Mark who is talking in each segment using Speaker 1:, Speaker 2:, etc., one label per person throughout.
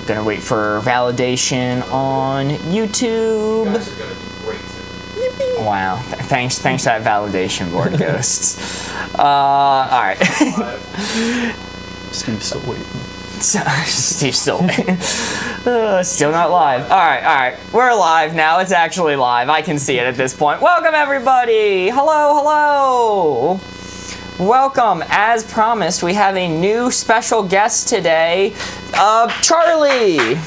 Speaker 1: Gonna wait for validation on YouTube.
Speaker 2: You guys are gonna be great.
Speaker 1: Yippee. Wow. Thanks to that validation, Board Ghosts. Alright.
Speaker 3: Steve's still waiting.
Speaker 1: Steve's still waiting. Still not live. Alright. We're live now. It's actually live. I can see it at this point. Welcome, everybody. Hello. Welcome. As promised, we have a new special guest today. Charlie.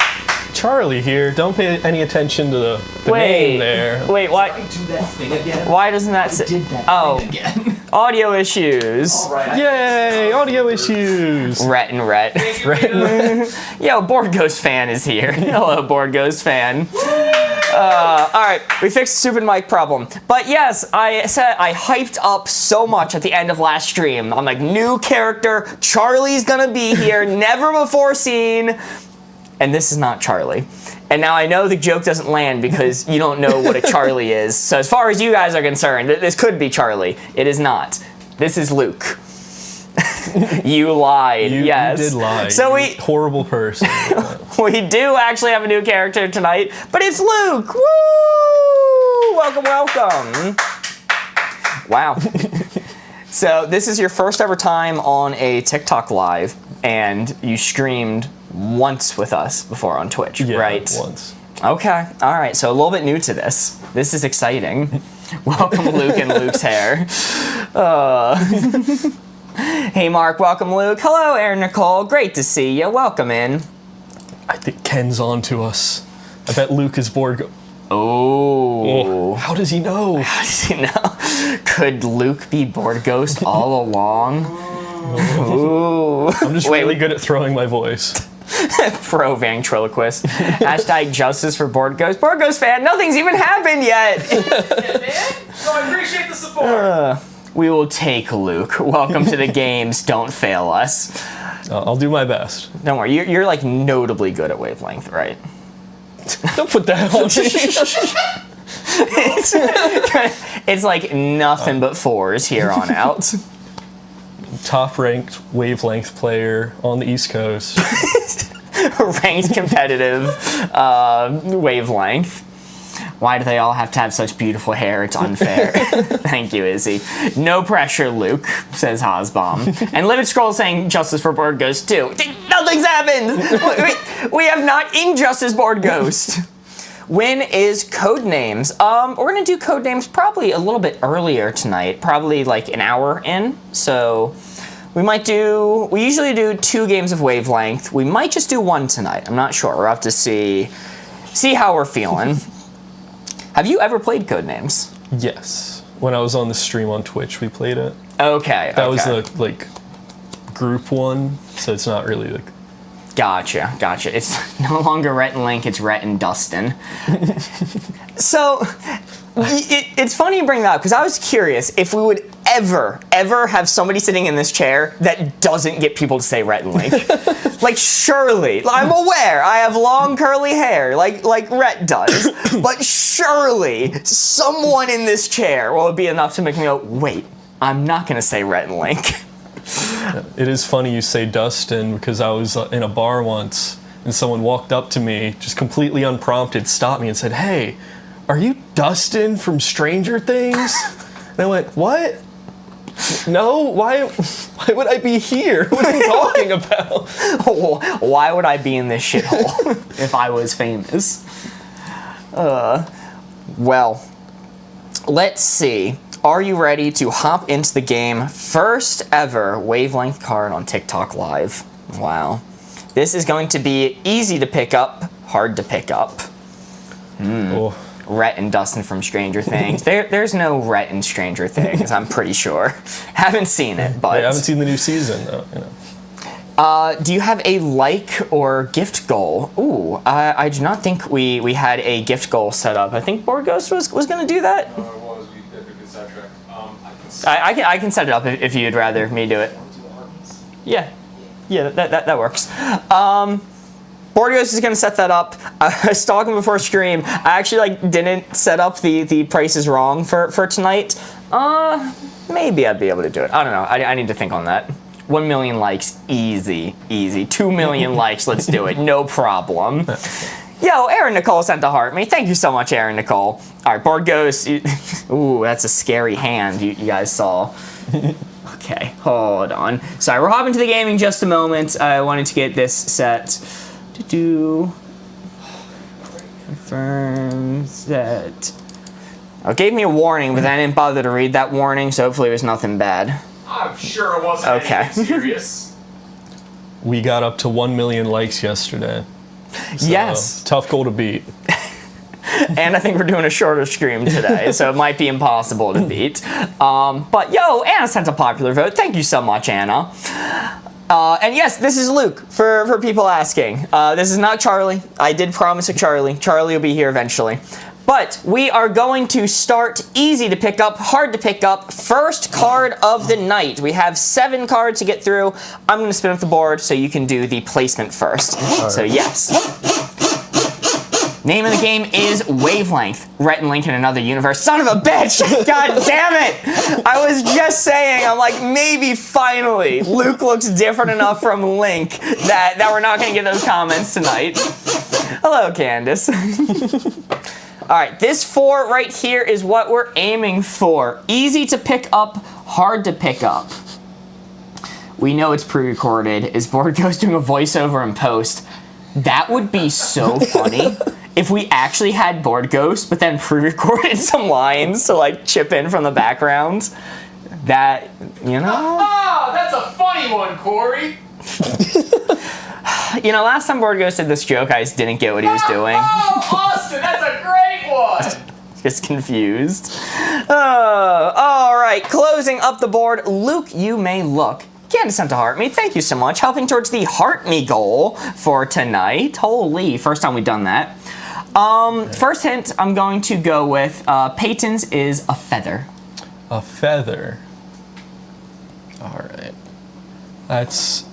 Speaker 3: Charlie here. Don't pay any attention to the name there.
Speaker 1: Wait, why?
Speaker 2: I do that thing again.
Speaker 1: Why doesn't that say?
Speaker 2: Did that thing again.
Speaker 1: Audio issues.
Speaker 2: All right.
Speaker 3: Yay! Audio issues.
Speaker 1: Rhett. Yo, Board Ghost fan is here. Hello, Board Ghost fan. All right, we fixed the stupid mic problem. But yes, I said I hyped up so much at the end of last stream. I'm like, new character, Charlie's gonna be here, never before seen. And this is not Charlie. And now I know the joke doesn't land because you don't know what a Charlie is. So as far as you guys are concerned, this could be Charlie. It is not. This is Luke. You lied. Yes.
Speaker 3: You did lie.
Speaker 1: So
Speaker 3: horrible person.
Speaker 1: we do actually have a new character tonight, but it's Luke. Woo! Welcome. Wow. So this is your first ever time on a TikTok live, and you streamed once with us before on Twitch, right?
Speaker 3: Once.
Speaker 1: Okay. All right. So a little bit new to this. This is exciting. Welcome, Luke and Luke's hair. Hey, Mark. Welcome, Luke. Hello, Aaron Nicole. Great to see you. Welcome in.
Speaker 3: I think Ken's on to us. I bet Luke is bored.
Speaker 1: Oh.
Speaker 3: How does he know?
Speaker 1: How does he know? Could Luke be Board Ghost all along? Ooh.
Speaker 3: I'm just really good at throwing my voice.
Speaker 1: Pro ventriloquist. Hashtag justice for Board Ghost. Board Ghost fan, nothing's even happened yet.
Speaker 2: So I appreciate the support.
Speaker 1: We will take Luke. Welcome to the games. Don't fail us.
Speaker 3: I'll do my best.
Speaker 1: Don't worry. You're like notably good at Wavelength, right?
Speaker 3: Don't put that on me.
Speaker 1: It's like nothing but fours here on out.
Speaker 3: Top-ranked Wavelength player on the East Coast.
Speaker 1: Ranked competitive Wavelength. Why do they all have to have such beautiful hair? It's unfair. Thank you, Izzy. No pressure, Luke, says Hosbaum. And Livid Scroll saying Justice for Board Ghost too. Nothing's happened! We have not Injustice Board Ghost. When is Codenames? We're gonna do Codenames probably a little bit earlier tonight, probably like an hour in. So we usually do 2 games of Wavelength. We might just do 1 tonight. I'm not sure. We'll have to see how we're feeling. Have you ever played Codenames?
Speaker 3: Yes. When I was on the stream on Twitch, we played it.
Speaker 1: Okay.
Speaker 3: That was the group one, so it's not really like.
Speaker 1: Gotcha. It's no longer Rhett and Link, it's Rhett and Dustin. So, it's funny you bring that up, because I was curious if we would ever have somebody sitting in this chair that doesn't get people to say Rhett and Link. Like, surely, I'm aware I have long curly hair, like Rhett does, but surely someone in this chair will be enough to make me go, wait, I'm not going to say Rhett and Link.
Speaker 3: It is funny you say Dustin, because I was in a bar once and someone walked up to me, just completely unprompted, stopped me and said, "Hey, are you Dustin from Stranger Things?" And I went, "What? No, why would I be here? What are you talking about?"
Speaker 1: Why would I be in this shithole if I was famous? Well, let's see. Are you ready to hop into the game? First ever Wavelength card on TikTok Live. Wow. This is going to be easy to pick up, hard to pick up.
Speaker 3: Oh.
Speaker 1: Rhett and Dustin from Stranger Things. There's no Rhett in Stranger Things, I'm pretty sure. Haven't seen it, but...
Speaker 3: I haven't seen the new season, though. You know.
Speaker 1: Do you have a like or gift goal? Ooh, I do not think we had a gift goal set up. I think Board Ghost was going to do that. I can set it up if you'd rather me do it. Yeah, that works. Board Ghost is gonna set that up. I was talking before stream. I actually didn't set up the prices wrong for tonight. Maybe I'd be able to do it. I don't know. I need to think on that. 1 million likes, easy, easy. 2 million likes, let's do it, no problem. Yo, Aaron Nicole sent a heart me. Thank you so much, Aaron Nicole. All right, board goes. Ooh, that's a scary hand you guys saw. Okay, hold on. Sorry, we're hopping to the game in just a moment. I wanted to get this set. Confirm set. Oh, it gave me a warning, but I didn't bother to read that warning, so hopefully it was nothing bad.
Speaker 2: I'm sure it wasn't anything serious.
Speaker 3: We got up to 1 million likes yesterday. So,
Speaker 1: Yes.
Speaker 3: tough goal to beat.
Speaker 1: And I think we're doing a shorter stream today, so it might be impossible to beat. But yo, Anna sent a popular vote. Thank you so much, Anna. And yes, this is Luke, for people asking. This is not Charlie. I did promise a Charlie. Charlie will be here eventually. But we are going to start easy to pick up, hard to pick up, first card of the night. We have 7 cards to get through. I'm going to spin up the board so you can do the placement first. Right. So yes. Name of the game is Wavelength. Rhett and Link in another universe. Son of a bitch! God damn it! I was just saying, I'm like, maybe finally Luke looks different enough from Link that we're not going to get those comments tonight. Hello, Candace. Alright, this 4 right here is what we're aiming for. Easy to pick up, hard to pick up. We know it's pre-recorded. Is Board Ghost doing a voiceover in post? That would be so funny. If we actually had Board Ghost, but then pre-recorded some lines to like chip in from the background, that, you know?
Speaker 2: Ah, that's a funny one, Corey.
Speaker 1: You know, last time Board Ghost did this joke, I just didn't get what he was doing.
Speaker 2: Oh, Austin, that's a great one.
Speaker 1: Just confused. All right, closing up the board. Luke, you may look. Candace sent a heart me. Thank you so much. Helping towards the heart me goal for tonight. Holy, first time we've done that. First hint, I'm going to go with Peyton's is a feather.
Speaker 3: A feather. All right. That's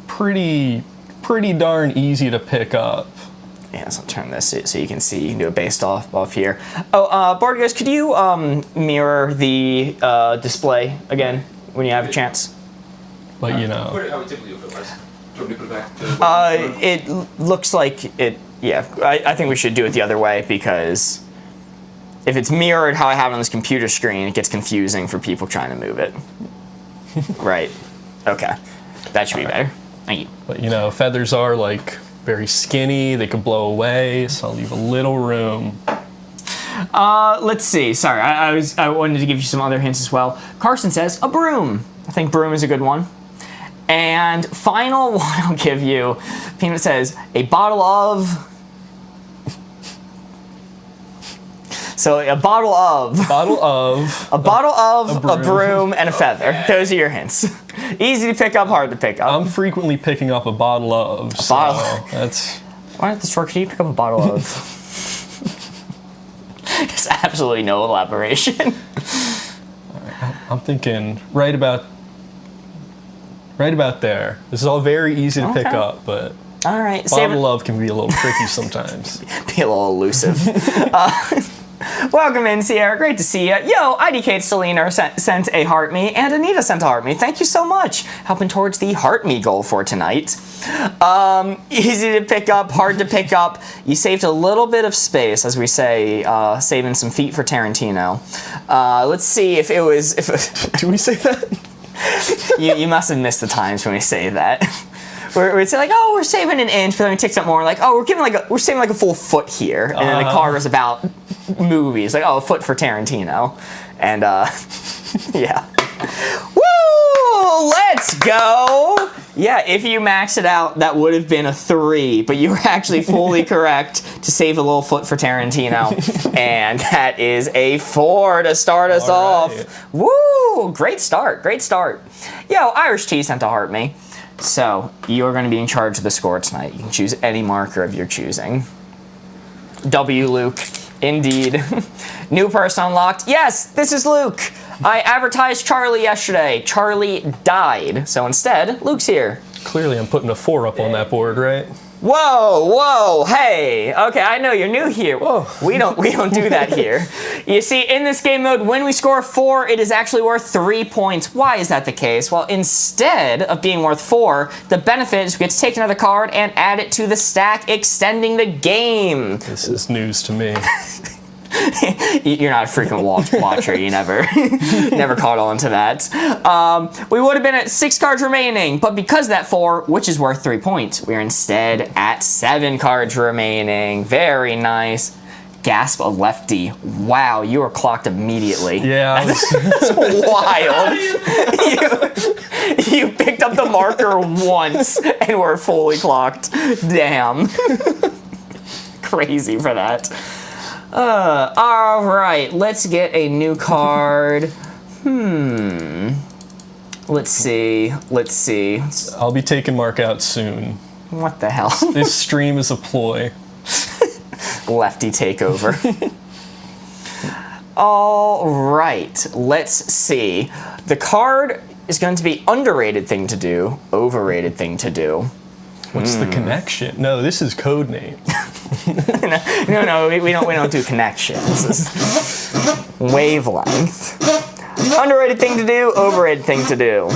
Speaker 3: pretty darn easy to pick up.
Speaker 1: Yeah, so I'll turn this so you can see. You can do it based off here. Oh, Board Guys, could you mirror the display again when you have a chance?
Speaker 3: But you know.
Speaker 2: Put it how we typically do it. Do you want me to put it back to
Speaker 1: it looks like it. Yeah, I think we should do it the other way because if it's mirrored how I have it on this computer screen, it gets confusing for people trying to move it. Right. Okay. That should be better. Thank you.
Speaker 3: But you know, feathers are like very skinny. They could blow away, so I'll leave a little room.
Speaker 1: Let's see. Sorry, I wanted to give you some other hints as well. Carson says a broom. I think broom is a good one. And final one I'll give you. Peanut says a bottle of. So a bottle of, a broom, and a feather. Those are your hints. Easy to pick up, hard to pick up.
Speaker 3: I'm frequently picking up a bottle of. So that's.
Speaker 1: Why not the store? Can you pick up a bottle of? There's absolutely no elaboration.
Speaker 3: All right, I'm thinking right about there. This is all very easy to pick up, but.
Speaker 1: All right.
Speaker 3: Bottle of can be a little tricky sometimes.
Speaker 1: Be a little elusive. Welcome in, Sierra. Great to see you. Yo, IDK Selena sent a heart me, and Anita sent a heart me. Thank you so much. Helping towards the heart me goal for tonight. Easy to pick up, hard to pick up. You saved a little bit of space, as we say, saving some feet for Tarantino. Let's see if it was.
Speaker 3: Do we say that?
Speaker 1: you must have missed the times when we say that. We'd say like, oh, we're saving an inch, but then we take something more like, oh, we're saving like a full foot here, and then the card was about movies, like, oh, a foot for Tarantino, and yeah, woo, let's go. Yeah, if you maxed it out, that would have been a 3, but you were actually fully correct to save a little foot for Tarantino, and that is a 4 to start us off. Woo, great start, great start. Yo, Irish Tea sent a heart me. So, you're going to be in charge of the score tonight. You can choose any marker of your choosing. W, Luke. Indeed. New person unlocked. Yes, this is Luke. I advertised Charlie yesterday. Charlie died. So instead, Luke's here.
Speaker 3: Clearly, I'm putting a 4 up on that board, right?
Speaker 1: Whoa, hey, okay, I know you're new here.
Speaker 3: Whoa.
Speaker 1: We don't do that here. You see, in this game mode, when we score 4, it is actually worth 3 points. Why is that the case? Well, instead of being worth 4, the benefit is we get to take another card and add it to the stack, extending the game.
Speaker 3: This is news to me.
Speaker 1: You're not a frequent watcher. You never caught on to that. We would have been at 6 cards remaining, but because of that 4, which is worth 3 points, we're instead at 7 cards remaining. Very nice. Gasp a lefty. Wow, you were clocked immediately.
Speaker 3: Yeah.
Speaker 1: That's wild. You picked up the marker once and were fully clocked. Damn. Crazy for that. All right, let's get a new card. Let's see.
Speaker 3: I'll be taking Mark out soon.
Speaker 1: What the hell?
Speaker 3: This stream is a ploy.
Speaker 1: Lefty takeover. All right, let's see. The card is going to be underrated thing to do, overrated thing to do.
Speaker 3: What's the connection? No, this is code name.
Speaker 1: No, we don't do connections. Wavelength. Underrated thing to do, overrated thing to do.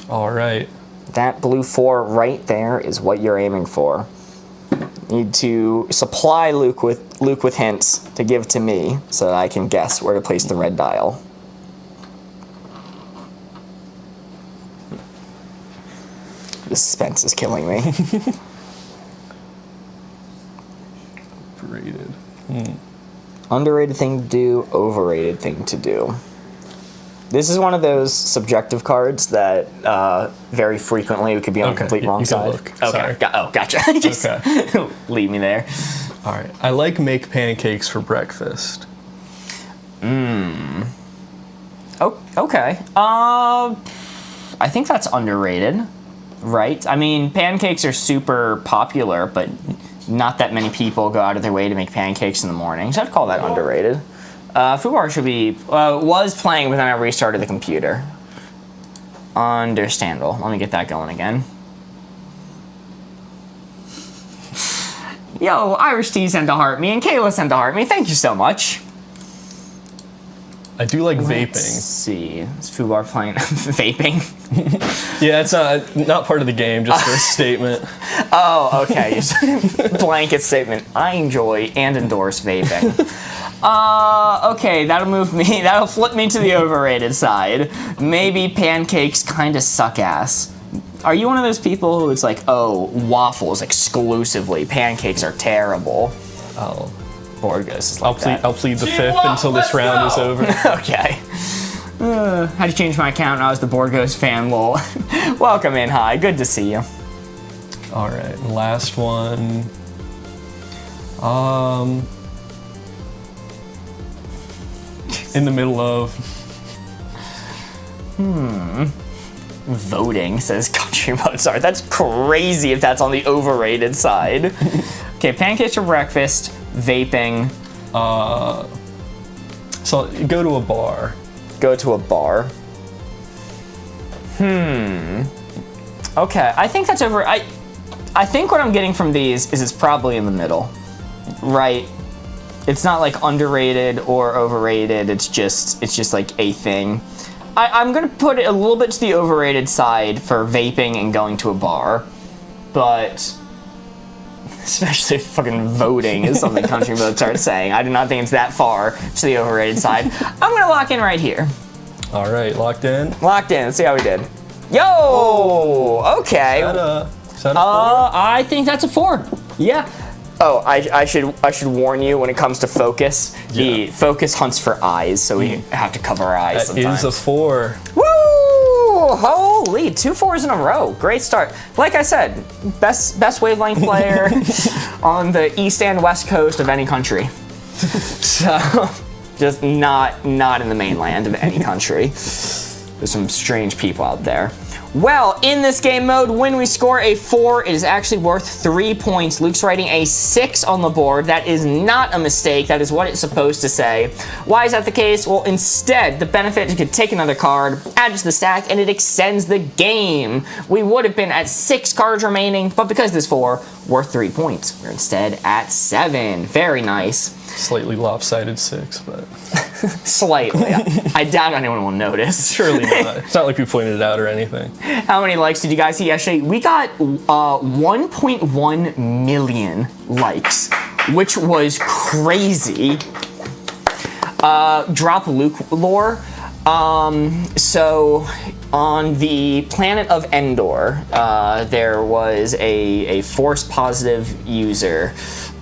Speaker 3: All right.
Speaker 1: That blue 4 right there is what you're aiming for. You need to supply Luke with hints to give to me so that I can guess where to place the red dial. The suspense is killing me.
Speaker 3: Overrated.
Speaker 1: Underrated thing to do, overrated thing to do. This is one of those subjective cards that very frequently we could be on the complete wrong
Speaker 3: you can
Speaker 1: side.
Speaker 3: look.
Speaker 1: Okay,
Speaker 3: Sorry.
Speaker 1: Gotcha. Just leave me there.
Speaker 3: All right. I like make pancakes for breakfast.
Speaker 1: Oh, okay. I think that's underrated, right? I mean, pancakes are super popular, but not that many people go out of their way to make pancakes in the morning, so I'd call that underrated. Fubar should be, was playing, but then I restarted the computer. Understandable. Let me get that going again. Yo, Irish T sent to heart me, and Kayla sent to heart me. Thank you so much.
Speaker 3: I do like
Speaker 1: Let's
Speaker 3: vaping.
Speaker 1: see. Is Fubar playing vaping?
Speaker 3: Yeah, it's not part of the game, just a statement.
Speaker 1: Oh, okay. Just blanket statement. I enjoy and endorse vaping. Okay, that'll flip me to the overrated side. Maybe pancakes kind of suck ass. Are you one of those people who it's like, oh, waffles exclusively, pancakes are terrible?
Speaker 3: Oh.
Speaker 1: BOARDGAMES is like
Speaker 3: I'll plead the
Speaker 2: Team
Speaker 3: 5th
Speaker 2: Waffle,
Speaker 3: until this
Speaker 2: let's
Speaker 3: round is
Speaker 2: go.
Speaker 3: over.
Speaker 1: Okay. Had to change my account. I was the BOARDGAMES fan. Lol. Welcome in, hi. Good to see you.
Speaker 3: All right, last one. In the middle of.
Speaker 1: Voting, says Country Mozart. That's crazy if that's on the overrated side. Okay, pancakes for breakfast, vaping.
Speaker 3: So go to a bar.
Speaker 1: Go to a bar. Okay, I think that's over. I think what I'm getting from these is it's probably in the middle, right? It's not like underrated or overrated. It's just like a thing. I'm gonna put it a little bit to the overrated side for vaping and going to a bar, but especially fucking voting is something Country Mode starts saying. I do not think it's that far to the overrated side. I'm gonna lock in right here.
Speaker 3: All right, locked in.
Speaker 1: Locked in. Let's see how we did. Yo! Okay.
Speaker 3: Is that a 4?
Speaker 1: I think that's a 4. Yeah. Oh, I should warn you when it comes to focus. The focus hunts for eyes, so we have to cover our eyes
Speaker 3: That
Speaker 1: sometimes.
Speaker 3: is a 4.
Speaker 1: Woo! Holy, 2 4s in a row. Great start. Like I said, best wavelength player on the east and west coast of any country. So, just not in the mainland of any country. There's some strange people out there. Well, in this game mode, when we score a 4, it is actually worth 3 points. Luke's writing a 6 on the board. That is not a mistake. That is what it's supposed to say. Why is that the case? Well, instead, the benefit is you could take another card, add it to the stack, and it extends the game. We would have been at 6 cards remaining, but because there's 4, worth 3 points. We're instead at 7. Very nice.
Speaker 3: Slightly lopsided 6, but
Speaker 1: Slightly. I doubt anyone will notice.
Speaker 3: surely not. It's not like we pointed it out or anything.
Speaker 1: How many likes did you guys see yesterday? We got 1.1 million likes, which was crazy. Drop Luke lore. So on the planet of Endor, there was a Force positive user.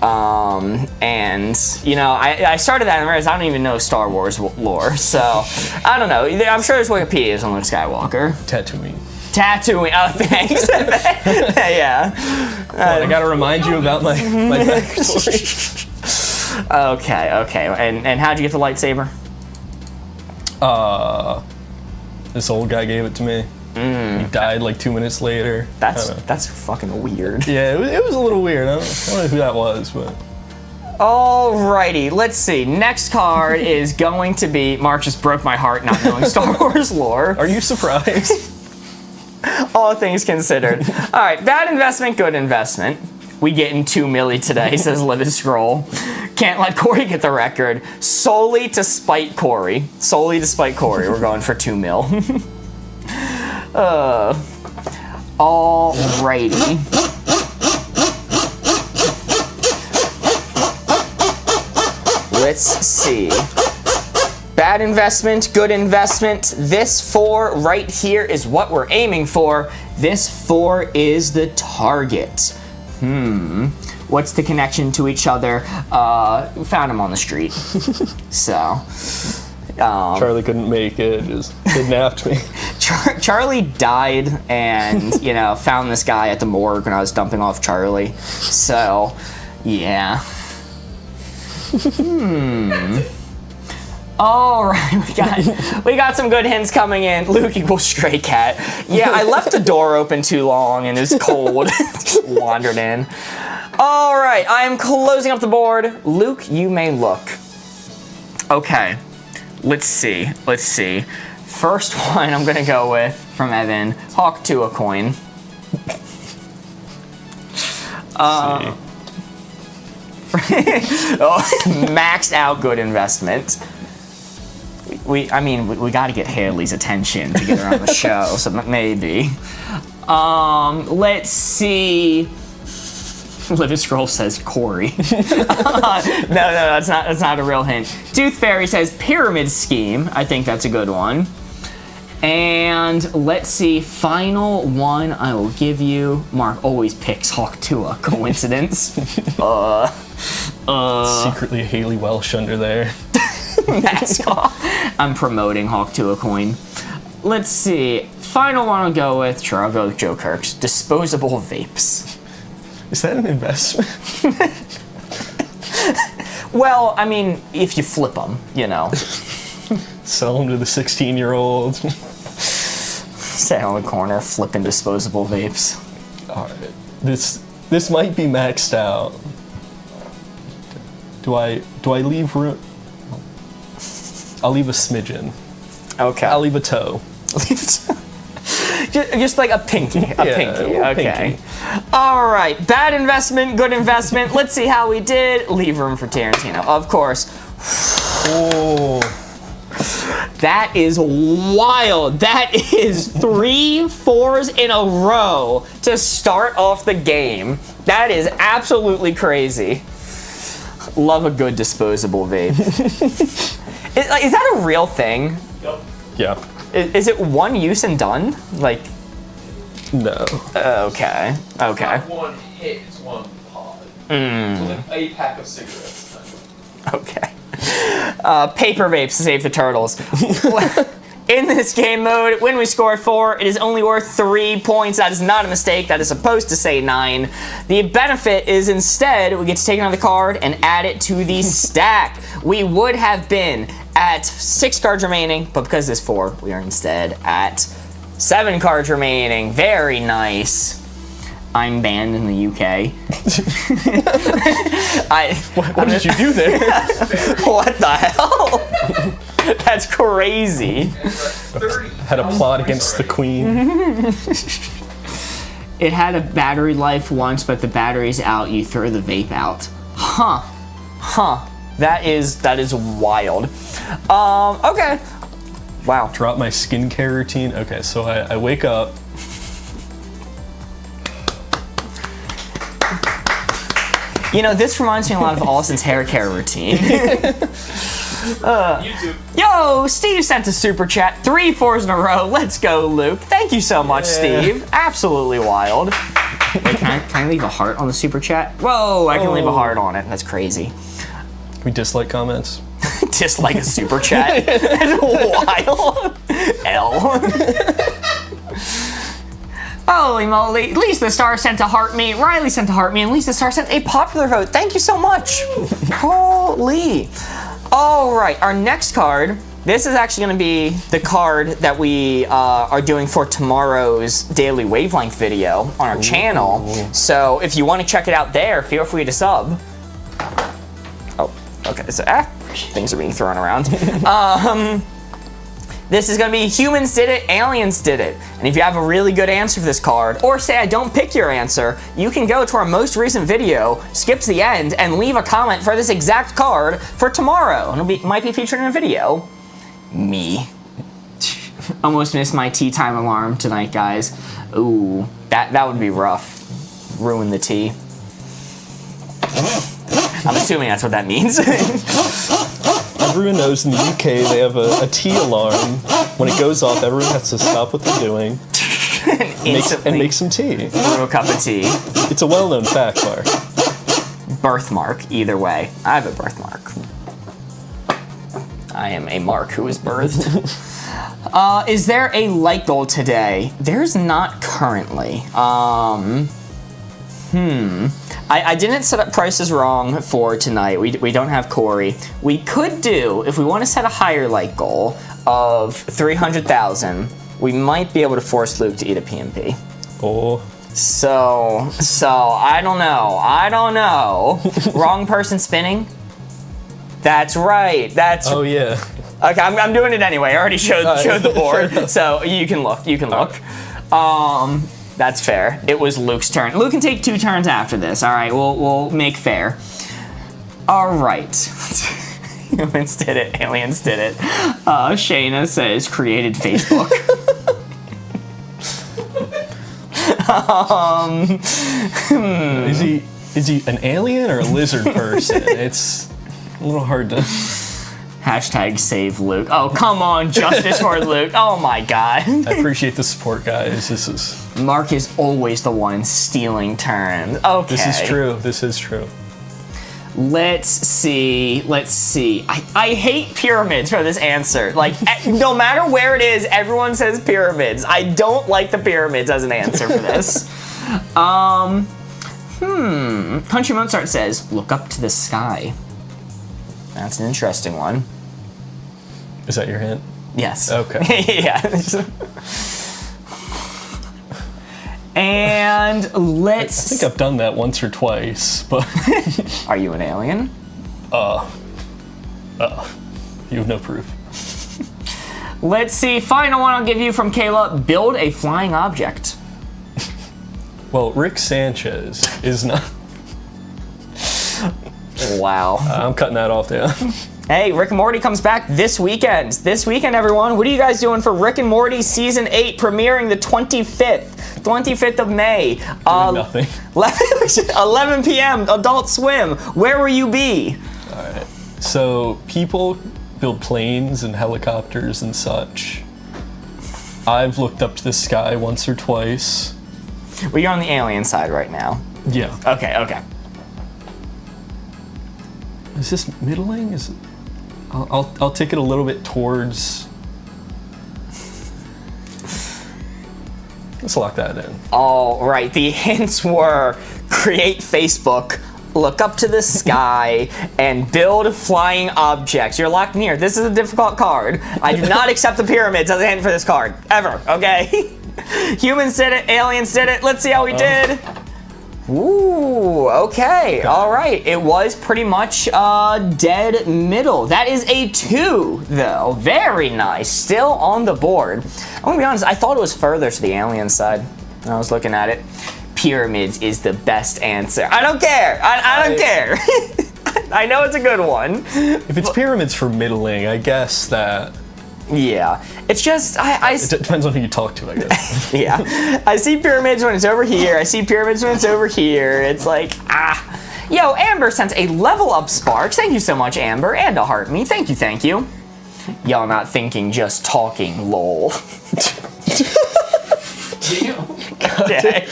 Speaker 1: And you know, I started that and realized I don't even know Star Wars lore, so I don't know. I'm sure there's Wikipedia's on Luke Skywalker.
Speaker 3: Tatooine.
Speaker 1: Oh, thanks. Yeah.
Speaker 3: I gotta remind you about my backstory.
Speaker 1: Okay. And how'd you get the lightsaber?
Speaker 3: This old guy gave it to me. He died like 2 minutes later.
Speaker 1: That's fucking weird.
Speaker 3: Yeah, it was a little weird. I don't know who that was, but.
Speaker 1: Alrighty, let's see. Next card is going to be. Mark just broke my heart not knowing Star Wars lore.
Speaker 3: Are you surprised?
Speaker 1: All things considered. Alright, bad investment, good investment. We getting 2 milli today, says Livid Scroll. Can't let Corey get the record. Solely to spite Corey. We're going for 2 mil. Alrighty. Let's see. Bad investment, good investment. This 4 right here is what we're aiming for. This 4 is the target. What's the connection to each other? Found him on the street. So.
Speaker 3: Charlie couldn't make it, just kidnapped me.
Speaker 1: Charlie died and, you know, found this guy at the morgue when I was dumping off Charlie. So, yeah. All right, we got some good hints coming in. Luke equals stray cat. Yeah, I left the door open too long and it was cold. Just wandered in. All right, I am closing up the board. Luke, you may look. Okay, let's see. First one I'm gonna go with from Evan. Hawk to a coin. Maxed out good investment. We got to get Haley's attention to get her on the show, so maybe. Let's see. Livid Scroll says Corey. No, that's not a real hint. Tooth Fairy says Pyramid Scheme. I think that's a good one. And let's see, final one I will give you. Mark always picks Hawk Tua. Coincidence?
Speaker 3: Secretly a Haley Welsh under there.
Speaker 1: Mask off. I'm promoting Hawk Tua coin. Let's see. Final one I'll go with. Sure, I'll go with Joe Kirk's. Disposable vapes.
Speaker 3: Is that an investment?
Speaker 1: Well, I mean, if you flip them, you know.
Speaker 3: Sell them to the 16-year-olds.
Speaker 1: Stay on the corner, flipping disposable vapes.
Speaker 3: All right. This might be maxed out. Do I leave room? I'll leave a smidgen.
Speaker 1: Okay.
Speaker 3: I'll leave a toe.
Speaker 1: Just like a pinky.
Speaker 3: Pinky.
Speaker 1: Okay. All right. Bad investment, good investment. Let's see how we did. Leave room for Tarantino. Of course.
Speaker 3: Oh.
Speaker 1: That is wild. That is 3 4s in a row to start off the game. That is absolutely crazy. Love a good disposable vape. Is that a real thing?
Speaker 2: Yep.
Speaker 3: Yeah.
Speaker 1: Is it one use and done? Like,
Speaker 3: No.
Speaker 1: okay.
Speaker 2: Not one hit, it's one pod. So like a pack of cigarettes.
Speaker 1: Okay. Paper vapes to save the turtles. In this game mode, when we score 4, it is only worth 3 points. That is not a mistake. That is supposed to say 9. The benefit is instead we get to take another card and add it to the stack. We would have been at 6 cards remaining, but because there's 4, we are instead at 7 cards remaining. Very nice. I'm banned in the UK.
Speaker 3: What did you do there?
Speaker 1: What the hell? That's crazy.
Speaker 3: Had a plot against the queen.
Speaker 1: It had a battery life once, but the battery's out. You throw the vape out. Huh. That is wild. Okay. Wow.
Speaker 3: Drop my skincare routine. Okay, so I wake up.
Speaker 1: You know, this reminds me a lot of Allison's hair care routine.
Speaker 2: YouTube.
Speaker 1: Yo, Steve sent a super chat. 3 4s in a row. Let's go, Luke. Thank you so much, Steve. Absolutely wild. Wait, can I leave a heart on the super chat? Whoa, I can leave a heart on it. That's crazy.
Speaker 3: Can we dislike comments?
Speaker 1: Dislike a super chat? That's wild. L. Holy moly. Lisa Star sent a heart me. Riley sent a heart me. And Lisa Star sent a popular vote. Thank you so much. Holy. All right, our next card. This is actually going to be the card that we are doing for tomorrow's daily Wavelength video on our channel. So if you want to check it out there, feel free to sub. Oh, okay. So things are being thrown around. This is going to be humans did it, aliens did it. And if you have a really good answer for this card, or say I don't pick your answer, you can go to our most recent video, skip to the end, and leave a comment for this exact card for tomorrow. And it might be featured in a video. Me. Almost missed my tea time alarm tonight, guys. Ooh, that would be rough. Ruin the tea. I'm assuming that's what that means.
Speaker 3: Everyone knows in the UK they have a tea alarm. When it goes off, everyone has to stop what they're doing and make some tea.
Speaker 1: Brew a cup of tea.
Speaker 3: It's a well-known fact, Mark.
Speaker 1: Birthmark, either way. I have a birthmark. I am a Mark who was birthed. Is there a light goal today? There's not currently. I didn't set up prices wrong for tonight. We don't have Corey. We could do, if we want to set a higher light goal of 300,000, we might be able to force Luke to eat a PMP.
Speaker 3: Oh.
Speaker 1: So I don't know. Wrong person spinning? That's right.
Speaker 3: Oh yeah.
Speaker 1: Okay, I'm doing it anyway. I already showed the board, so you can look. That's fair. It was Luke's turn. Luke can take 2 turns after this. All right, we'll make fair. All right. Humans did it. Aliens did it. Shayna says created Facebook.
Speaker 3: Is he an alien or a lizard person? It's a little hard to.
Speaker 1: Hashtag save Luke. Oh, come on, justice for Luke. Oh my god.
Speaker 3: I appreciate the support, guys.
Speaker 1: Mark is always the one stealing turns. Okay.
Speaker 3: This is true.
Speaker 1: Let's see. I hate pyramids for this answer. Like, no matter where it is, everyone says pyramids. I don't like the pyramids as an answer for this. Country Mozart says, look up to the sky. That's an interesting one.
Speaker 3: Is that your hint?
Speaker 1: Yes.
Speaker 3: Okay.
Speaker 1: Yeah. And
Speaker 3: I think I've done that once or twice, but.
Speaker 1: Are you an alien?
Speaker 3: You have no proof.
Speaker 1: Let's see. Final one I'll give you from Kayla. Build a flying object.
Speaker 3: Well, Rick Sanchez is not.
Speaker 1: Wow.
Speaker 3: I'm cutting that off there.
Speaker 1: Hey, Rick and Morty comes back this weekend. This weekend, everyone. What are you guys doing for Rick and Morty Season 8 premiering the 25th of May?
Speaker 3: Nothing.
Speaker 1: 11 p.m. Adult Swim. Where will you be?
Speaker 3: All right. So people build planes and helicopters and such. I've looked up to the sky once or twice.
Speaker 1: Well, you're on the alien side right now.
Speaker 3: Yeah.
Speaker 1: Okay.
Speaker 3: Is this middling? Is it? I'll take it a little bit towards. Let's lock that in.
Speaker 1: All right. The hints were create Facebook, look up to the sky, and build flying objects. You're locked in here. This is a difficult card. I do not accept the pyramids as a hint for this card. Ever, okay? Humans did it, aliens did it. Let's see how we did. Ooh, okay, all right. It was pretty much dead middle. That is a 2, though. Very nice. Still on the board. I'm gonna be honest, I thought it was further to the alien side when I was looking at it. Pyramids is the best answer. I don't care. I don't care. I know it's a good one.
Speaker 3: If it's pyramids for middling, I guess that...
Speaker 1: Yeah, it's just,
Speaker 3: It depends on who you talk to, I guess.
Speaker 1: Yeah, I see pyramids when it's over here. I see pyramids when it's over here. It's like, Yo, Amber sent a level up Sparks. Thank you so much, Amber, and a heart me. Thank you, thank you. Y'all not thinking, just talking, lol. Okay.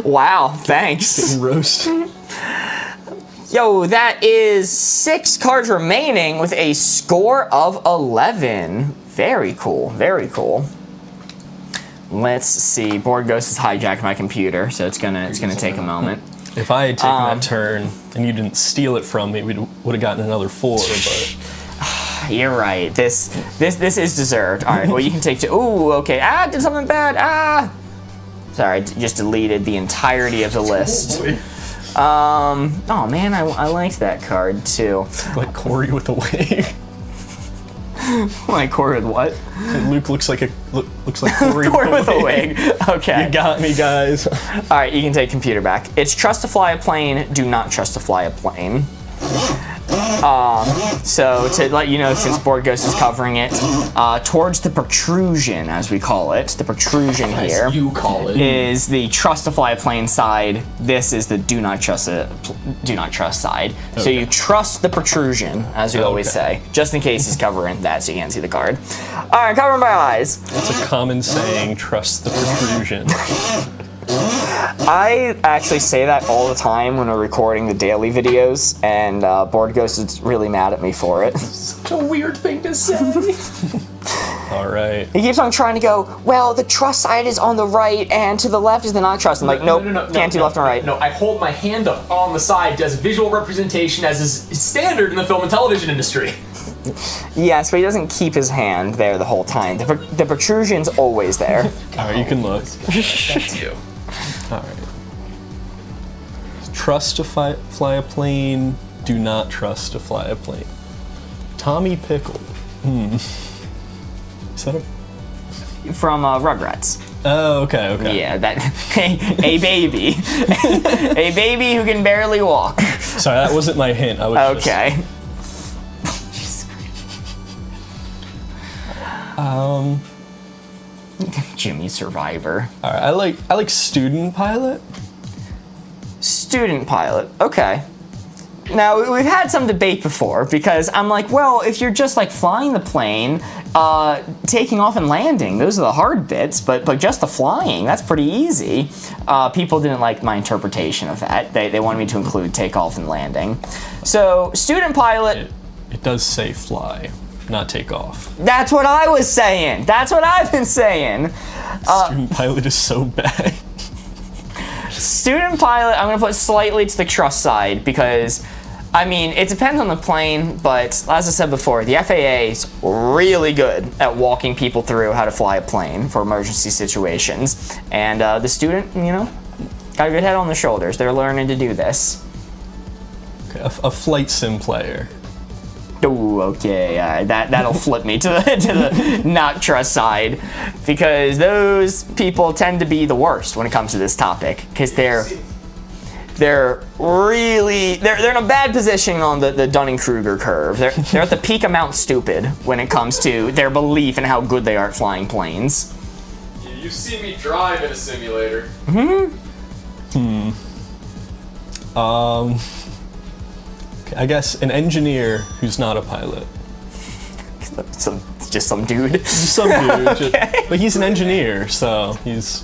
Speaker 1: Wow, thanks.
Speaker 3: Roast.
Speaker 1: Yo, that is 6 cards remaining with a score of 11. Very cool, very cool. Let's see. Board Ghost has hijacked my computer, so it's gonna take a moment.
Speaker 3: If I had taken that turn and you didn't steal it from me, we would have gotten another 4, but...
Speaker 1: You're right. This is deserved. All right, well, you can take 2. Ooh, okay. Did something bad. Sorry, I just deleted the entirety of the list. Oh man, I liked that card too.
Speaker 3: Like Corey with a wig.
Speaker 1: Like Corey with what?
Speaker 3: Luke looks like Corey,
Speaker 1: Corey with a wig. Okay.
Speaker 3: You got me, guys.
Speaker 1: All right, you can take computer back. It's trust to fly a plane, do not trust to fly a plane. So to let you know, since Board Ghost is covering it, towards the protrusion, as we call it, the protrusion here,
Speaker 2: As you call it,
Speaker 1: is the trust to fly a plane side. This is the do not trust side. So you trust the protrusion, as we always say, just in case he's covering that, so you can't see the card. All right, cover my eyes.
Speaker 3: It's a common saying, trust the protrusion.
Speaker 1: I actually say that all the time when we're recording the daily videos, and Board Ghost is really mad at me for it.
Speaker 2: such a weird thing to say.
Speaker 3: All right.
Speaker 1: He keeps on trying to go, well, the trust side is on the right, and to the left is the not trust. I'm like, nope, can't do left and right.
Speaker 2: No, I hold my hand up on the side as visual representation, as is standard in the film and television industry.
Speaker 1: Yes, but he doesn't keep his hand there the whole time. The protrusion's always there.
Speaker 3: All right, you can look.
Speaker 2: That's you.
Speaker 3: All right. Trust to fly a plane. Do not trust to fly a plane. Tommy Pickle. Is that a...
Speaker 1: From Rugrats.
Speaker 3: Oh, okay.
Speaker 1: Yeah, that a baby. A baby who can barely walk.
Speaker 3: Sorry, that wasn't my hint. I was
Speaker 1: Okay. Jimmy Survivor.
Speaker 3: All right, I like student pilot.
Speaker 1: Student pilot. Okay. Now, we've had some debate before because I'm like, well, if you're just like flying the plane, taking off and landing, those are the hard bits, but just the flying, that's pretty easy. People didn't like my interpretation of that. They wanted me to include takeoff and landing. So, student pilot.
Speaker 3: It does say fly, not take off.
Speaker 1: That's what I was saying. That's what I've been saying.
Speaker 3: Student pilot is so bad.
Speaker 1: Student pilot, I'm gonna put slightly to the trust side because, I mean, it depends on the plane, but as I said before, the FAA is really good at walking people through how to fly a plane for emergency situations. And the student, you know, got a good head on their shoulders. They're learning to do this.
Speaker 3: Okay, a flight sim player.
Speaker 1: Ooh, okay, that'll flip me to the not trust side, because those people tend to be the worst when it comes to this topic, because they're in a bad position on the Dunning-Kruger curve. They're at the peak of Mount Stupid when it comes to their belief in how good they are at flying planes.
Speaker 2: You see me drive in a simulator.
Speaker 3: I guess an engineer who's not a pilot.
Speaker 1: Just some dude.
Speaker 3: Some dude, but he's an engineer, so he knows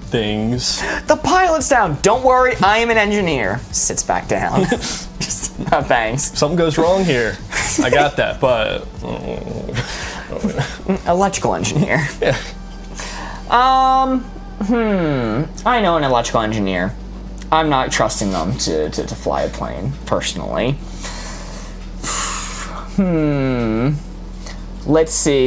Speaker 3: things.
Speaker 1: The pilot's down. Don't worry, I am an engineer. Sits back down. Just thanks.
Speaker 3: Something goes wrong here. I got that, but
Speaker 1: Electrical engineer.
Speaker 3: yeah.
Speaker 1: I know an electrical engineer. I'm not trusting them to fly a plane, personally. Let's see.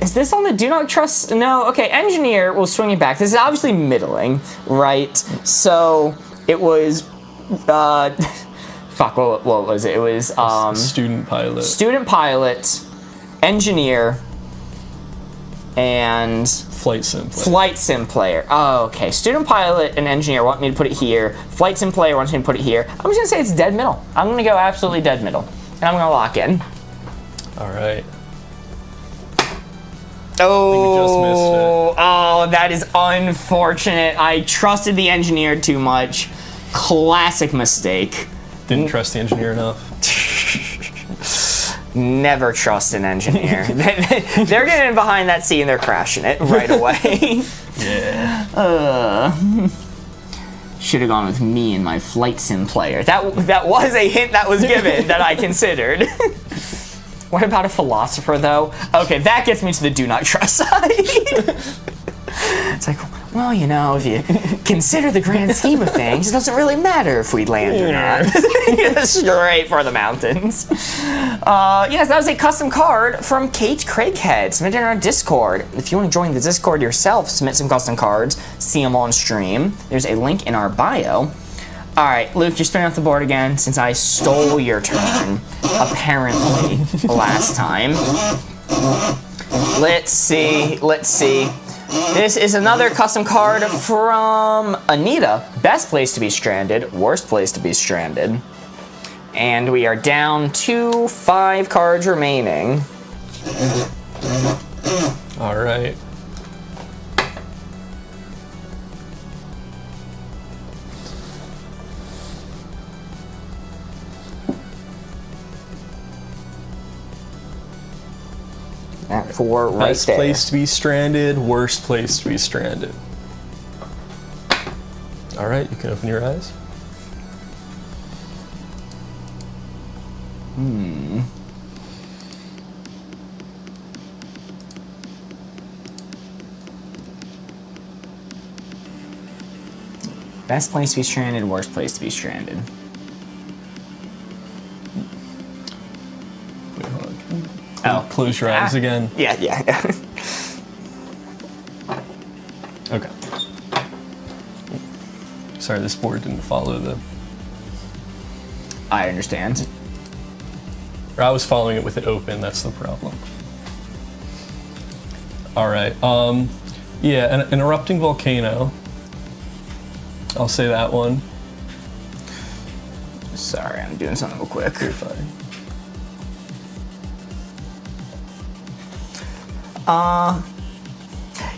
Speaker 1: Is this on the do not trust? No, okay, engineer will swing it back. This is obviously middling, right? So it was, fuck, what was it? It was,
Speaker 3: Student pilot.
Speaker 1: Student pilot, engineer, and
Speaker 3: Flight sim player.
Speaker 1: flight sim player. Oh, okay. Student pilot and engineer want me to put it here. Flight sim player wants me to put it here. I'm just gonna say it's dead middle. I'm gonna go absolutely dead middle. And I'm gonna lock in.
Speaker 3: All right.
Speaker 1: Oh,
Speaker 3: just missed it.
Speaker 1: Oh, that is unfortunate. I trusted the engineer too much. Classic mistake.
Speaker 3: Didn't trust the engineer enough.
Speaker 1: Never trust an engineer. They're getting behind that seat and they're crashing it right away.
Speaker 3: Yeah.
Speaker 1: Should have gone with me and my flight sim player. That was a hint that was given that I considered. What about a philosopher, though? Okay, that gets me to the do not trust side. It's like, well, you know, if you consider the grand scheme of things, it doesn't really matter if we land or not. Straight for the mountains. Yes, that was a custom card from Kate Craighead, submitted in our Discord. If you want to join the Discord yourself, submit some custom cards, see them on stream. There's a link in our bio. All right, Luke, you're spinning off the board again since I stole your turn, apparently, last time. Let's see. This is another custom card from Anita. Best place to be stranded, worst place to be stranded. And we are down to 5 cards remaining.
Speaker 3: All right.
Speaker 1: That 4 right
Speaker 3: Best
Speaker 1: there.
Speaker 3: place to be stranded, worst place to be stranded. All right, you can open your eyes.
Speaker 1: Best place to be stranded, worst place to be stranded.
Speaker 3: Wait, hold on.
Speaker 1: Oh.
Speaker 3: Close your eyes again.
Speaker 1: Yeah.
Speaker 3: Okay. Sorry, this board didn't follow the...
Speaker 1: I understand.
Speaker 3: Or I was following it with it open, that's the problem. All right, yeah, an erupting volcano. I'll say that one.
Speaker 1: Sorry, I'm doing something real quick.
Speaker 3: You're fine.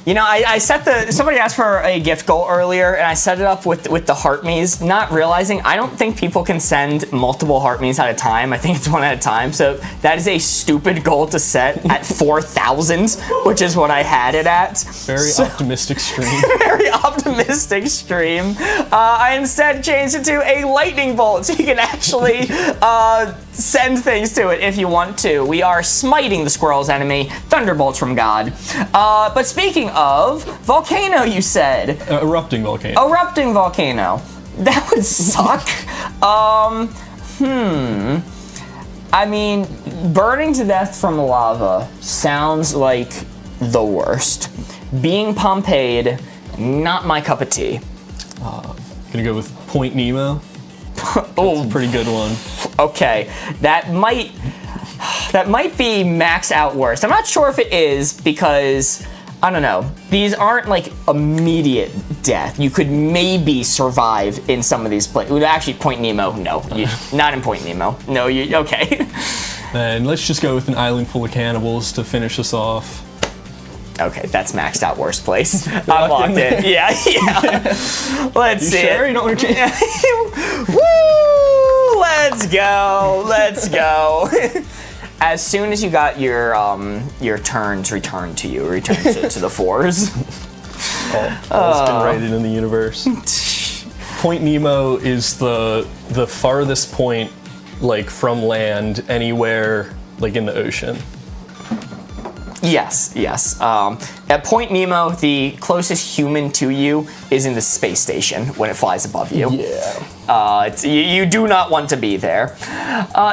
Speaker 1: You know, I set somebody asked for a gift goal earlier, and I set it up with the heart me's, not realizing I don't think people can send multiple heart me's at a time. I think it's one at a time. So that is a stupid goal to set at 4,000, which is what I had it at.
Speaker 3: Very optimistic stream.
Speaker 1: Very optimistic stream. I instead changed it to a lightning bolt, so you can actually send things to it if you want to. We are smiting the squirrel's enemy, thunderbolts from God. But speaking of volcano, you said
Speaker 3: Erupting volcano.
Speaker 1: erupting volcano. That would suck. I mean, burning to death from lava sounds like the worst. Being Pompeyed, not my cup of tea.
Speaker 3: Gonna go with Point Nemo.
Speaker 1: Oh,
Speaker 3: Pretty good one.
Speaker 1: okay. That might be maxed out worst. I'm not sure if it is because I don't know. These aren't like immediate death. You could maybe survive in some of these places. Actually, Point Nemo, no. Not in Point Nemo. No, okay.
Speaker 3: And let's just go with an island full of cannibals to finish us off.
Speaker 1: Okay, that's maxed out worst place. I'm locked in. Yeah. Let's see.
Speaker 3: Sure? You don't want to change?
Speaker 1: Woo! Let's go. As soon as you got your turns returned to you, returned to the 4s.
Speaker 3: All's been righted in the universe. Point Nemo is the farthest point, like, from land anywhere, like, in the ocean.
Speaker 1: Yes, yes. At Point Nemo, the closest human to you is in the space station when it flies above you.
Speaker 3: Yeah.
Speaker 1: You do not want to be there.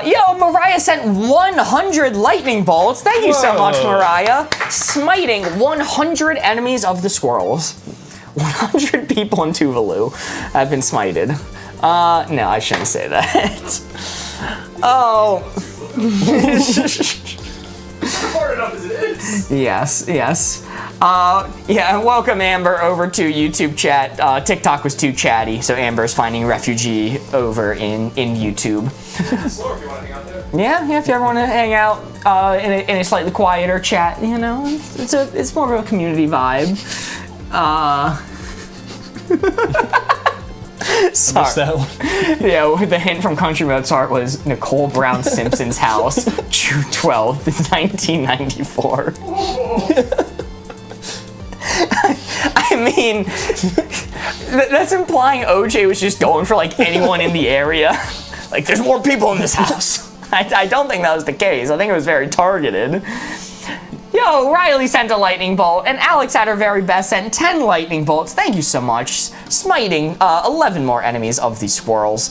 Speaker 1: Yo, Mariah sent 100 lightning bolts. Thank you so much, Mariah. Smiting 100 enemies of the squirrels. 100 people in Tuvalu have been smited. No, I shouldn't say that. Oh.
Speaker 2: Hard enough as it is.
Speaker 1: Yes, yes. Yeah, welcome Amber over to YouTube chat. TikTok was too chatty, so Amber's finding refugee over in YouTube.
Speaker 2: Slower if you want to hang out there.
Speaker 1: Yeah, if you ever want to hang out in a slightly quieter chat, you know, it's more of a community vibe. Sorry.
Speaker 3: Missed that one.
Speaker 1: Yeah, the hint from Country Mozart was Nicole Brown Simpson's house, June 12th, 1994. I mean, that's implying OJ was just going for like anyone in the area. Like, there's more people in this house. I don't think that was the case. I think it was very targeted. Yo, Riley sent a lightning bolt, and Alex at her very best sent 10 lightning bolts. Thank you so much. Smiting 11 more enemies of the squirrels.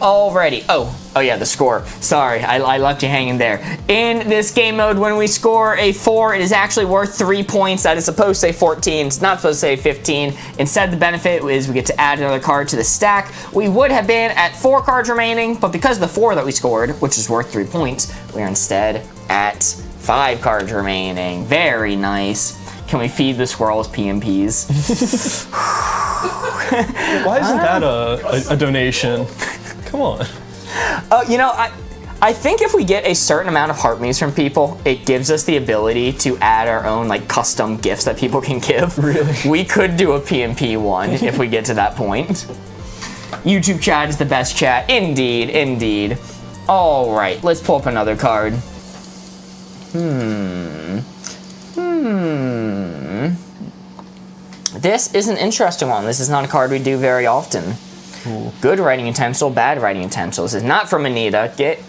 Speaker 1: Alrighty. Oh yeah, the score. Sorry, I left you hanging there. In this game mode, when we score a 4, it is actually worth 3 points. That is supposed to say 14. It's not supposed to say 15. Instead, the benefit is we get to add another card to the stack. We would have been at 4 cards remaining, but because of the 4 that we scored, which is worth 3 points, we are instead at 5 cards remaining. Very nice. Can we feed the squirrels PMPs?
Speaker 3: Why isn't that a donation? Come on.
Speaker 1: You know, I think if we get a certain amount of heart me's from people, it gives us the ability to add our own like custom gifts that people can give.
Speaker 3: Really?
Speaker 1: We could do a PMP one if we get to that point. YouTube chat is the best chat. Indeed, indeed. All right, let's pull up another card. This is an interesting one. This is not a card we do very often.
Speaker 3: Ooh.
Speaker 1: Good writing utensil, bad writing utensil. This is not from Anita. Get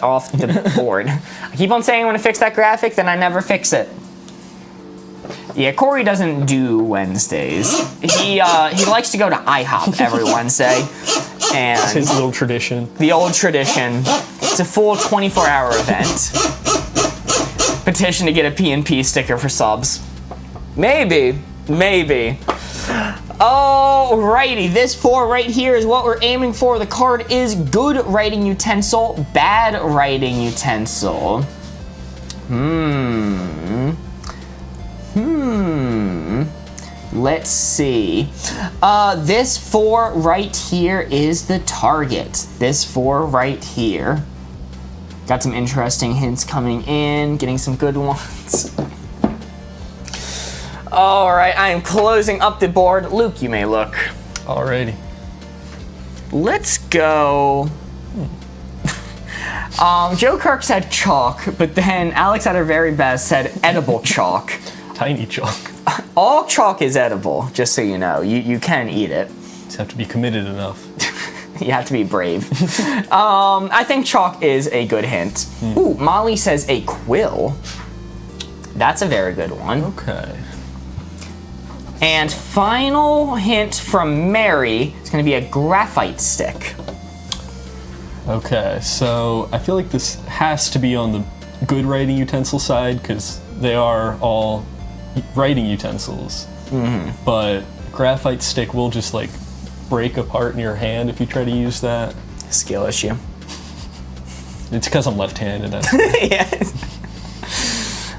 Speaker 1: off the board. I keep on saying I want to fix that graphic, then I never fix it. Yeah, Corey doesn't do Wednesdays. He likes to go to IHOP every Wednesday. And
Speaker 3: It's his little tradition.
Speaker 1: the old tradition. It's a full 24-hour event. Petition to get a PNP sticker for subs. Maybe. Alrighty, this 4 right here is what we're aiming for. The card is good writing utensil, bad writing utensil. Let's see. This 4 right here is the target. This 4 right here. Got some interesting hints coming in, getting some good ones. All right, I am closing up the board. Luke, you may look.
Speaker 3: Alrighty.
Speaker 1: Let's go. Joe Kirk said chalk, but then Alex at her very best said edible chalk.
Speaker 3: Tiny chalk.
Speaker 1: All chalk is edible, just so you know. You can eat it.
Speaker 3: Just have to be committed enough.
Speaker 1: You have to be brave. I think chalk is a good hint. Ooh, Molly says a quill. That's a very good one.
Speaker 3: Okay.
Speaker 1: And final hint from Mary, it's gonna be a graphite stick.
Speaker 3: Okay, so I feel like this has to be on the good writing utensil side because they are all writing utensils. But graphite stick will just like break apart in your hand if you try to use that.
Speaker 1: Skill issue.
Speaker 3: It's because I'm left-handed.
Speaker 1: Yes.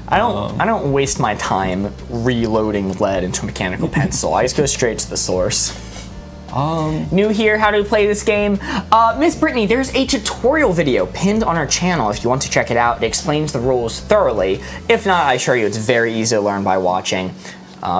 Speaker 1: I don't waste my time reloading lead into a mechanical pencil. I just go straight to the source. New here, how to play this game. Miss Brittany, there's a tutorial video pinned on our channel if you want to check it out. It explains the rules thoroughly. If not, I assure you it's very easy to learn by watching.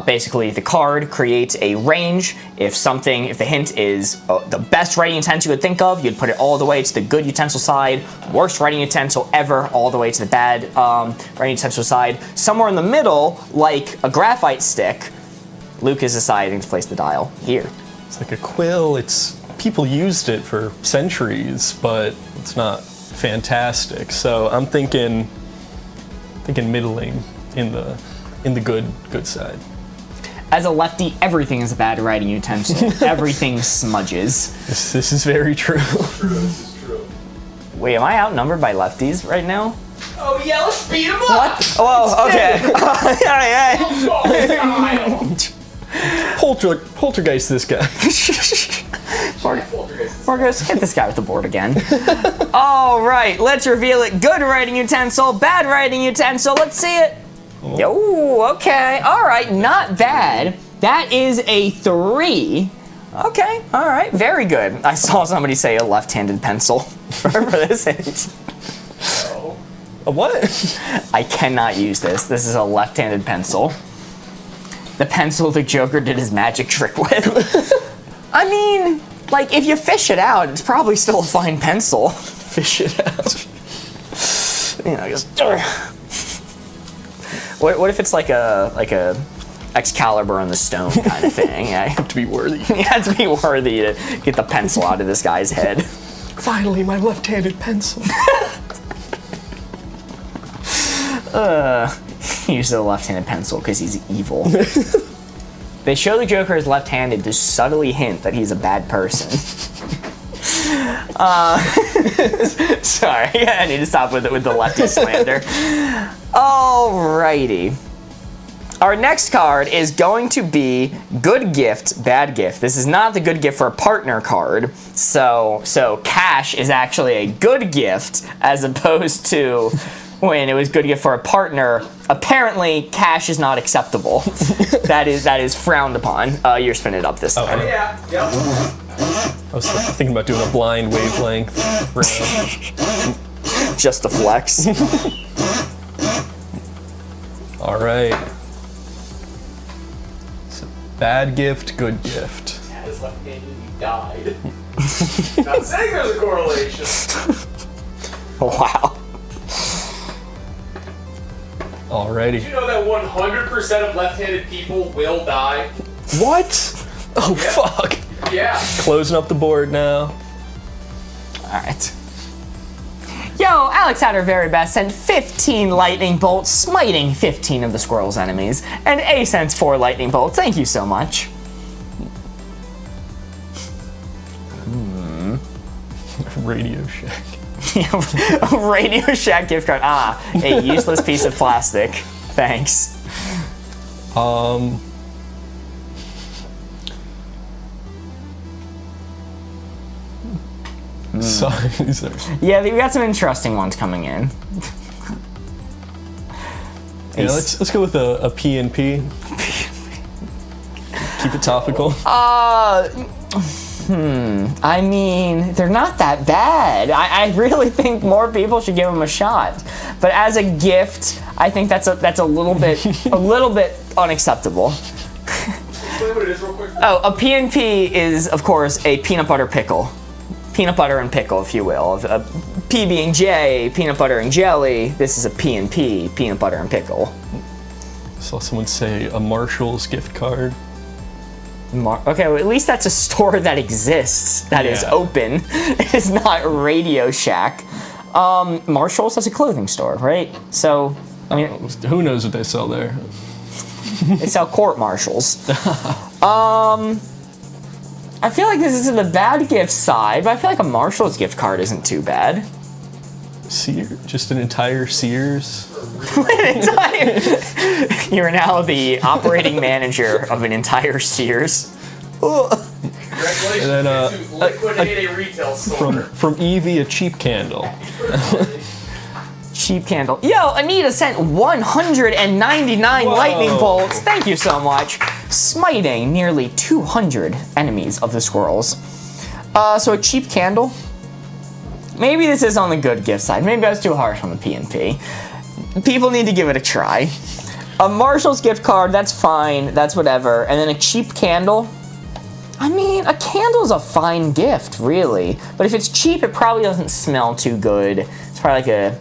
Speaker 1: Basically, the card creates a range. If the hint is the best writing utensil you would think of, you'd put it all the way to the good utensil side. Worst writing utensil ever, all the way to the bad writing utensil side. Somewhere in the middle, like a graphite stick, Luke is deciding to place the dial here.
Speaker 3: It's like a quill. People used it for centuries, but it's not fantastic. So I'm thinking thinking middling in the good side.
Speaker 1: As a lefty, everything is a bad writing utensil. Everything smudges.
Speaker 3: This is very true.
Speaker 2: True, this is true.
Speaker 1: Wait, am I outnumbered by lefties right now?
Speaker 2: Oh yeah, let's beat him up!
Speaker 1: What? Oh, okay.
Speaker 3: Poltergeist this guy.
Speaker 1: Boardgos, hit this guy with the board again. All right, let's reveal it. Good writing utensil, bad writing utensil. Let's see it. Yo, okay. All right, not bad. That is a 3. Okay, all right, very good. I saw somebody say a left-handed pencil for this hint.
Speaker 3: A what?
Speaker 1: I cannot use this. This is a left-handed pencil. The pencil the Joker did his magic trick with. I mean, like, if you fish it out, it's probably still a fine pencil.
Speaker 3: Fish it out.
Speaker 1: You know, just. What if it's like a Excalibur on the stone kind of thing? You have to be worthy. You have to be worthy to get the pencil out of this guy's head.
Speaker 3: Finally, my left-handed pencil.
Speaker 1: He uses a left-handed pencil because he's evil. They show the Joker is left-handed to subtly hint that he's a bad person. Sorry, I need to stop with the lefty slander. Alrighty. Our next card is going to be Good Gift, Bad Gift. This is not the Good Gift for a partner card. So cash is actually a good gift as opposed to when it was Good Gift for a partner. Apparently, cash is not acceptable. that is frowned upon. You're spinning it up this time.
Speaker 2: Yeah, yep.
Speaker 3: I was thinking about doing a blind wavelength.
Speaker 1: Just a flex.
Speaker 3: All right. So, bad gift, good gift.
Speaker 2: Yeah, his left-handed, he died. Not saying there's a correlation.
Speaker 1: Wow.
Speaker 3: Alrighty.
Speaker 2: Did you know that 100% of left-handed people will die?
Speaker 3: What? Oh,
Speaker 2: Yeah.
Speaker 3: fuck.
Speaker 2: Yeah.
Speaker 3: Closing up the board now.
Speaker 1: Alright. Yo, Alex at her very best sent 15 lightning bolts, smiting 15 of the squirrel's enemies, and A sends 4 lightning bolts. Thank you so much.
Speaker 3: Radio Shack.
Speaker 1: A Radio Shack gift card. Ah, a useless piece of plastic. Thanks.
Speaker 3: Sorry.
Speaker 1: Yeah, we got some interesting ones coming in.
Speaker 3: Yeah, let's go with a P and P. Keep it topical.
Speaker 1: I mean, they're not that bad. I really think more people should give them a shot. But as a gift, I think that's a little bit unacceptable.
Speaker 2: Explain what it is real quick.
Speaker 1: Oh, a P&P is, of course, a peanut butter pickle. Peanut butter and pickle, if you will. A P being J, peanut butter and jelly. This is a P&P, peanut butter and pickle.
Speaker 3: Saw someone say a Marshall's gift card.
Speaker 1: Okay, well, at least that's a store that exists, that is
Speaker 3: Yeah.
Speaker 1: open. It's not Radio Shack. Marshall's, that's a clothing store, right? So, I mean,
Speaker 3: Who knows what they sell there?
Speaker 1: they sell court marshals. I feel like this is in the bad gift side, but I feel like a Marshall's gift card isn't too bad.
Speaker 3: Just an entire Sears.
Speaker 1: You're now the operating manager of an entire Sears.
Speaker 2: Congratulations,
Speaker 3: And then,
Speaker 2: to liquidate a retail store.
Speaker 3: From Evie, a cheap candle.
Speaker 1: Cheap candle. Yo, Anita sent 199 lightning bolts. Thank you so much. Smiting nearly 200 enemies of the squirrels. So a cheap candle. Maybe this is on the good gift side. Maybe I was too harsh on the P&P. People need to give it a try. A Marshall's gift card, that's fine. That's whatever. And then a cheap candle. I mean, a candle's a fine gift, really. But if it's cheap, it probably doesn't smell too good. It's probably like a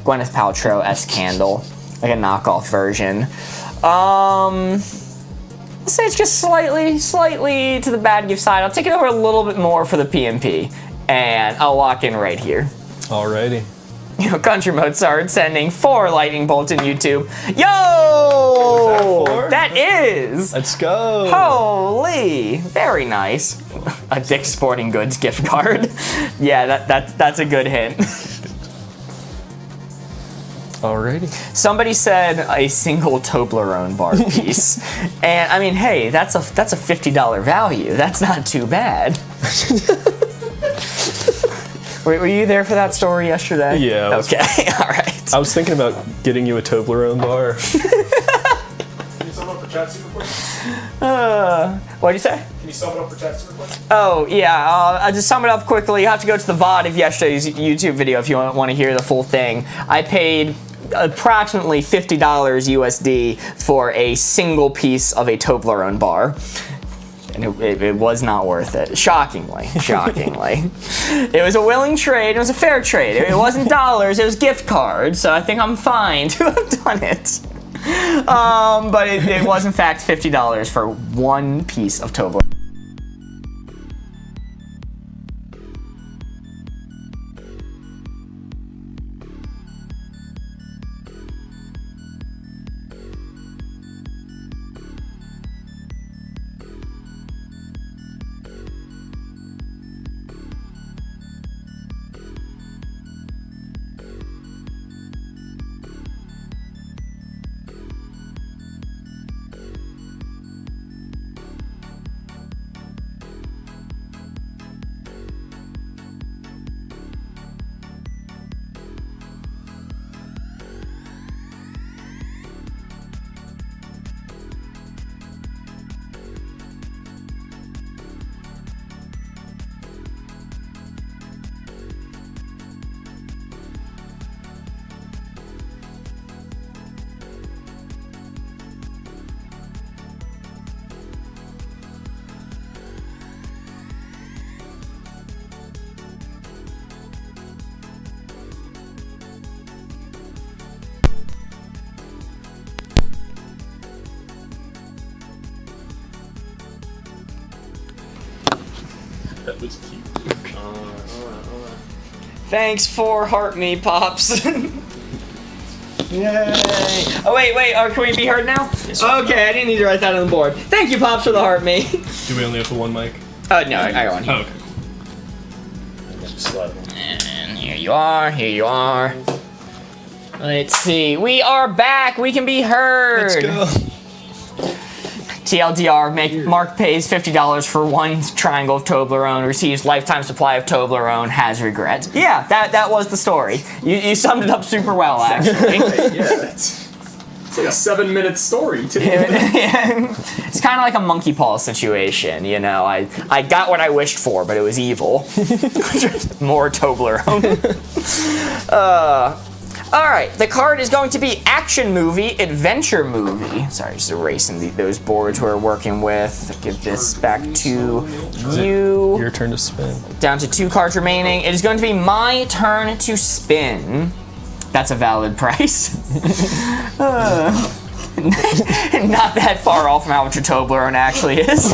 Speaker 1: Gwyneth Paltrow-esque candle, like a knockoff version. Let's say it's just slightly to the bad gift side. I'll take it over a little bit more for the P&P, and I'll lock in right here.
Speaker 3: Alrighty.
Speaker 1: Country Mozart sending 4 lightning bolts in YouTube. Yo!
Speaker 3: Four?
Speaker 1: That is!
Speaker 3: Let's go.
Speaker 1: Holy! Very nice. A Dick's Sporting Goods gift card. Yeah, that's a good hint.
Speaker 3: Alrighty.
Speaker 1: Somebody said a single Toblerone bar piece. And I mean, hey, that's a $50 value. That's not too bad. Were you there for that story yesterday?
Speaker 3: Yeah.
Speaker 1: Okay, all right.
Speaker 3: I was thinking about getting you a Toblerone bar.
Speaker 2: Can you sum it up for chat super quick?
Speaker 1: What'd you say?
Speaker 2: Can you sum it up for chat super quick?
Speaker 1: Oh, yeah, I'll just sum it up quickly. You have to go to the VOD of yesterday's YouTube video if you want to hear the full thing. I paid approximately $50 USD for a single piece of a Toblerone bar. And it was not worth it. Shockingly. It was a willing trade. It was a fair trade. It wasn't dollars. It was gift cards. So I think I'm fine to have done it. But it was in fact $50 for one piece of Toblerone.
Speaker 3: That was cute.
Speaker 1: Thanks for heart me, Pops. Yay! Oh wait, can we be heard now? Okay, I didn't need to write that on the board. Thank you, Pops, for the heart me.
Speaker 3: Do we only have the one mic?
Speaker 1: No, I got one here.
Speaker 3: Oh, okay.
Speaker 1: And here you are. Let's see, we are back, we can be heard.
Speaker 3: Let's go.
Speaker 1: TLDR, Mark pays $50 for one triangle of Toblerone, receives lifetime supply of Toblerone, has regrets. Yeah, that was the story. You summed it up super well, actually.
Speaker 2: Yeah, it's like a 7-minute story, too.
Speaker 1: It's kind of like a monkey paw situation, you know. I got what I wished for, but it was evil. More Toblerone. Alright, the card is going to be action movie, adventure movie. Sorry, just erasing those boards we're working with. Give this back to you.
Speaker 3: Your turn to spin.
Speaker 1: Down to 2 cards remaining. It is going to be my turn to spin. That's a valid price. Not that far off from how much a Toblerone actually is.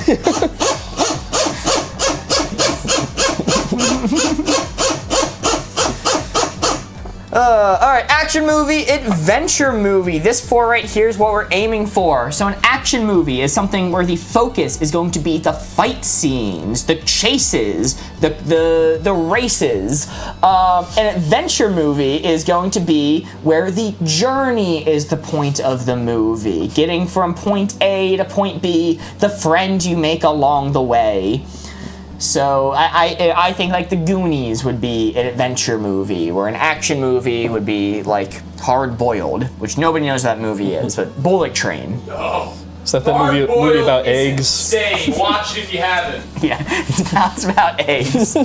Speaker 1: Alright, action movie, adventure movie. This 4 right here is what we're aiming for. So an action movie is something where the focus is going to be the fight scenes, the chases, the races. An adventure movie is going to be where the journey is the point of the movie. Getting from point A to point B, the friend you make along the way. So I think like the Goonies would be an adventure movie, where an action movie would be like Hard Boiled, which nobody knows what that movie is, but Bullet Train.
Speaker 2: Oh.
Speaker 3: Is that the movie about eggs?
Speaker 2: Insane. Watch it if you haven't.
Speaker 1: Yeah, it's not about eggs.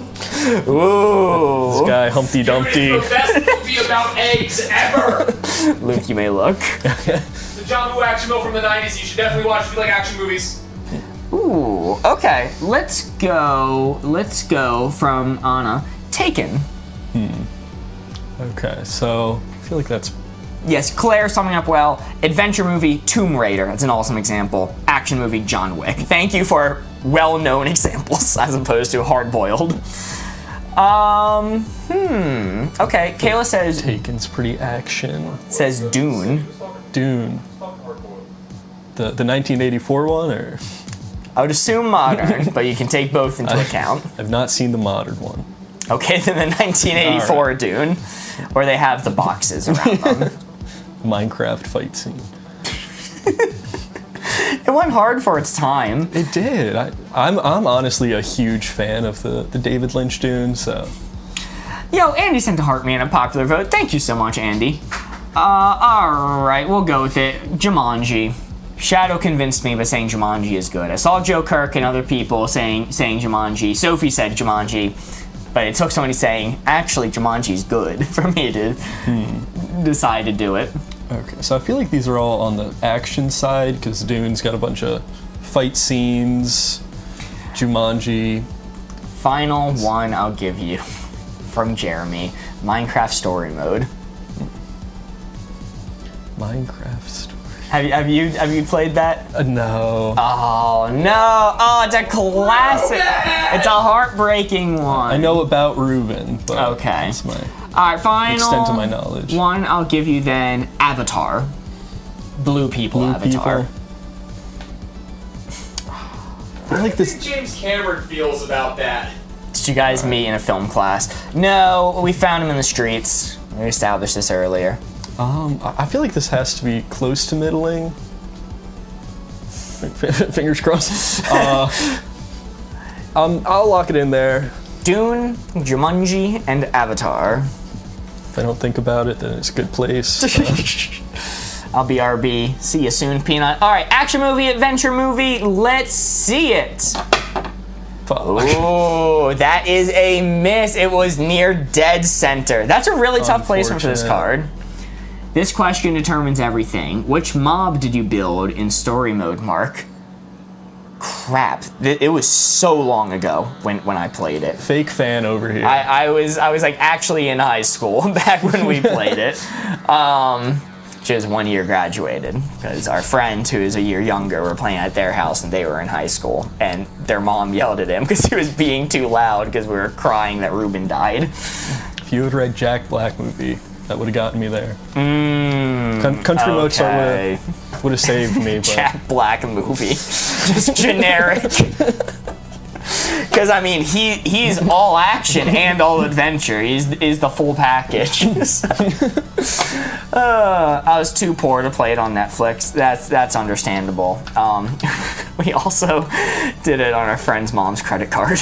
Speaker 1: Ooh.
Speaker 3: This guy, Humpty Dumpty.
Speaker 2: It's the best movie about eggs ever.
Speaker 1: Luke, you may look.
Speaker 2: It's a John Woo action film from the 90s. You should definitely watch if you like action movies.
Speaker 1: Ooh, okay. Let's go from Anna. Taken.
Speaker 3: Okay, so I feel like that's...
Speaker 1: Yes, Claire summing up well. Adventure movie, Tomb Raider. That's an awesome example. Action movie, John Wick. Thank you for well-known examples as opposed to hard-boiled. Okay, Kayla says
Speaker 3: Taken's pretty action.
Speaker 1: Dune.
Speaker 3: Dune. The 1984 one, or?
Speaker 1: I would assume modern, but you can take both into account.
Speaker 3: I've not seen the modern one.
Speaker 1: Okay, then the 1984
Speaker 3: Right.
Speaker 1: Dune, where they have the boxes around them.
Speaker 3: Minecraft fight scene.
Speaker 1: It went hard for its time.
Speaker 3: It did. I'm honestly a huge fan of the David Lynch Dune, so.
Speaker 1: Yo, Andy sent a heart me in a popular vote. Thank you so much, Andy. Alright, we'll go with it. Jumanji. Shadow convinced me by saying Jumanji is good. I saw Joe Kirk and other people saying Jumanji. Sophie said Jumanji, but it took somebody saying, actually, Jumanji's good for me to decide to do it.
Speaker 3: Okay, so I feel like these are all on the action side, because Dune's got a bunch of fight scenes. Jumanji.
Speaker 1: Final one I'll give you from Jeremy. Minecraft story mode.
Speaker 3: Minecraft story.
Speaker 1: Have you played that?
Speaker 3: No.
Speaker 1: Oh no! Oh, it's a classic. It's a heartbreaking one.
Speaker 3: I know about Ruben, but
Speaker 1: Okay.
Speaker 3: that's my
Speaker 1: All right, final
Speaker 3: extent of my knowledge.
Speaker 1: one I'll give you then. Avatar. Blue people
Speaker 3: Blue
Speaker 1: Avatar.
Speaker 3: people. I like this.
Speaker 2: James Cameron feels about that.
Speaker 1: Did you guys meet in a film class? No, we found him in the streets. We established this earlier.
Speaker 3: I feel like this has to be close to middling. Fingers crossed. I'll lock it in there.
Speaker 1: Dune, Jumanji, and Avatar.
Speaker 3: If I don't think about it, then it's a good place.
Speaker 1: I'll be RB. See you soon, Peanut. All right, action movie, adventure movie. Let's see it.
Speaker 3: Fuck.
Speaker 1: Oh, that is a miss. It was near dead center. That's a really tough placement for this card. This question determines everything. Which mob did you build in story mode, Mark? Crap. It was so long ago when I played it.
Speaker 3: Fake fan over here.
Speaker 1: I was like actually in high school back when we played it. She was 1 year graduated because our friend who is a year younger were playing at their house and they were in high school and their mom yelled at him because he was being too loud because we were crying that Ruben died.
Speaker 3: If you had read Jack Black movie, that would have gotten me there. Country Mozart would have saved me. But.
Speaker 1: Jack Black movie, just generic. Because I mean, he's all action and all adventure. He's the full package. I was too poor to play it on Netflix. That's understandable. We also did it on our friend's mom's credit card.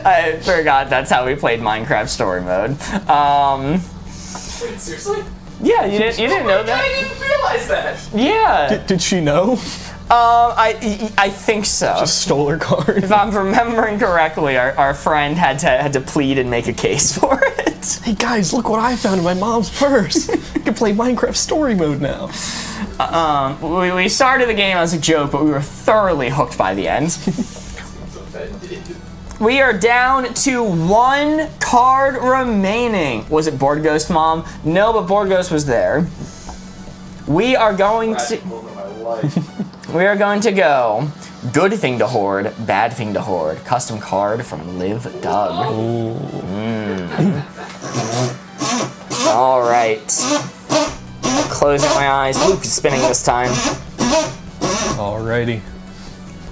Speaker 1: I forgot that's how we played Minecraft story mode.
Speaker 2: Wait, seriously?
Speaker 1: Yeah, you didn't know that?
Speaker 2: I didn't realize that.
Speaker 1: Yeah.
Speaker 3: Did she know?
Speaker 1: I think so.
Speaker 3: Just stole her card.
Speaker 1: If I'm remembering correctly, our friend had to plead and make a case for it.
Speaker 3: Hey guys, look what I found in my mom's purse. I can play Minecraft story mode now.
Speaker 1: We started the game as a joke, but we were thoroughly hooked by the end. We are down to one card remaining. Was it Board Ghost, Mom? No, but Board Ghost was there. We are going to go good thing to hoard, bad thing to hoard. Custom card from Liv Doug. All right. Closing my eyes. Luke is spinning this time.
Speaker 3: Alrighty.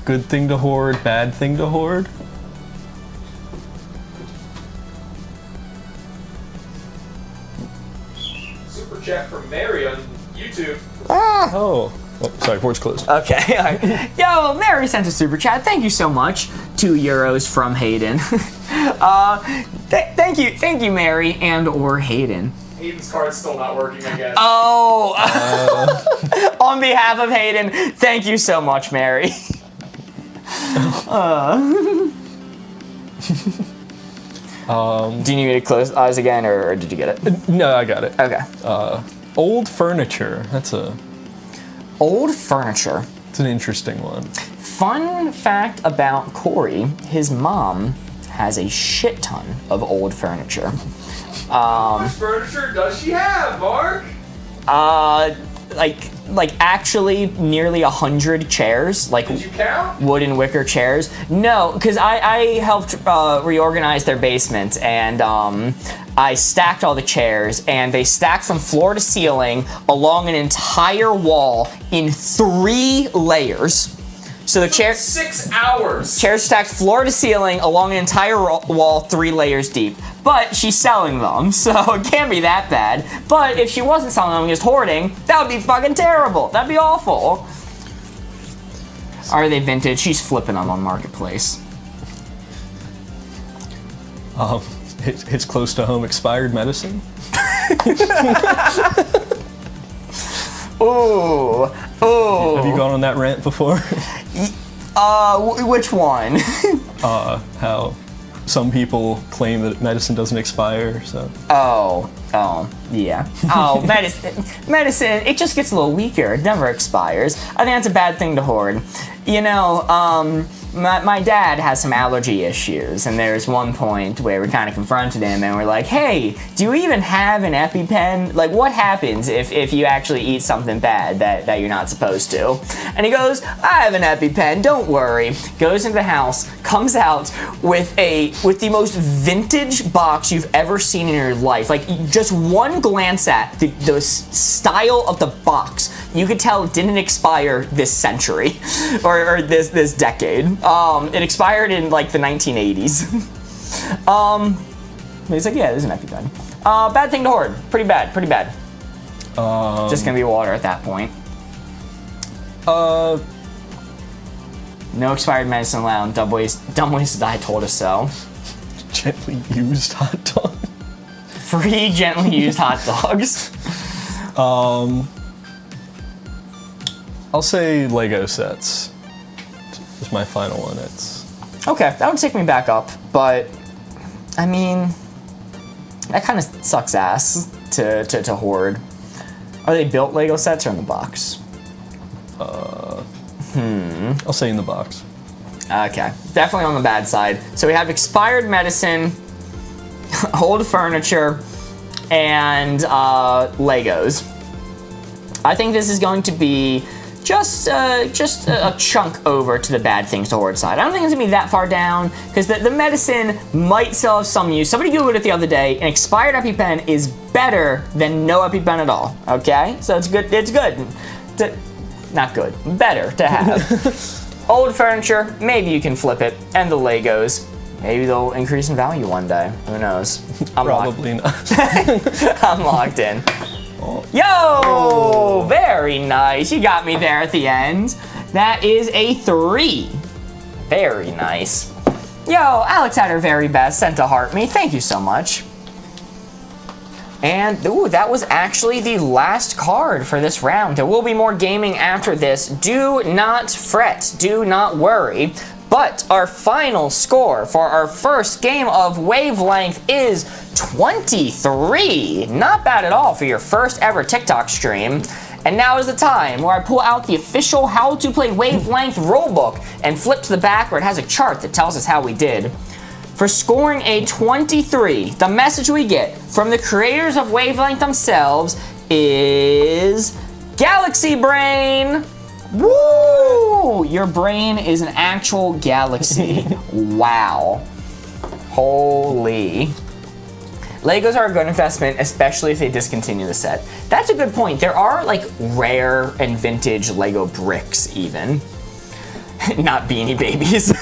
Speaker 3: Good thing to hoard, bad thing to hoard.
Speaker 2: Super chat from Mary on YouTube.
Speaker 3: Oh, sorry, board's closed.
Speaker 1: Okay. All right. Yo, Mary sent a super chat. Thank you so much. €2 from Hayden. Thank you, Mary and or Hayden.
Speaker 2: Hayden's card's still not working, I guess.
Speaker 1: Oh, on behalf of Hayden, thank you so much, Mary. Do you need me to close eyes again, or did you get it?
Speaker 3: No, I got it.
Speaker 1: Okay.
Speaker 3: Old furniture. That's
Speaker 1: Old furniture.
Speaker 3: an interesting one.
Speaker 1: Fun fact about Corey, his mom has a shit ton of old furniture.
Speaker 2: How much furniture does she have, Mark?
Speaker 1: Like actually nearly 100 chairs, like
Speaker 2: Did you count?
Speaker 1: wooden wicker chairs. No, because I helped reorganize their basement, and I stacked all the chairs, and they stacked from floor to ceiling along an entire wall in 3 layers. So the chair
Speaker 2: 6 hours.
Speaker 1: chairs stacked floor to ceiling along an entire wall 3 layers deep. But she's selling them, so it can't be that bad. But if she wasn't selling them and just hoarding, that would be fucking terrible. That'd be awful. Are they vintage? She's flipping them on Marketplace.
Speaker 3: It's close to home expired medicine.
Speaker 1: Ooh.
Speaker 3: Have you gone on that rant before?
Speaker 1: Which one?
Speaker 3: How some people claim that medicine doesn't expire, so.
Speaker 1: Oh, yeah. Oh, medicine, it just gets a little weaker. It never expires. I think that's a bad thing to hoard. You know, my dad has some allergy issues, and there's one point where we kind of confronted him, and we're like, hey, do you even have an EpiPen? Like, what happens if you actually eat something bad that you're not supposed to? And he goes, I have an EpiPen, don't worry. Goes into the house, comes out with the most vintage box you've ever seen in your life. Like, just one glance at the style of the box, you could tell it didn't expire this century, or this decade. It expired in like the 1980s. He's like, yeah, there's an EpiPen. Bad thing to hoard. Pretty bad. Just gonna be water at that point. No expired medicine allowed. Dumb ways to die told us so.
Speaker 3: Gently used hot dog.
Speaker 1: Free gently used hot dogs.
Speaker 3: I'll say Lego sets. It's my final one. It's
Speaker 1: Okay, that would take me back up, but I mean, that kind of sucks ass to hoard. Are they built Lego sets or in the box?
Speaker 3: I'll say in the box.
Speaker 1: Okay, definitely on the bad side. So we have expired medicine, old furniture, and Legos. I think this is going to be just a chunk over to the bad things to hoard side. I don't think it's gonna be that far down, because the medicine might still have some use. Somebody Googled it the other day. An expired EpiPen is better than no EpiPen at all. Okay, so it's good. It's good. Not good. Better to have. Old furniture, maybe you can flip it, and the Legos. Maybe they'll increase in value one day. Who knows?
Speaker 3: Probably not.
Speaker 1: I'm locked in. Yo! Very nice. You got me there at the end. That is a 3. Very nice. Yo, Alex had her very best. Sent to heart me. Thank you so much. And, ooh, that was actually the last card for this round. There will be more gaming after this. Do not fret. Do not worry. But our final score for our first game of Wavelength is 23. Not bad at all for your first ever TikTok stream. And now is the time where I pull out the official How to Play Wavelength rulebook and flip to the back where it has a chart that tells us how we did. For scoring a 23, the message we get from the creators of Wavelength themselves is Galaxy Brain. Woo! Your brain is an actual galaxy. Wow. Holy. Legos are a good investment, especially if they discontinue the set. That's a good point. There are like rare and vintage Lego bricks even. Not Beanie Babies.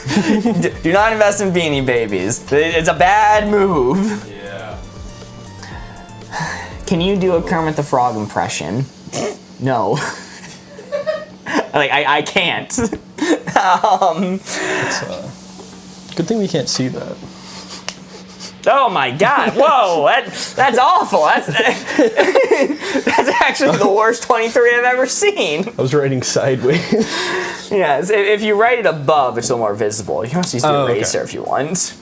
Speaker 1: Do not invest in Beanie Babies. It's a bad move.
Speaker 2: Yeah.
Speaker 1: Can you do a Kermit the Frog impression? No. Like, I can't.
Speaker 3: Good thing we can't see that.
Speaker 1: Oh my god, whoa, that's awful. That's actually the worst 23 I've ever seen.
Speaker 3: I was writing sideways.
Speaker 1: Yes, if you write it above, it's a little more visible. You can also use the eraser if you want.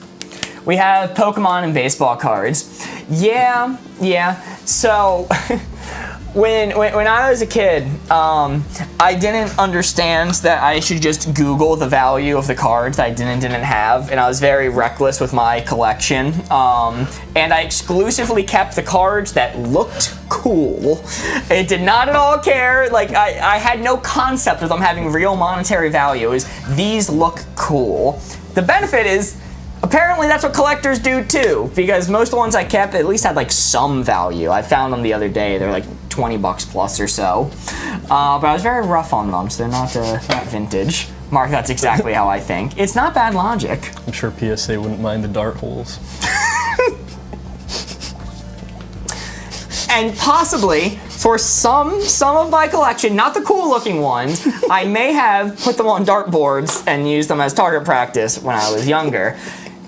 Speaker 1: We have Pokemon and baseball cards. Yeah, so When I was a kid, I didn't understand that I should just Google the value of the cards I didn't have, and I was very reckless with my collection. And I exclusively kept the cards that looked cool. It did not at all care. Like I had no concept of them having real monetary value. It was, these look cool. The benefit is, apparently that's what collectors do too, because most of the ones I kept at least had like some value. I found them the other day. They're like 20 bucks plus or so. But I was very rough on them, so they're not vintage. Mark, that's exactly how I think. It's not bad logic.
Speaker 3: I'm sure PSA wouldn't mind the dart holes.
Speaker 1: And possibly, for some of my collection, not the cool looking ones, I may have put them on dartboards and used them as target practice when I was younger.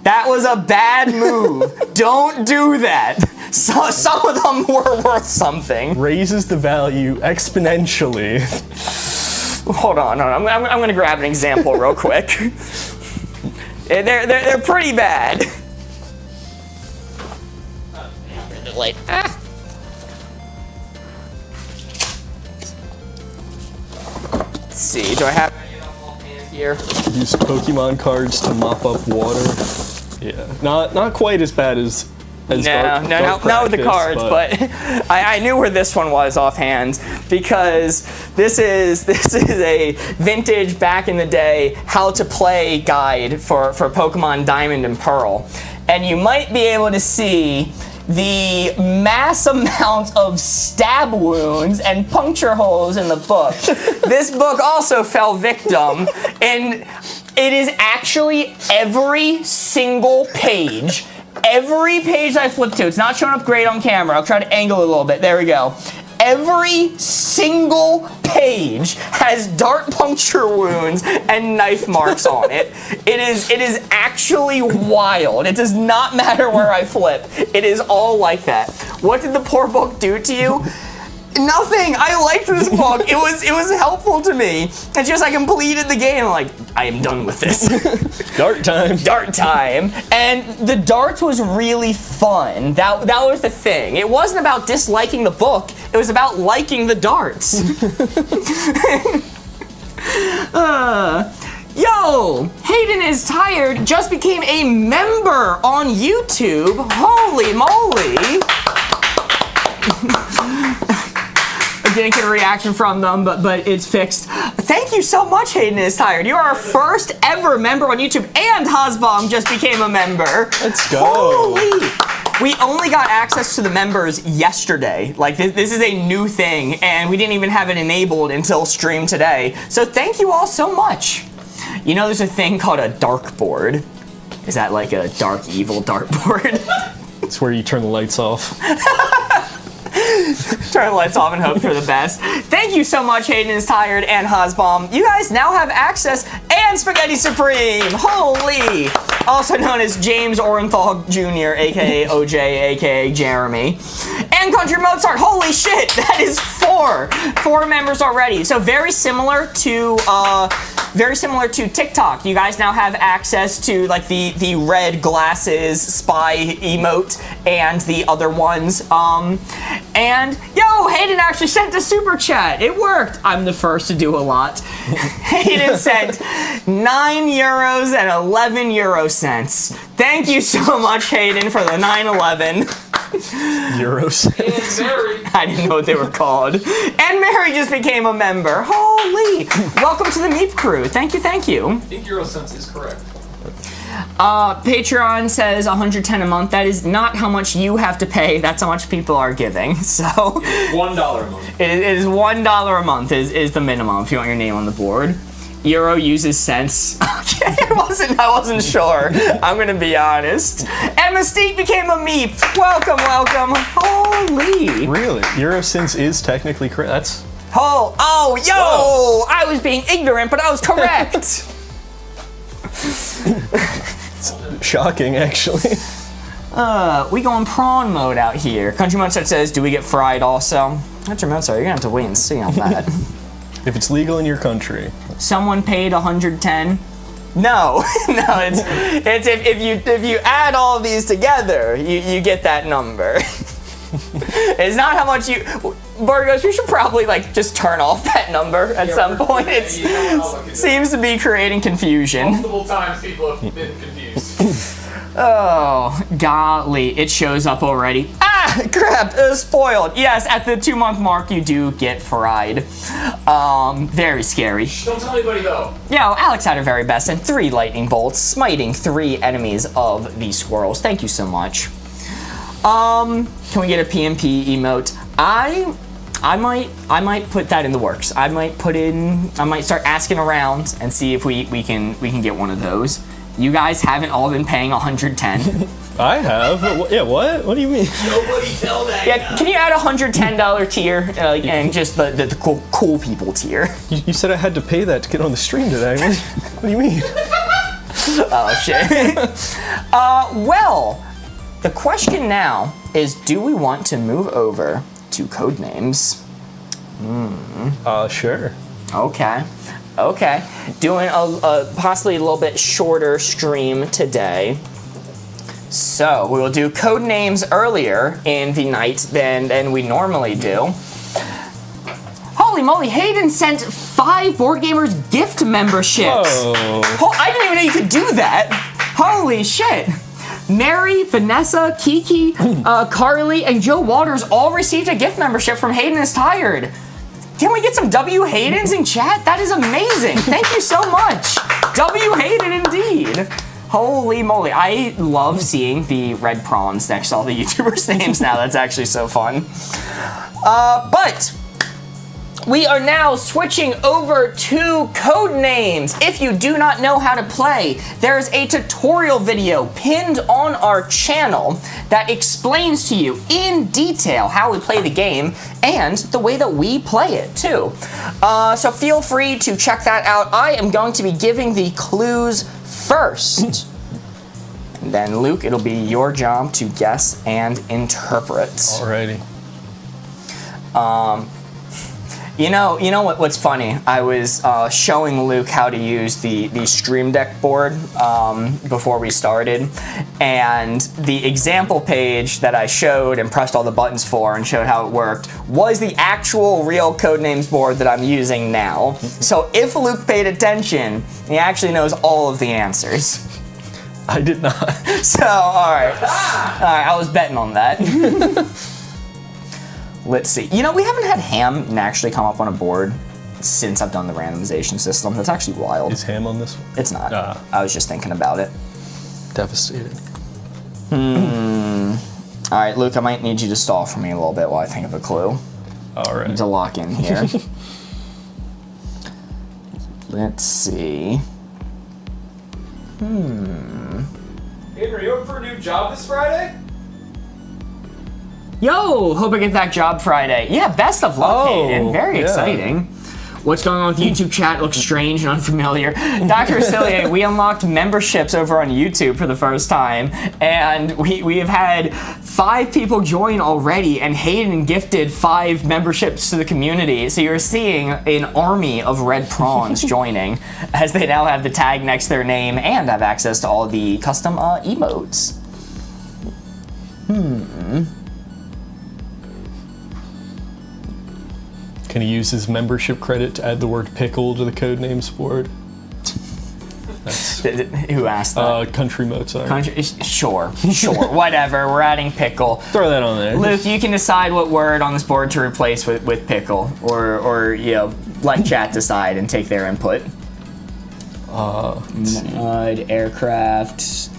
Speaker 1: That was a bad move. Don't do that. So, some of them were worth something.
Speaker 3: Raises the value exponentially.
Speaker 1: Hold on. I'm gonna grab an example real quick. They're pretty bad. Let's see, do I have any offhand here?
Speaker 3: Use Pokemon cards to mop up water. Yeah, not quite as bad as
Speaker 1: not with the cards, but I knew where this one was offhand, because this is a vintage back in the day how to play guide for Pokemon Diamond and Pearl, and you might be able to see the mass amount of stab wounds and puncture holes in the book. This book also fell victim, and it is actually every single page. Every page I flip to, it's not showing up great on camera. I'll try to angle it a little bit. There we go. Every single page has dart puncture wounds and knife marks on it. It is actually wild. It does not matter where I flip. It is all like that. What did the poor book do to you? Nothing. I liked this book. It was helpful to me. It's just I completed the game. I'm like, I am done with this.
Speaker 3: Dart time.
Speaker 1: Dart time. And the darts was really fun. That was the thing. It wasn't about disliking the book. It was about liking the darts. Yo, Hayden is Tired just became a member on YouTube. Holy moly. I didn't get a reaction from them, but it's fixed. Thank you so much, Hayden is Tired. You are our first ever member on YouTube, and Hasbom just became a member.
Speaker 3: Let's go.
Speaker 1: Holy! We only got access to the members yesterday. Like, this is a new thing, and we didn't even have it enabled until stream today. So thank you all so much. You know, there's a thing called a dartboard. Is that like a dark, evil dartboard?
Speaker 3: It's where you turn the lights off.
Speaker 1: Turn the lights off and hope for the best. Thank you so much, Hayden is Tired and Hasbom. You guys now have access, and Spaghetti Supreme. Holy! Also known as James Orenthal Jr., aka OJ, aka Jeremy. And Country Mozart. Holy shit! That is four members already. So very similar to TikTok. You guys now have access to like the red glasses spy emote and the other ones. And yo, Hayden actually sent a super chat. It worked. I'm the first to do a lot. Hayden sent 9 euros and 11 euro cents. Thank you so much, Hayden, for the 9/11.
Speaker 3: Euros.
Speaker 2: And Mary.
Speaker 1: I didn't know what they were called. And Mary just became a member. Holy! Welcome to the Meep crew. Thank you, thank you.
Speaker 2: I think Eurocents is correct.
Speaker 1: Patreon says 110 a month. That is not how much you have to pay. That's how much people are giving. So
Speaker 2: $1 a month.
Speaker 1: it is $1 a month is the minimum if you want your name on the board. Euro uses cents. Okay, I wasn't sure. I'm gonna be honest. And Mystique became a Meep. Welcome, welcome. Holy.
Speaker 3: Really? Eurocents is technically correct. That's.
Speaker 1: Oh, yo!
Speaker 3: Whoa.
Speaker 1: I was being ignorant, but I was correct.
Speaker 3: Shocking, actually.
Speaker 1: We go in prawn mode out here. Country Mozart says, do we get fried also? Country Mozart, you're gonna have to wait and see on that.
Speaker 3: If it's legal in your country.
Speaker 1: Someone paid 110. No, it's if you add all of these together, you get that number. It's not how much you... Burgos, we should probably, like, just turn off that number at some point. It seems to be creating confusion.
Speaker 2: Multiple times people have been confused.
Speaker 1: Oh, golly, it shows up already. Ah, crap, spoiled. Yes, at the 2-month mark, you do get fried. Very scary.
Speaker 2: Don't tell anybody, though.
Speaker 1: You know, Alex had her very best, and 3 lightning bolts, smiting 3 enemies of the squirrels. Thank you so much. Can we get a PMP emote? I might put that in the works. I might start asking around and see if we can get one of those. You guys haven't all been paying 110.
Speaker 3: I have. Yeah, what? What do you mean?
Speaker 2: Nobody tell that.
Speaker 1: Yeah, can you add a $110 tier and just the cool people tier?
Speaker 3: You said I had to pay that to get on the stream today. What do you mean?
Speaker 1: Oh shit. Well, the question now is, do we want to move over to Codenames?
Speaker 3: Sure.
Speaker 1: Okay. Doing a possibly a little bit shorter stream today. So we will do Codenames earlier in the night than we normally do. Holy moly, Hayden sent 5 Boardgamers gift memberships.
Speaker 3: Whoa.
Speaker 1: I didn't even know you could do that. Holy shit. Mary, Vanessa, Kiki, Carly, and Joe Waters all received a gift membership from Hayden is Tired. Can we get some W. Haydens in chat? That is amazing. Thank you so much. W. Hayden indeed. Holy moly. I love seeing the red prawns next to all the YouTubers' names now. That's actually so fun. But we are now switching over to Codenames. If you do not know how to play, there's a tutorial video pinned on our channel that explains to you in detail how we play the game and the way that we play it too. So feel free to check that out. I am going to be giving the clues first. And then Luke, it'll be your job to guess and interpret.
Speaker 3: Alrighty.
Speaker 1: You know what's funny? I was showing Luke how to use the Stream Deck board before we started, and the example page that I showed and pressed all the buttons for and showed how it worked was the actual real Codenames board that I'm using now. So if Luke paid attention, he actually knows all of the answers.
Speaker 3: I did not.
Speaker 1: So, all right, I was betting on that. Let's see. You know, we haven't had ham actually come up on a board since I've done the randomization system. That's actually wild.
Speaker 3: Is ham on this one?
Speaker 1: It's not. I was just thinking about it.
Speaker 3: Devastated.
Speaker 1: All right, Luke, I might need you to stall for me a little bit while I think of a clue.
Speaker 3: All right.
Speaker 1: To lock in here. Let's see.
Speaker 2: Hey, are you up for a new job this Friday?
Speaker 1: Yo, hope I get that job Friday. Yeah, best of luck, Hayden. Very exciting. What's going on with YouTube chat? Looks strange and unfamiliar. Dr. Cillier, we unlocked memberships over on YouTube for the first time, and we have had 5 people join already, and Hayden gifted 5 memberships to the community. So you're seeing an army of red prawns joining, as they now have the tag next to their name and have access to all the custom emotes.
Speaker 3: Can he use his membership credit to add the word pickle to the Codenames board? That's
Speaker 1: Who asked that?
Speaker 3: Country Mozart.
Speaker 1: Sure, whatever. We're adding pickle.
Speaker 3: Throw that on there.
Speaker 1: Luke, you can decide what word on this board to replace with pickle, or you know, let chat decide and take their input. Mud, aircraft,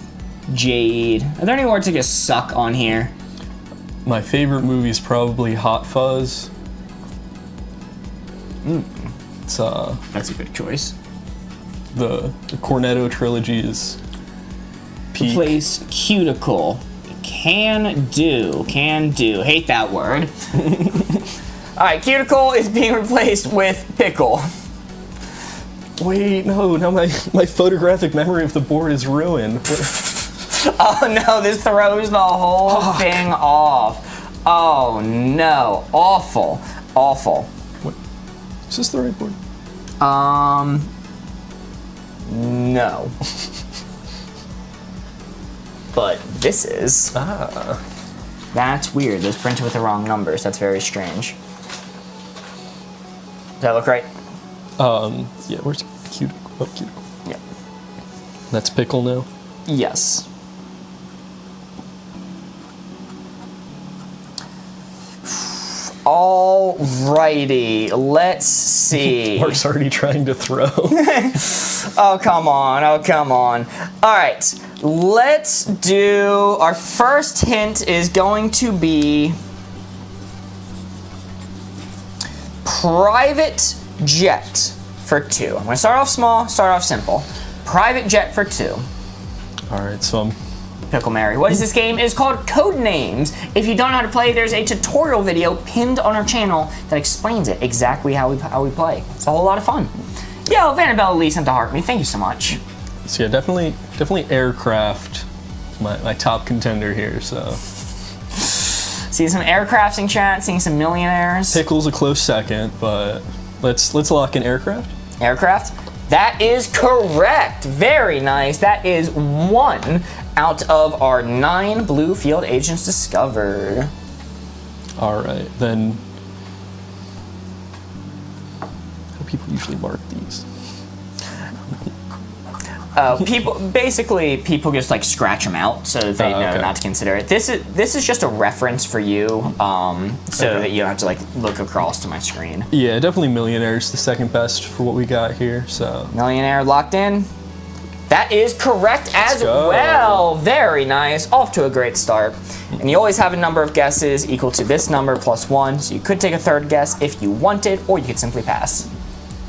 Speaker 1: jade. Are there any words that just suck on here?
Speaker 3: My favorite movie is probably Hot Fuzz. It's
Speaker 1: That's a good choice.
Speaker 3: the Cornetto trilogy is peak.
Speaker 1: Replace cuticle. Can do. Hate that word. All right, cuticle is being replaced with pickle.
Speaker 3: Wait, no, now my photographic memory of the board is ruined.
Speaker 1: Oh no, this throws the whole thing off. Oh no, awful.
Speaker 3: Is this the right board?
Speaker 1: No. But this is. That's weird. Those printed with the wrong numbers. That's very strange. Does that look right?
Speaker 3: Yeah, where's cuticle? Oh, cuticle.
Speaker 1: Yeah.
Speaker 3: That's pickle now?
Speaker 1: Yes. Alrighty, let's see.
Speaker 3: Mark's already trying to throw.
Speaker 1: Oh, come on. Oh, come on. All right. Let's do... Our first hint is going to be... Private jet for 2. I'm going to start off small, start off simple. Private jet for 2.
Speaker 3: All right, so I'm...
Speaker 1: Pickle Mary. What is this game? It is called Codenames. If you don't know how to play, there's a tutorial video pinned on our channel that explains it exactly how we play. It's a whole lot of fun. Yo, Vanabella Lee sent to heart me. Thank you so much.
Speaker 3: So yeah, definitely aircraft. My top contender here. So
Speaker 1: Seeing some aircrafts in chat, seeing some millionaires.
Speaker 3: pickle's a close second, but let's lock in aircraft.
Speaker 1: Aircraft. That is correct. Very nice. That is 1 out of our 9 blue field agents discovered.
Speaker 3: All right, then. How people usually mark these?
Speaker 1: People just like scratch them out so that they know
Speaker 3: okay.
Speaker 1: not to consider it. This is just a reference for you, so that you don't have to like look across to my screen.
Speaker 3: Yeah, definitely millionaire's the second best for what we got here. So
Speaker 1: Millionaire locked in. That is correct as
Speaker 3: go.
Speaker 1: well. Very nice. Off to a great start. And you always have a number of guesses equal to this number plus 1. So you could take a third guess if you wanted, or you could simply pass.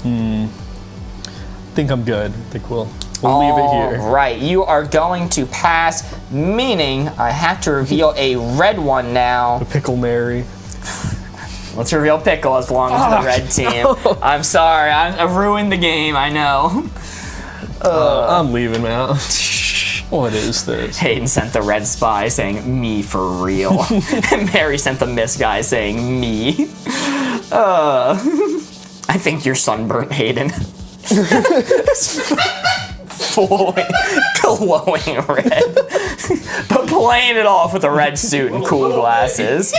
Speaker 3: I think I'm good. I think we'll leave it here.
Speaker 1: Right. You are going to pass, meaning I have to reveal a red one now.
Speaker 3: The Pickle Mary.
Speaker 1: Let's reveal Pickle as belongs to the red team. No. I'm sorry. I ruined the game. I know.
Speaker 3: I'm leaving now. What is this?
Speaker 1: Hayden sent the red spy saying, me for real. And Mary sent the miss guy saying, me. I think you're sunburnt, Hayden. Glowing red. But playing it off with a red suit and cool glasses.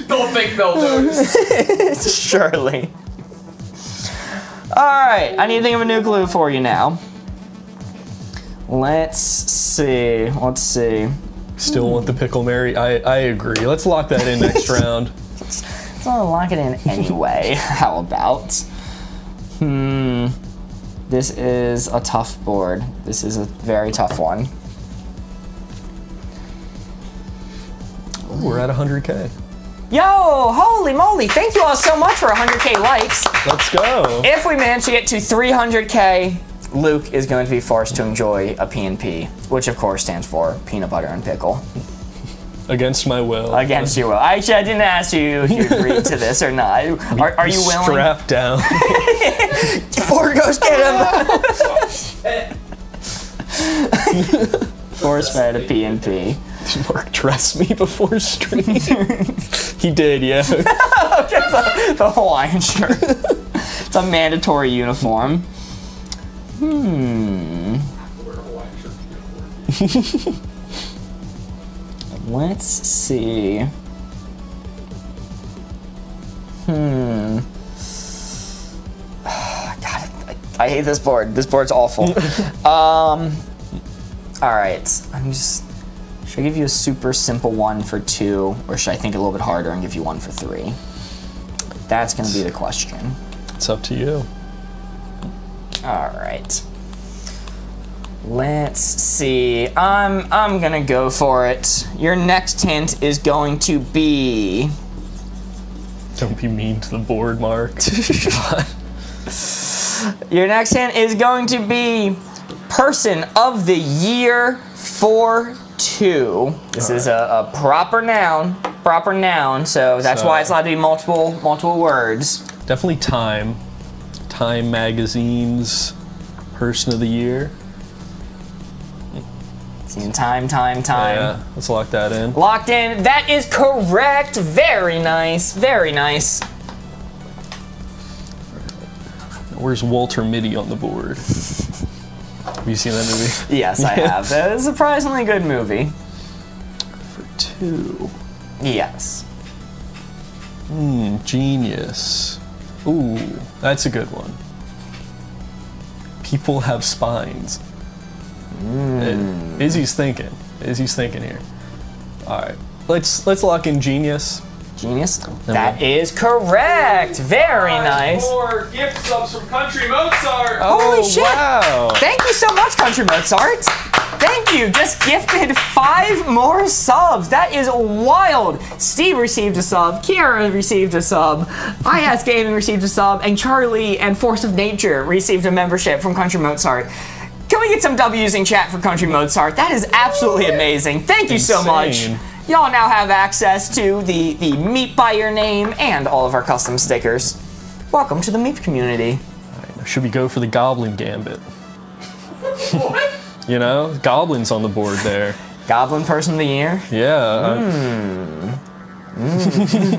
Speaker 2: Don't think they'll notice.
Speaker 1: Surely. Alright, I need to think of a new clue for you now. Let's see.
Speaker 3: Still want the Pickle Mary? I agree. Let's lock that in next round.
Speaker 1: Let's lock it in anyway. How about? This is a tough board. This is a very tough one.
Speaker 3: Ooh, we're at 100K.
Speaker 1: Yo, holy moly, thank you all so much for 100K likes.
Speaker 3: Let's go.
Speaker 1: If we manage to get to 300K, Luke is going to be forced to enjoy a P&P, which of course stands for peanut butter and pickle.
Speaker 3: Against my will.
Speaker 1: Against your will. Actually, I didn't ask you if you agreed to this or not. Are you willing?
Speaker 3: Strapped down.
Speaker 1: Board goes get him. Force fed a P&P.
Speaker 3: Did Mark dress me before stream? He did, yeah.
Speaker 1: The Hawaiian shirt. It's a mandatory uniform. Let's see. God, I hate this board. This board's awful. All right. Should I give you a super simple one for 2, or should I think a little bit harder and give you one for 3? That's going to be the question.
Speaker 3: It's up to you.
Speaker 1: All right. Let's see. I'm gonna go for it. Your next hint is going to be.
Speaker 3: Don't be mean to the board, Mark. God.
Speaker 1: Your next hint is going to be person of the year for 2. This is a proper noun. Proper noun. So that's why it's allowed to be multiple words.
Speaker 3: Definitely Time. Time Magazine's Person of the Year.
Speaker 1: Seeing time.
Speaker 3: Yeah, let's lock that in.
Speaker 1: Locked in. That is correct. Very nice. Very nice.
Speaker 3: Where's Walter Mitty on the board? Have you seen that movie?
Speaker 1: Yes, I have. That is a surprisingly good movie.
Speaker 3: For 2. 2.
Speaker 1: Yes.
Speaker 3: Genius. Ooh, that's a good one. People have spines. Izzy's thinking. Izzy's thinking here. All right, let's lock in genius.
Speaker 1: Genius. That is correct. Very nice.
Speaker 2: More gift subs from Country Mozart.
Speaker 1: Holy shit.
Speaker 3: Wow.
Speaker 1: Thank you so much, Country Mozart. Thank you. Just gifted 5 more subs. That is wild. Steve received a sub. Kiara received a sub. IS Gaming received a sub. And Charlie and Force of Nature received a membership from Country Mozart. Can we get some W's in chat for Country Mozart? That is absolutely amazing. Thank you so much.
Speaker 3: Insane.
Speaker 1: Y'all now have access to the Meep by your name and all of our custom stickers. Welcome to the Meep community.
Speaker 3: All right, now should we go for the Goblin Gambit?
Speaker 2: What?
Speaker 3: You know, Goblin's on the board there.
Speaker 1: Goblin Person of the Year?
Speaker 3: Yeah.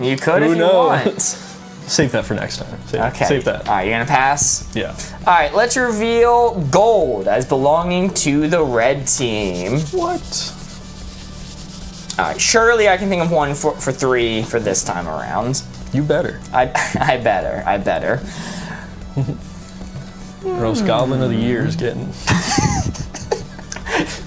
Speaker 1: You could if
Speaker 3: Who
Speaker 1: you
Speaker 3: knows?
Speaker 1: want.
Speaker 3: Save that for next time.
Speaker 1: Okay.
Speaker 3: Save that.
Speaker 1: All right, you're gonna pass?
Speaker 3: Yeah.
Speaker 1: All right, let's reveal gold as belonging to the red team.
Speaker 3: What?
Speaker 1: All right, surely I can think of one for 3 for this time around.
Speaker 3: You better.
Speaker 1: I better.
Speaker 3: Or else Goblin of the Year is getting.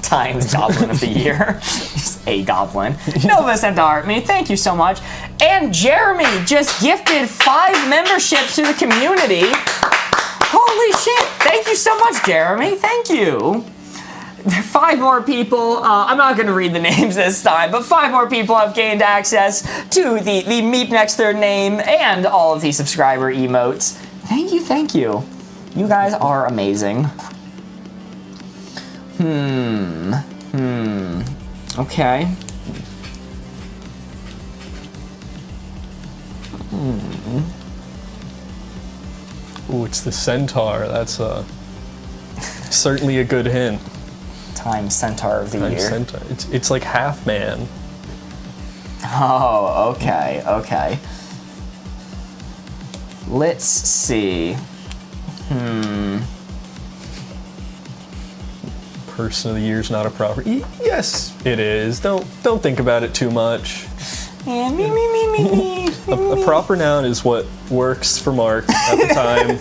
Speaker 1: Times Goblin of the Year. Just a goblin. Nova sent to Artme, thank you so much. And Jeremy just gifted 5 memberships to the community. Holy shit, thank you so much, Jeremy, thank you. 5 more people, I'm not going to read the names this time, but 5 more people have gained access to the Meep next to their name and all of the subscriber emotes. Thank you, thank you. You guys are amazing. Okay.
Speaker 3: Ooh, it's the Centaur. That's certainly a good hint.
Speaker 1: Time Centaur of the
Speaker 3: Time
Speaker 1: Year.
Speaker 3: Centaur. It's like half man.
Speaker 1: Oh, okay, okay. Let's see.
Speaker 3: Person of the Year's not a proper. Yes, it is. Don't think about it too much.
Speaker 1: Yeah, me.
Speaker 3: A proper noun is what works for Mark at the time.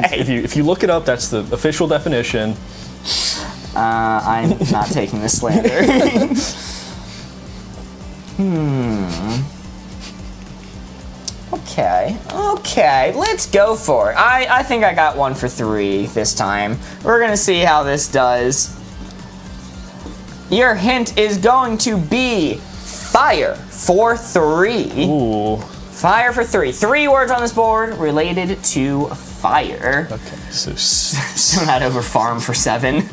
Speaker 1: Hey.
Speaker 3: If you look it up, that's the official definition.
Speaker 1: I'm not taking this slander. Okay, let's go for it. I think I got one for 3 this time. We're gonna see how this does. Your hint is going to be fire for 3.
Speaker 3: Ooh.
Speaker 1: Fire for 3. 3 words on this board related to fire.
Speaker 3: Okay, so
Speaker 1: Still not over farm for 7.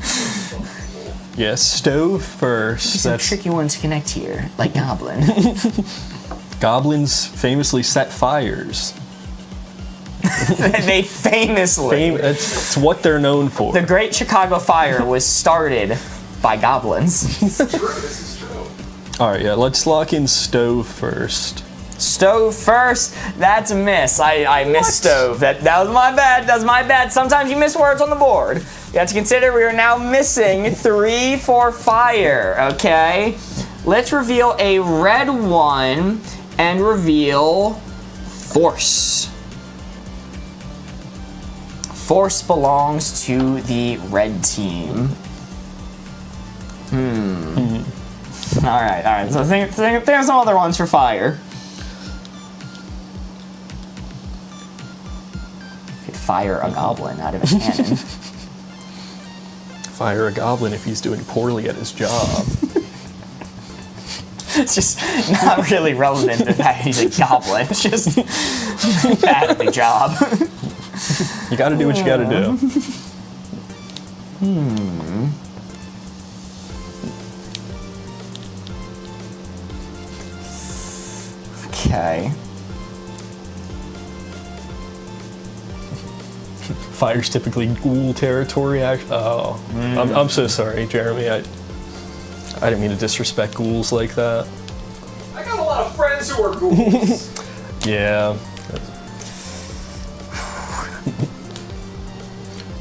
Speaker 3: yeah, stove first.
Speaker 1: Some
Speaker 3: That's
Speaker 1: tricky one to connect here, like Goblin.
Speaker 3: goblins famously set fires.
Speaker 1: They famously.
Speaker 3: It's what they're known for.
Speaker 1: The Great Chicago Fire was started by goblins.
Speaker 2: This is true.
Speaker 3: All right, yeah, let's lock in stove first.
Speaker 1: Stove first. That's a miss. I missed stove. That was my bad. That's my bad. Sometimes you miss words on the board. You have to consider we are now missing 3 for fire. Okay. Let's reveal a red one and reveal force. Force belongs to the red team. All right. So think of some other ones for fire. Could fire a goblin out of a cannon.
Speaker 3: Fire a goblin if he's doing poorly at his job.
Speaker 1: It's just not really relevant to the fact he's a goblin. It's just bad at the job.
Speaker 3: You gotta do what you gotta do.
Speaker 1: Okay.
Speaker 3: Fire's typically ghoul territory. Oh, I'm so sorry, Jeremy. I didn't mean to disrespect ghouls like that.
Speaker 2: I got a lot of friends who are ghouls.
Speaker 3: Yeah.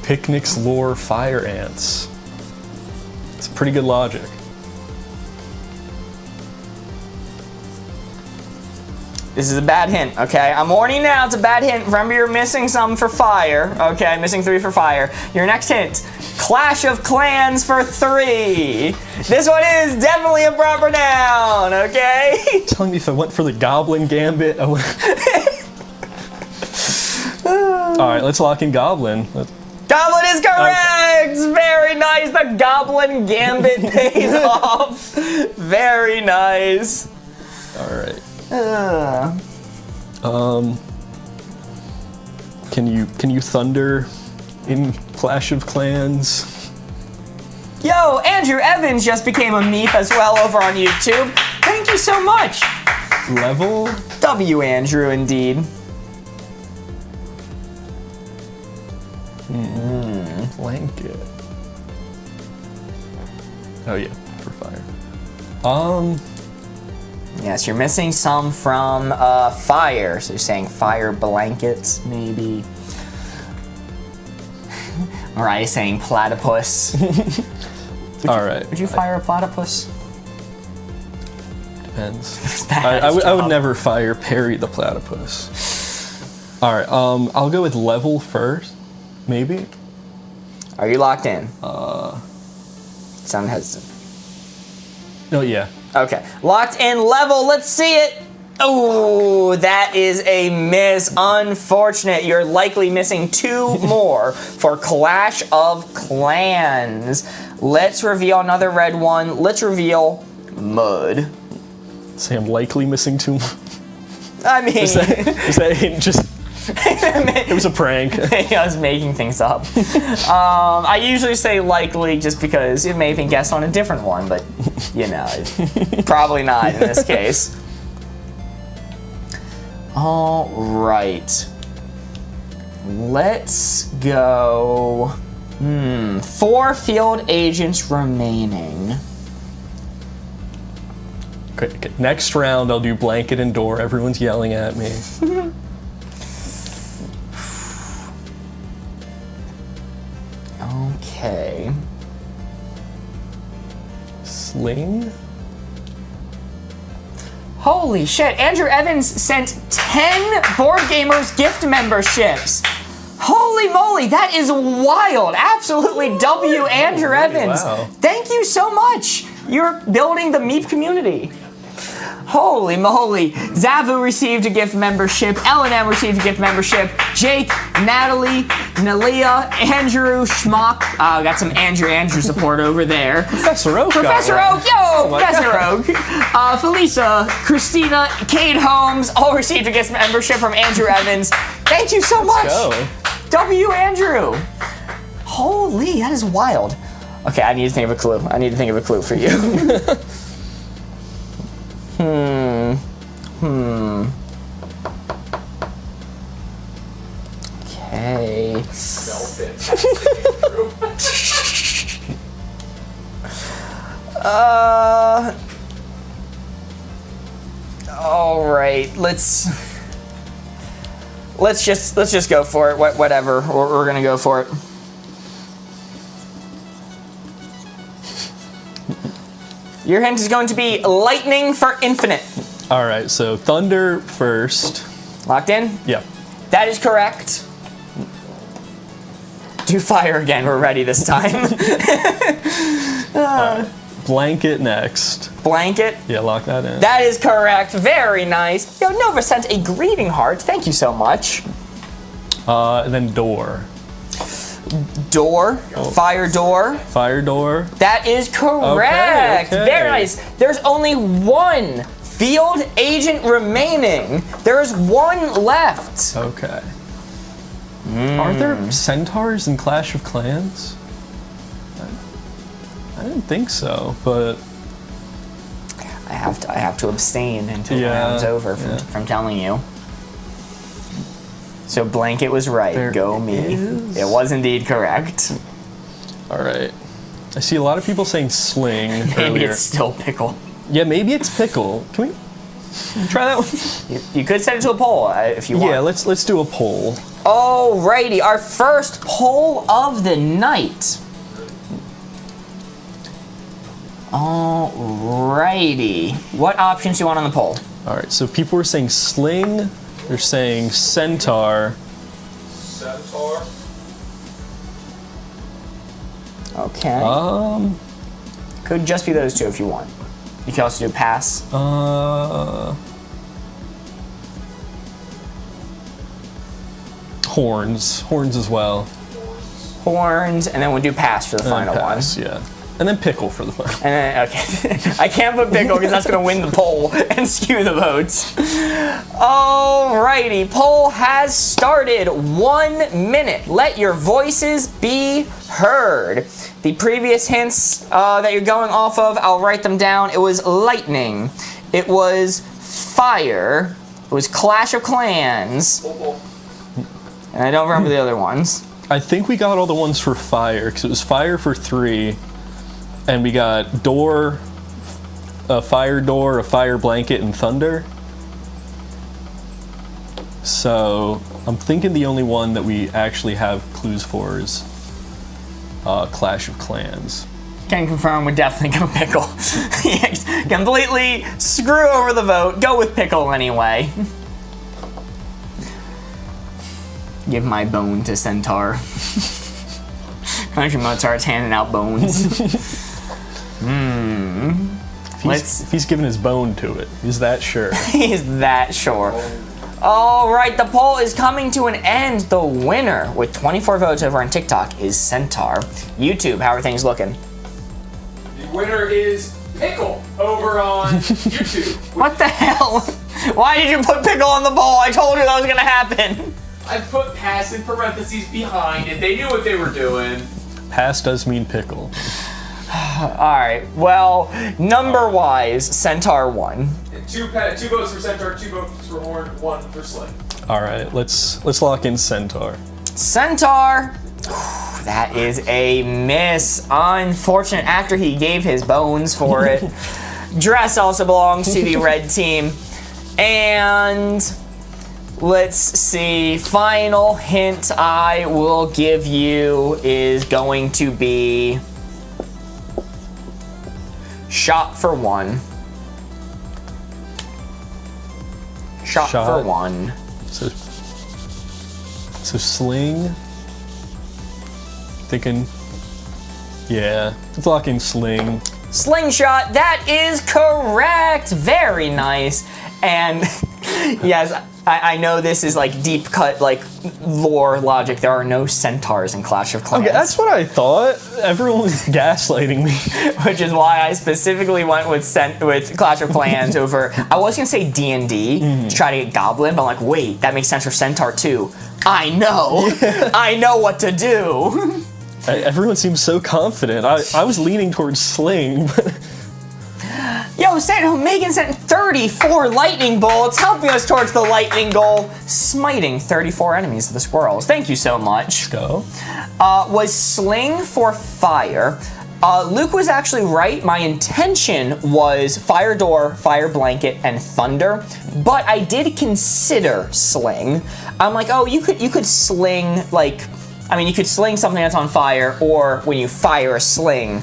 Speaker 3: Picnics lure fire ants. It's pretty good logic.
Speaker 1: This is a bad hint, okay? I'm warning you now, it's a bad hint. Remember, you're missing some for fire, okay? Missing 3 for fire. Your next hint, Clash of Clans for 3. This one is definitely a proper noun, okay?
Speaker 3: Telling me if I went for the Goblin Gambit, I would... All right, let's lock in Goblin.
Speaker 1: Goblin is correct! Okay. Very nice, the Goblin Gambit pays off. Very nice.
Speaker 3: All right. Can you thunder in Clash of Clans?
Speaker 1: Yo, Andrew Evans just became a meep as well over on YouTube. Thank you so much.
Speaker 3: Level?
Speaker 1: W Andrew, indeed.
Speaker 3: Blanket. Oh yeah, for fire.
Speaker 1: Yes, you're missing some from fire. So you're saying fire blankets, maybe. Mariah's saying platypus.
Speaker 3: All right.
Speaker 1: Would you fire a platypus?
Speaker 3: Depends. I would never fire Perry the platypus. All right. I'll go with level first, maybe.
Speaker 1: Are you locked in? Sound hesitant.
Speaker 3: Oh yeah.
Speaker 1: Okay, locked in level, let's see it. Oh, that is a miss. Unfortunate. You're likely missing 2 more for Clash of Clans. Let's reveal another red one. Let's reveal mud.
Speaker 3: Say I'm likely missing 2 more.
Speaker 1: I mean...
Speaker 3: Is that just... It was a prank.
Speaker 1: I was making things up. I usually say likely just because it may have been guessed on a different one, but you know, probably not in this case. All right. Let's go. 4 field agents remaining.
Speaker 3: Okay, next round I'll do blanket and door. Everyone's yelling at me.
Speaker 1: Okay.
Speaker 3: Sling?
Speaker 1: Holy shit, Andrew Evans sent 10 Boardgamers gift memberships. Holy moly, that is wild. Absolutely W Andrew Evans.
Speaker 3: Wow.
Speaker 1: Thank you so much. You're building the Meep community. Holy moly. Zavu received a gift membership. L&M received a gift membership. Jake, Natalie, Nalia, Andrew, Schmock. Got some Andrew support over there.
Speaker 3: Professor Oak.
Speaker 1: Professor Oak, yo! Professor Oak. Felisa, Christina, Kate Holmes all received a gift membership from Andrew Evans. Thank you so much.
Speaker 3: Go.
Speaker 1: W Andrew. Holy, that is wild. Okay, I need to think of a clue. I need to think of a clue for you. Okay. All right. Let's just go for it. Whatever. We're gonna go for it. Your hint is going to be lightning for infinite.
Speaker 3: All right, so thunder first.
Speaker 1: Locked in?
Speaker 3: Yeah.
Speaker 1: That is correct. Do fire again. We're ready this time.
Speaker 3: Blanket next.
Speaker 1: Blanket.
Speaker 3: Yeah, lock that in.
Speaker 1: That is correct. Very nice. Yo, Nova sent a greeting heart. Thank you so much.
Speaker 3: And then door.
Speaker 1: Door. Fire door.
Speaker 3: Fire door.
Speaker 1: That is correct.
Speaker 3: Okay.
Speaker 1: Very nice. There's only 1 field agent remaining. There's 1 left.
Speaker 3: Okay. Are there centaurs in Clash of Clans? I didn't think so, but
Speaker 1: I have to abstain until the round's over from telling you. So blanket was right.
Speaker 3: There
Speaker 1: Go me.
Speaker 3: is.
Speaker 1: It was indeed correct.
Speaker 3: all right. I see a lot of people saying sling
Speaker 1: Maybe
Speaker 3: earlier.
Speaker 1: it's still pickle.
Speaker 3: Yeah, maybe it's pickle. Can we try that one?
Speaker 1: You could set it to a poll if you want.
Speaker 3: Yeah, let's do a poll.
Speaker 1: Alrighty, our first poll of the night. Alrighty. What options do you want on the poll?
Speaker 3: All right, so people were saying sling. They're saying centaur.
Speaker 2: Centaur.
Speaker 1: Okay. Could just be those two if you want. You can also do pass.
Speaker 3: Horns as well.
Speaker 1: Horns, and then we'll do pass for the final
Speaker 3: pass,
Speaker 1: one.
Speaker 3: Yeah. And then pickle for the final.
Speaker 1: And then, okay. I can't put pickle because that's going to win the poll and skew the votes. Alrighty, poll has started. 1 minute. Let your voices be heard. The previous hints that you're going off of, I'll write them down. It was lightning. It was fire. It was Clash of Clans. And I don't remember the other ones.
Speaker 3: I think we got all the ones for fire, because it was fire for 3, and we got door, a fire door, a fire blanket, and thunder. So I'm thinking the only one that we actually have clues for is Clash of Clans.
Speaker 1: Can confirm we're definitely going pickle. Completely screw over the vote. Go with pickle anyway. Give my bone to Centaur. Country Mozart's handing out bones.
Speaker 3: If he's giving his bone to it, he's that sure.
Speaker 1: He's that sure. All right, the poll is coming to an end. The winner with 24 votes over on TikTok is Centaur. YouTube, how are things looking?
Speaker 2: The winner is Pickle over on YouTube.
Speaker 1: What the hell? Why did you put pickle on the poll? I told you that was gonna happen.
Speaker 2: I put pass in parentheses behind it. They knew what they were doing.
Speaker 3: Pass does mean pickle.
Speaker 1: Alright, well, number-wise, Centaur won.
Speaker 2: Two votes for Centaur, 2 votes for Horn, 1 for Sling.
Speaker 3: All right, let's lock in Centaur.
Speaker 1: Centaur! That is a miss. Unfortunate after he gave his bones for it. Dress also belongs to the red team. And let's see, final hint I will give you is going to be shot for 1. Shot for 1.
Speaker 3: So sling. Thinking, yeah, let's lock in sling.
Speaker 1: Slingshot, that is correct. Very nice. And yes, I know this is like deep cut, like lore logic. There are no centaurs in Clash of Clans.
Speaker 3: Okay, that's what I thought. Everyone was gaslighting me.
Speaker 1: Which is why I specifically went with Clash of Clans over. I was gonna say D&D to try to get Goblin, but I'm like, wait, that makes sense for Centaur too. I know, I know what to do.
Speaker 3: Everyone seems so confident. I was leaning towards sling.
Speaker 1: Yo, Megan sent 34 lightning bolts, helping us towards the lightning goal, smiting 34 enemies of the squirrels. Thank you so much.
Speaker 3: Go.
Speaker 1: Was sling for fire. Luke was actually right. My intention was fire door, fire blanket, and thunder, but I did consider sling. I'm like, oh, you could sling, like, I mean, you could sling something that's on fire, or when you fire a sling,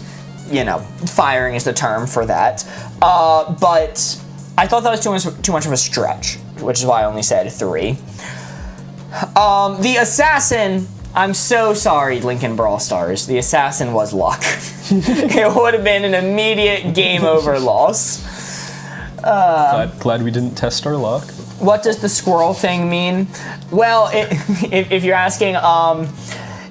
Speaker 1: you know, firing is the term for that. But I thought that was too much of a stretch, which is why I only said 3. The assassin, I'm so sorry, Lincoln Brawl Stars. The assassin was luck. It would have been an immediate game over loss.
Speaker 3: Glad we didn't test our luck.
Speaker 1: What does the squirrel thing mean? Well, if you're asking,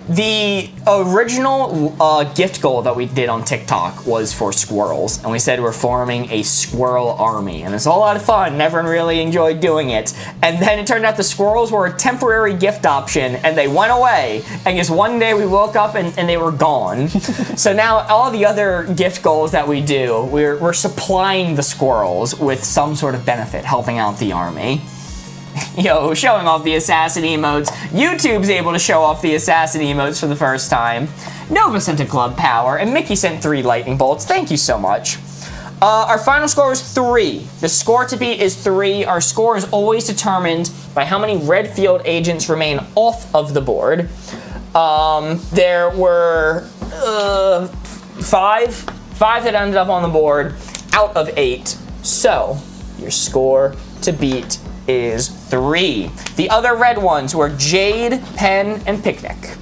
Speaker 1: the original gift goal that we did on TikTok was for squirrels, and we said we're forming a squirrel army, and it's a lot of fun, and everyone really enjoyed doing it. And then it turned out the squirrels were a temporary gift option, and they went away, and just one day we woke up and they were gone. So now all the other gift goals that we do, we're supplying the squirrels with some sort of benefit, helping out the army. Yo, showing off the assassin emotes. YouTube's able to show off the assassin emotes for the first time. Nova sent a club power, and Mickey sent 3 lightning bolts. Thank you so much. Our final score is 3. The score to beat is 3. Our score is always determined by how many red field agents remain off of the board. There were 5 that ended up on the board out of 8. So Your score to beat is 3. The other red ones were Jade, Pen, and Picnic.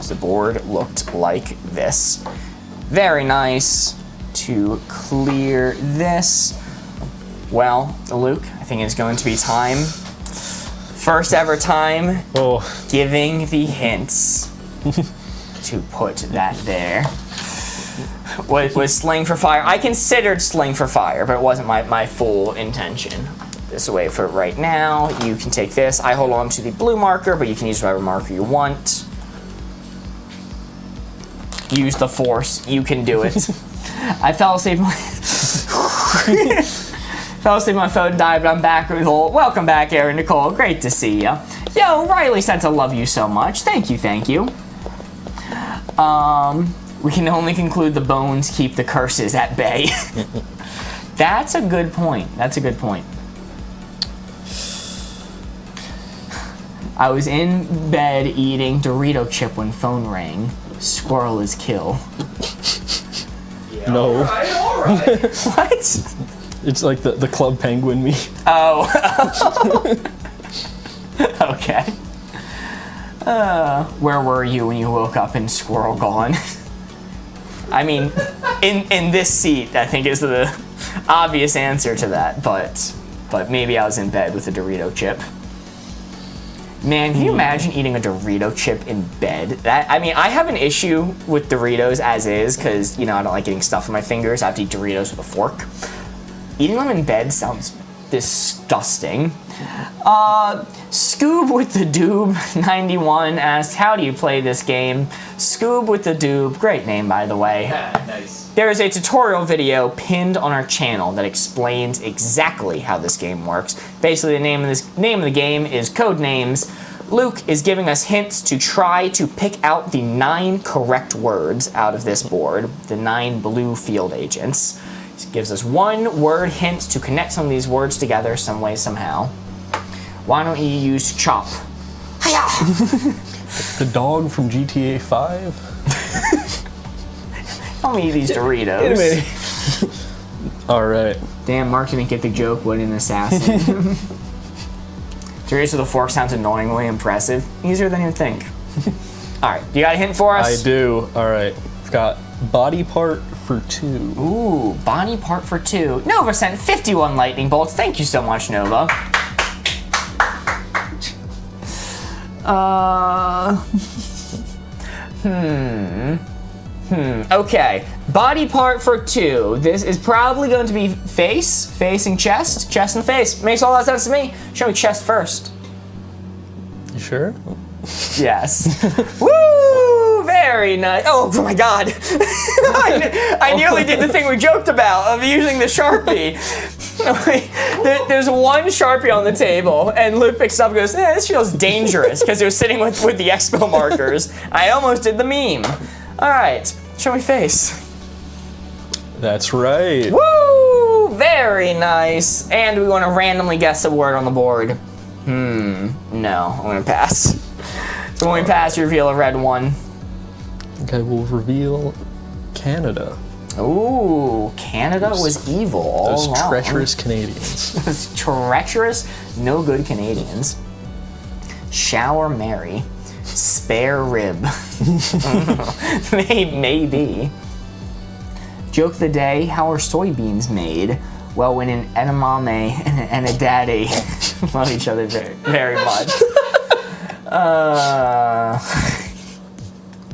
Speaker 1: So the board looked like this. Very nice. To clear this, well, Luke, I think it's going to be time. First ever time giving the hints to put that there. Was Sling for Fire. I considered Sling for Fire, but it wasn't my full intention. This away for right now. You can take this. I hold on to the blue marker, but you can use whatever marker you want. Use the Force. You can do it. I fell asleep. Fell asleep on my phone, died, but I'm back with all. Welcome back, Aaron Nicole. Great to see ya. Yo, Riley sent to love you so much. Thank you, thank you. We can only conclude the bones keep the curses at bay. That's a good point. That's a good point. I was in bed eating Dorito chip when phone rang. Squirrel is kill.
Speaker 3: No.
Speaker 2: All right.
Speaker 1: What?
Speaker 3: It's like the Club Penguin meme.
Speaker 1: Oh. Okay. Where were you when you woke up and squirrel gone? I mean, in this seat, I think is the obvious answer to that, but maybe I was in bed with a Dorito chip. Man, can you imagine eating a Dorito chip in bed? I mean, I have an issue with Doritos as is, because, you know, I don't like getting stuff in my fingers. I have to eat Doritos with a fork. Eating them in bed sounds disgusting. Scoob with the Doob 91 asked, how do you play this game? Scoob with the Doob, great name by the way.
Speaker 2: Yeah, nice.
Speaker 1: There is a tutorial video pinned on our channel that explains exactly how this game works. Basically, the name of the game is Codenames. Luke is giving us hints to try to pick out the 9 correct words out of this board, the 9 blue field agents. He gives us 1 word hints to connect some of these words together some way, somehow. Why don't you use chop? Hiya!
Speaker 3: The dog from GTA 5?
Speaker 1: Tell me these Doritos.
Speaker 3: All right.
Speaker 1: Damn, Mark didn't get the joke. What an assassin. Doritos with a fork sounds annoyingly impressive. Easier than you'd think. All right, you got a hint for us?
Speaker 3: I do. All right. I've got body part for 2.
Speaker 1: Ooh, body part for 2. Nova sent 51 lightning bolts. Thank you so much, Nova. Okay, body part for 2. This is probably going to be face, facing chest, chest and face. Makes all that sense to me. Show me chest first.
Speaker 3: You sure?
Speaker 1: Yes. Woo! Very nice. Oh my god. I nearly did the thing we joked about of using the Sharpie. There's 1 Sharpie on the table, and Luke picks up and goes, this feels dangerous, because it was sitting with the Expo markers. I almost did the meme. All right, show me face.
Speaker 3: That's right.
Speaker 1: Woo! Very nice. And we want to randomly guess a word on the board. No, I'm going to pass. So when we pass, you reveal a red one.
Speaker 3: Okay, we'll reveal Canada.
Speaker 1: Ooh, Canada was evil all
Speaker 3: Those
Speaker 1: along.
Speaker 3: treacherous Canadians.
Speaker 1: Those treacherous, no good Canadians. Shower Mary. Spare rib. Maybe. Joke of the day, how are soybeans made? Well, when an edamame and a daddy love each other very, very much.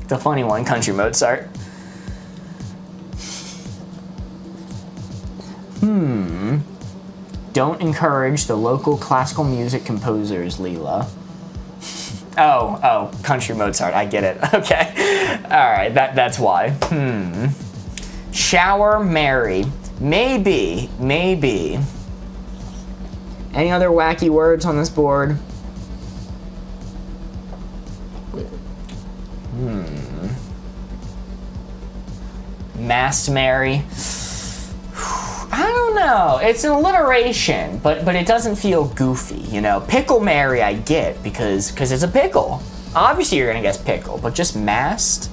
Speaker 1: The funny one, Country Mozart. Don't encourage the local classical music composers, Leela. Oh, Country Mozart, I get it. Okay. All right, that's why. Shower Mary. Maybe. Any other wacky words on this board? Masked Mary. I don't know. It's an alliteration, but it doesn't feel goofy, you know. Pickle Mary I get because it's a pickle. Obviously you're gonna guess pickle, but just mast?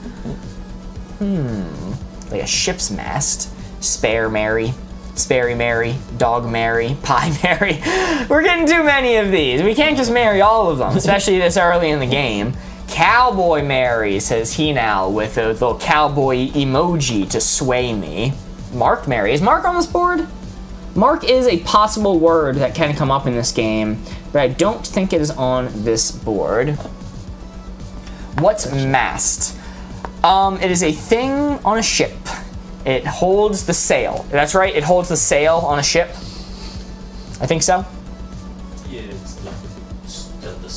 Speaker 1: Like a ship's mast. Spare Mary. Sperry Mary, Dog Mary, Pie Mary. We're getting too many of these. We can't just marry all of them, especially this early in the game. Cowboy Mary, says he now, with a little cowboy emoji to sway me. Mark Mary. Is Mark on this board? Mark is a possible word that can come up in this game, but I don't think it is on this board. What's mast? It is a thing on a ship. It holds the sail. That's right, it holds the sail on a ship. I think so.
Speaker 4: Yeah, it's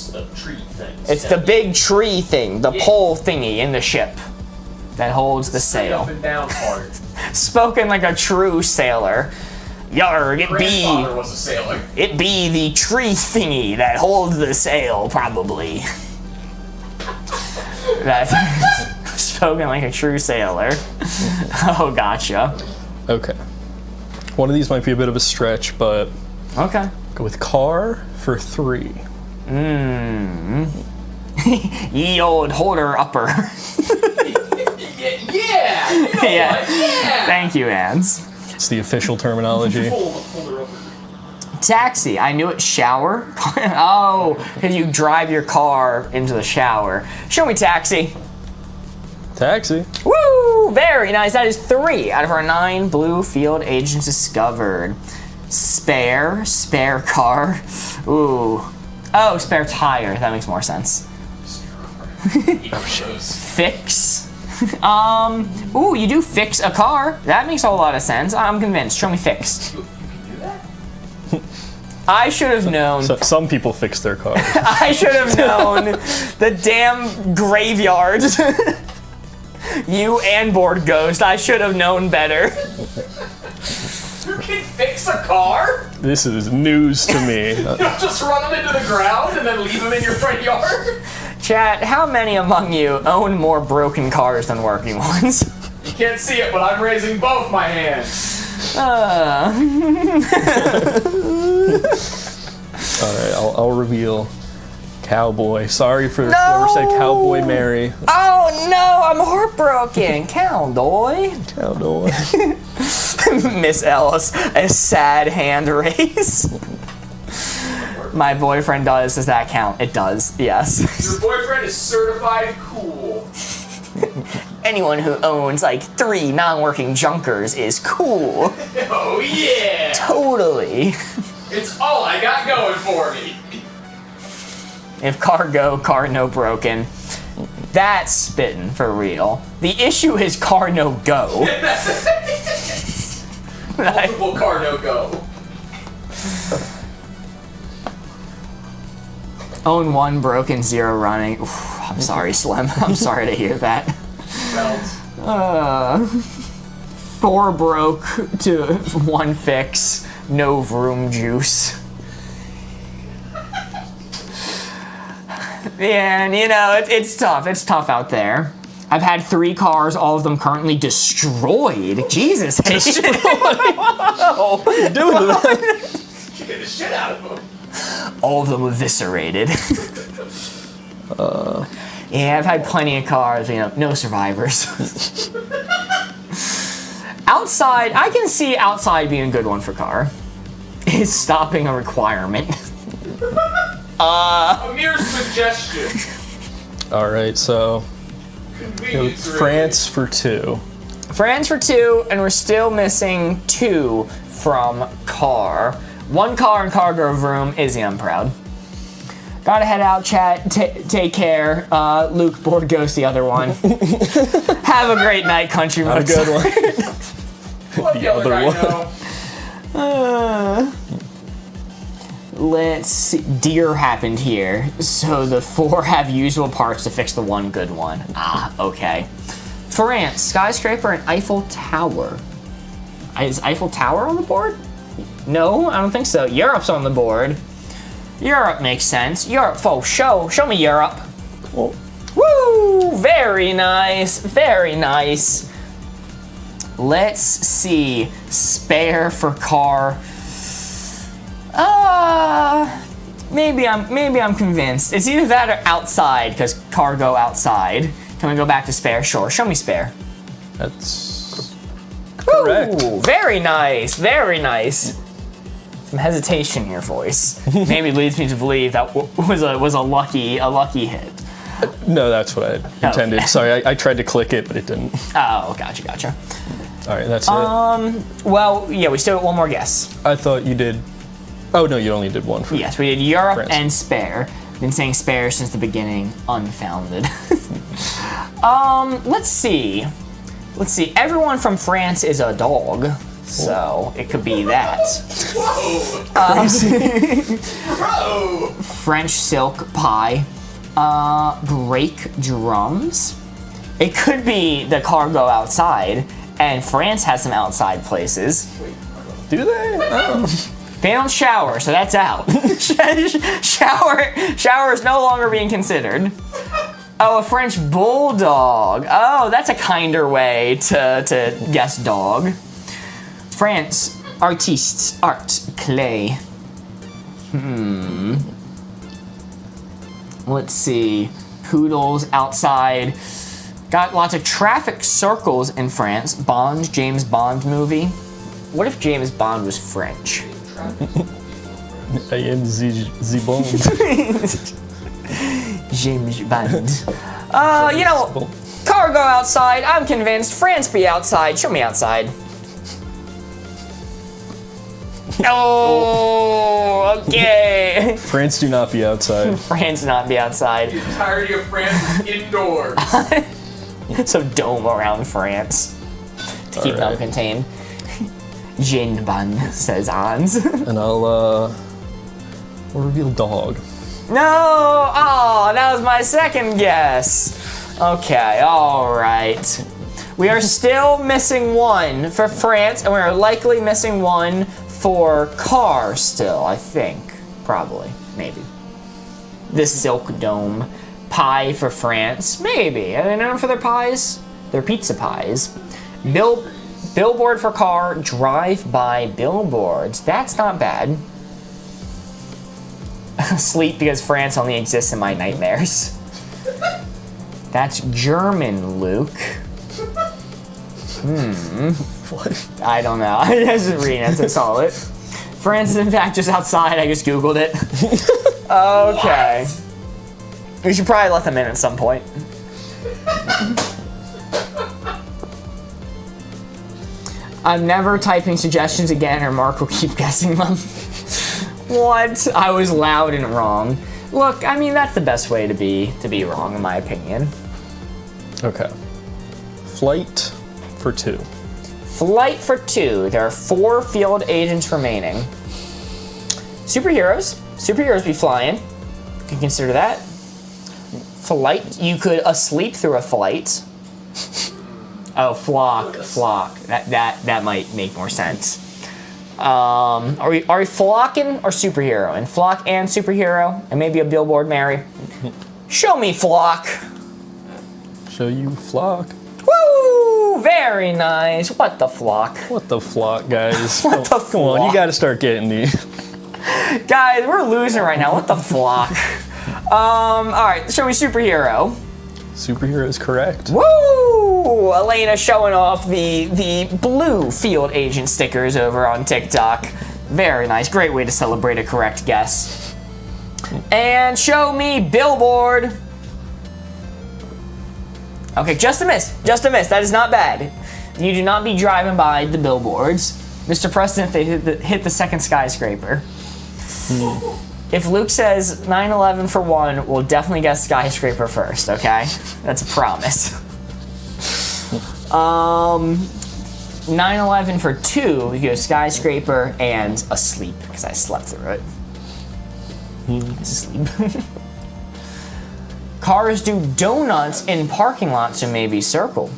Speaker 4: the tree thing.
Speaker 1: It's the big tree thing, the pole thingy in the ship that holds the sail.
Speaker 2: Up and down part.
Speaker 1: Spoken like a true sailor. Yarg,
Speaker 2: Grandfather was a sailor.
Speaker 1: it be the tree thingy that holds the sail, probably. That's spoken like a true sailor. Oh, gotcha.
Speaker 3: Okay. One of these might be a bit of a stretch, but
Speaker 1: Okay.
Speaker 3: go with car for 3.
Speaker 1: Ye old holder upper.
Speaker 2: Yeah. You know what? Yeah.
Speaker 1: Thank you, Ans.
Speaker 3: It's the official terminology.
Speaker 2: Hold her over.
Speaker 1: Taxi. I knew it. Shower. Oh, because you drive your car into the shower. Show me taxi.
Speaker 3: Taxi.
Speaker 1: Woo! Very nice. That is 3 out of our 9 blue field agents discovered. Spare car. Ooh. Oh, spare tire. That makes more sense. Fix. Ooh, you do fix a car. That makes a whole lot of sense. I'm convinced. Show me fix.
Speaker 2: You can do that?
Speaker 1: I should have known.
Speaker 3: So, some people fix their cars.
Speaker 1: I should have known the damn graveyard. You and Board Ghost. I should have known better.
Speaker 2: You can fix a car?
Speaker 3: This is news to me.
Speaker 2: You don't just run them into the ground and then leave them in your front yard?
Speaker 1: Chat, how many among you own more broken cars than working ones?
Speaker 2: You can't see it, but I'm raising both my hands.
Speaker 3: Alright, I'll reveal Cowboy. Sorry for whoever said Cowboy Mary.
Speaker 1: Oh no, I'm heartbroken. Cowboy.
Speaker 3: Cowboy.
Speaker 1: Miss Ellis, a sad hand raise. My boyfriend does. Does that count? It does, yes.
Speaker 2: Your boyfriend is certified cool.
Speaker 1: Anyone who owns like 3 non-working junkers is cool.
Speaker 2: Oh yeah!
Speaker 1: Totally.
Speaker 2: It's all I got going for me.
Speaker 1: If car go, car no broken. That's spittin' for real. The issue is car no go.
Speaker 2: Multiple car no go.
Speaker 1: Own 1 broken, 0 running. Oof, I'm sorry, Slim. I'm sorry to hear that.
Speaker 2: Belt.
Speaker 1: 4 broke to 1 fix. No vroom juice. Yeah, and you know, it's tough. It's tough out there. I've had 3 cars, all of them currently destroyed. Jesus, Destroyed.
Speaker 3: What are you doing to that?
Speaker 2: You get the shit out of them.
Speaker 1: All of them eviscerated. Yeah, I've had plenty of cars, you know, no survivors. Outside, I can see outside being a good one for car. Is stopping a requirement.
Speaker 2: A mere suggestion.
Speaker 3: Alright, so
Speaker 2: Convenience
Speaker 3: France for 2.
Speaker 1: France for 2, and we're still missing 2 from car. 1 car in cargo room. Izzy, I'm proud. Gotta head out, chat. Take care. Luke, Board Ghost, the other one. Have a great night, country.
Speaker 3: Have a good one.
Speaker 2: Love
Speaker 3: The
Speaker 2: the other
Speaker 3: other
Speaker 2: guy,
Speaker 3: one.
Speaker 2: no.
Speaker 1: Let's see. Deer happened here, so the 4 have usable parts to fix the 1 good one. Ah, okay. France, skyscraper and Eiffel Tower. Is Eiffel Tower on the board? No, I don't think so. Europe's on the board. Europe makes sense. Europe, folks, show me Europe.
Speaker 3: Oh.
Speaker 1: Woo! Very nice, very nice. Let's see. Spare for car. Maybe I'm convinced. It's either that or outside, because cargo outside. Can we go back to spare? Sure. Show me spare.
Speaker 3: That's
Speaker 1: Woo!
Speaker 3: correct.
Speaker 1: Very nice, very nice. Some hesitation in your voice. Maybe leads me to believe that was a lucky hit.
Speaker 3: No, that's what I intended.
Speaker 1: Okay.
Speaker 3: Sorry, I tried to click it, but it didn't.
Speaker 1: Oh, gotcha.
Speaker 3: All right, that's it.
Speaker 1: Well, yeah, we still have one more guess.
Speaker 3: I thought you did. Oh no, you only did one for
Speaker 1: Yes, we did Europe
Speaker 3: France.
Speaker 1: and spare. Been saying spare since the beginning. Unfounded. Let's see. Everyone from France is a dog, so it could be that.
Speaker 2: Bro!
Speaker 1: French silk pie. Brake drums. It could be the cargo outside, and France has some outside places.
Speaker 3: Do they? Oh.
Speaker 1: They don't shower, so that's out. Shower is no longer being considered. Oh, a French bulldog. Oh, that's a kinder way to guess dog. France, artistes, art, clay. Let's see. Poodles outside. Got lots of traffic circles in France. Bond, James Bond movie. What if James Bond was French?
Speaker 3: I am the Bond.
Speaker 1: James Bond. Cargo outside. I'm convinced. France be outside. Show me outside. Oh, okay.
Speaker 3: France do not be outside.
Speaker 1: France not be outside.
Speaker 2: The entirety of France is indoors.
Speaker 1: So dome around France to keep them
Speaker 3: Alright.
Speaker 1: contained. Jin Bun, says Hans.
Speaker 3: And I'll reveal dog.
Speaker 1: No! Oh, that was my second guess. Okay, alright. We are still missing one for France, and we are likely missing one for car still, I think. Probably. Maybe. The Silk Dome. Pie for France. Maybe. Are they known for their pies? Their pizza pies. Billboard for car. Drive-by billboards. That's not bad. Sleep because France only exists in my nightmares. That's German, Luke.
Speaker 3: What?
Speaker 1: I don't know. I was just reading it, so I saw it. France is in fact just outside. I just Googled it. Okay. We should probably let them in at some point. I'm never typing suggestions again or Mark will keep guessing them. What? I was loud and wrong. Look, I mean, that's the best way to be wrong, in my opinion.
Speaker 3: Okay. Flight for 2.
Speaker 1: Flight for 2. There are 4 field agents remaining. Superheroes. Superheroes be flying. You can consider that. Flight. You could asleep through a flight. Oh, flock. That might make more sense. Are we flocking or superhero? And flock and superhero, and maybe a billboard, Mary. Show me flock.
Speaker 3: Show you flock.
Speaker 1: Woo! Very nice. What the flock?
Speaker 3: What the flock, guys?
Speaker 1: What the
Speaker 3: Come on,
Speaker 1: flock?
Speaker 3: you gotta start getting these.
Speaker 1: Guys, we're losing right now. What the flock? All right. Show me superhero.
Speaker 3: Superhero is correct.
Speaker 1: Woo! Elena showing off the blue field agent stickers over on TikTok. Very nice. Great way to celebrate a correct guess. And show me billboard. Okay, just a miss. Just a miss. That is not bad. You do not be driving by the billboards. Mr. President, they hit the second skyscraper. If Luke says 9/11 for 1, we'll definitely guess skyscraper first, okay? That's a promise. 9/11 for 2, we go skyscraper and asleep, because I slept through it. Sleep. Cars do donuts in parking lots, so maybe circle.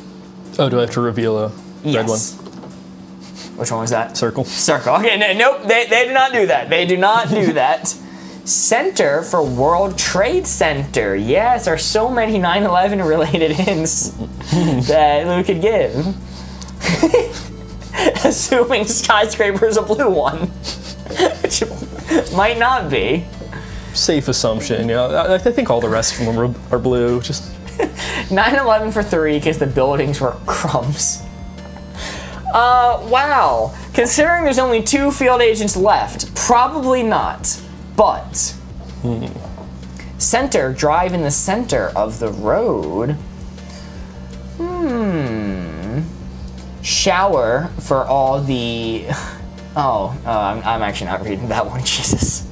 Speaker 3: Oh, do I have to reveal a red one?
Speaker 1: Yes. Which one was that?
Speaker 3: Circle.
Speaker 1: Circle. Okay, nope, they do not do that. They do not do that. Center for World Trade Center. Yes, there are so many 9/11 related hints that Luke could give. Assuming skyscraper is a blue one, which might not be.
Speaker 3: Safe assumption. I think all the rest of them are blue. Just
Speaker 1: 9/11 for 3 because the buildings were crumbs. Wow. Considering there's only 2 field agents left, probably not. But center, drive in the center of the road. Shower for all the. I'm actually not reading that one. Jesus.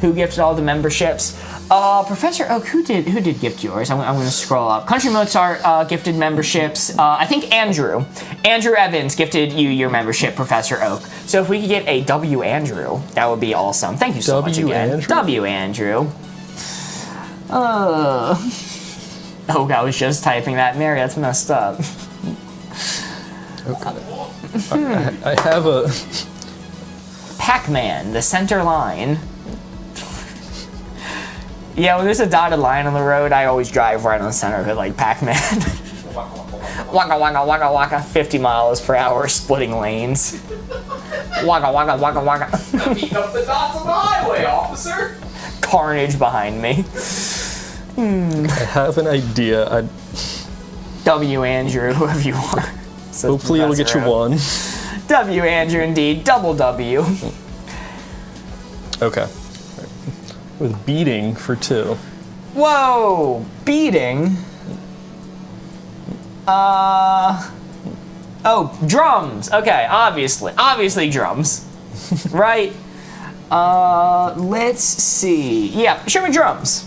Speaker 1: Who gifted all the memberships? Professor Oak, who did gift yours? I'm going to scroll up. Country Mozart gifted memberships. I think Andrew Evans gifted you your membership, Professor Oak. So if we could get a W. Andrew, that would be awesome. Thank you so much again.
Speaker 3: Andrew?
Speaker 1: W. Andrew. Oh, I was just typing that. Mary, that's messed up.
Speaker 3: Okay. I have a...
Speaker 1: Pac-Man, the center line. Yeah, when there's a dotted line on the road, I always drive right on the center of it like Pac-Man. Waka, waka, waka, waka, 50 miles per hour, splitting lanes. Waka, waka, waka, waka.
Speaker 2: Beat up the dots on the highway, officer.
Speaker 1: Carnage behind me.
Speaker 3: I have an idea.
Speaker 1: W. Andrew, whoever you want. So
Speaker 3: Hopefully it'll get you one.
Speaker 1: W. Andrew, indeed. Double W.
Speaker 3: Okay. With beating for 2.
Speaker 1: Whoa! Beating? Oh, drums! Okay, obviously drums. Right? Let's see. Yeah, show me drums.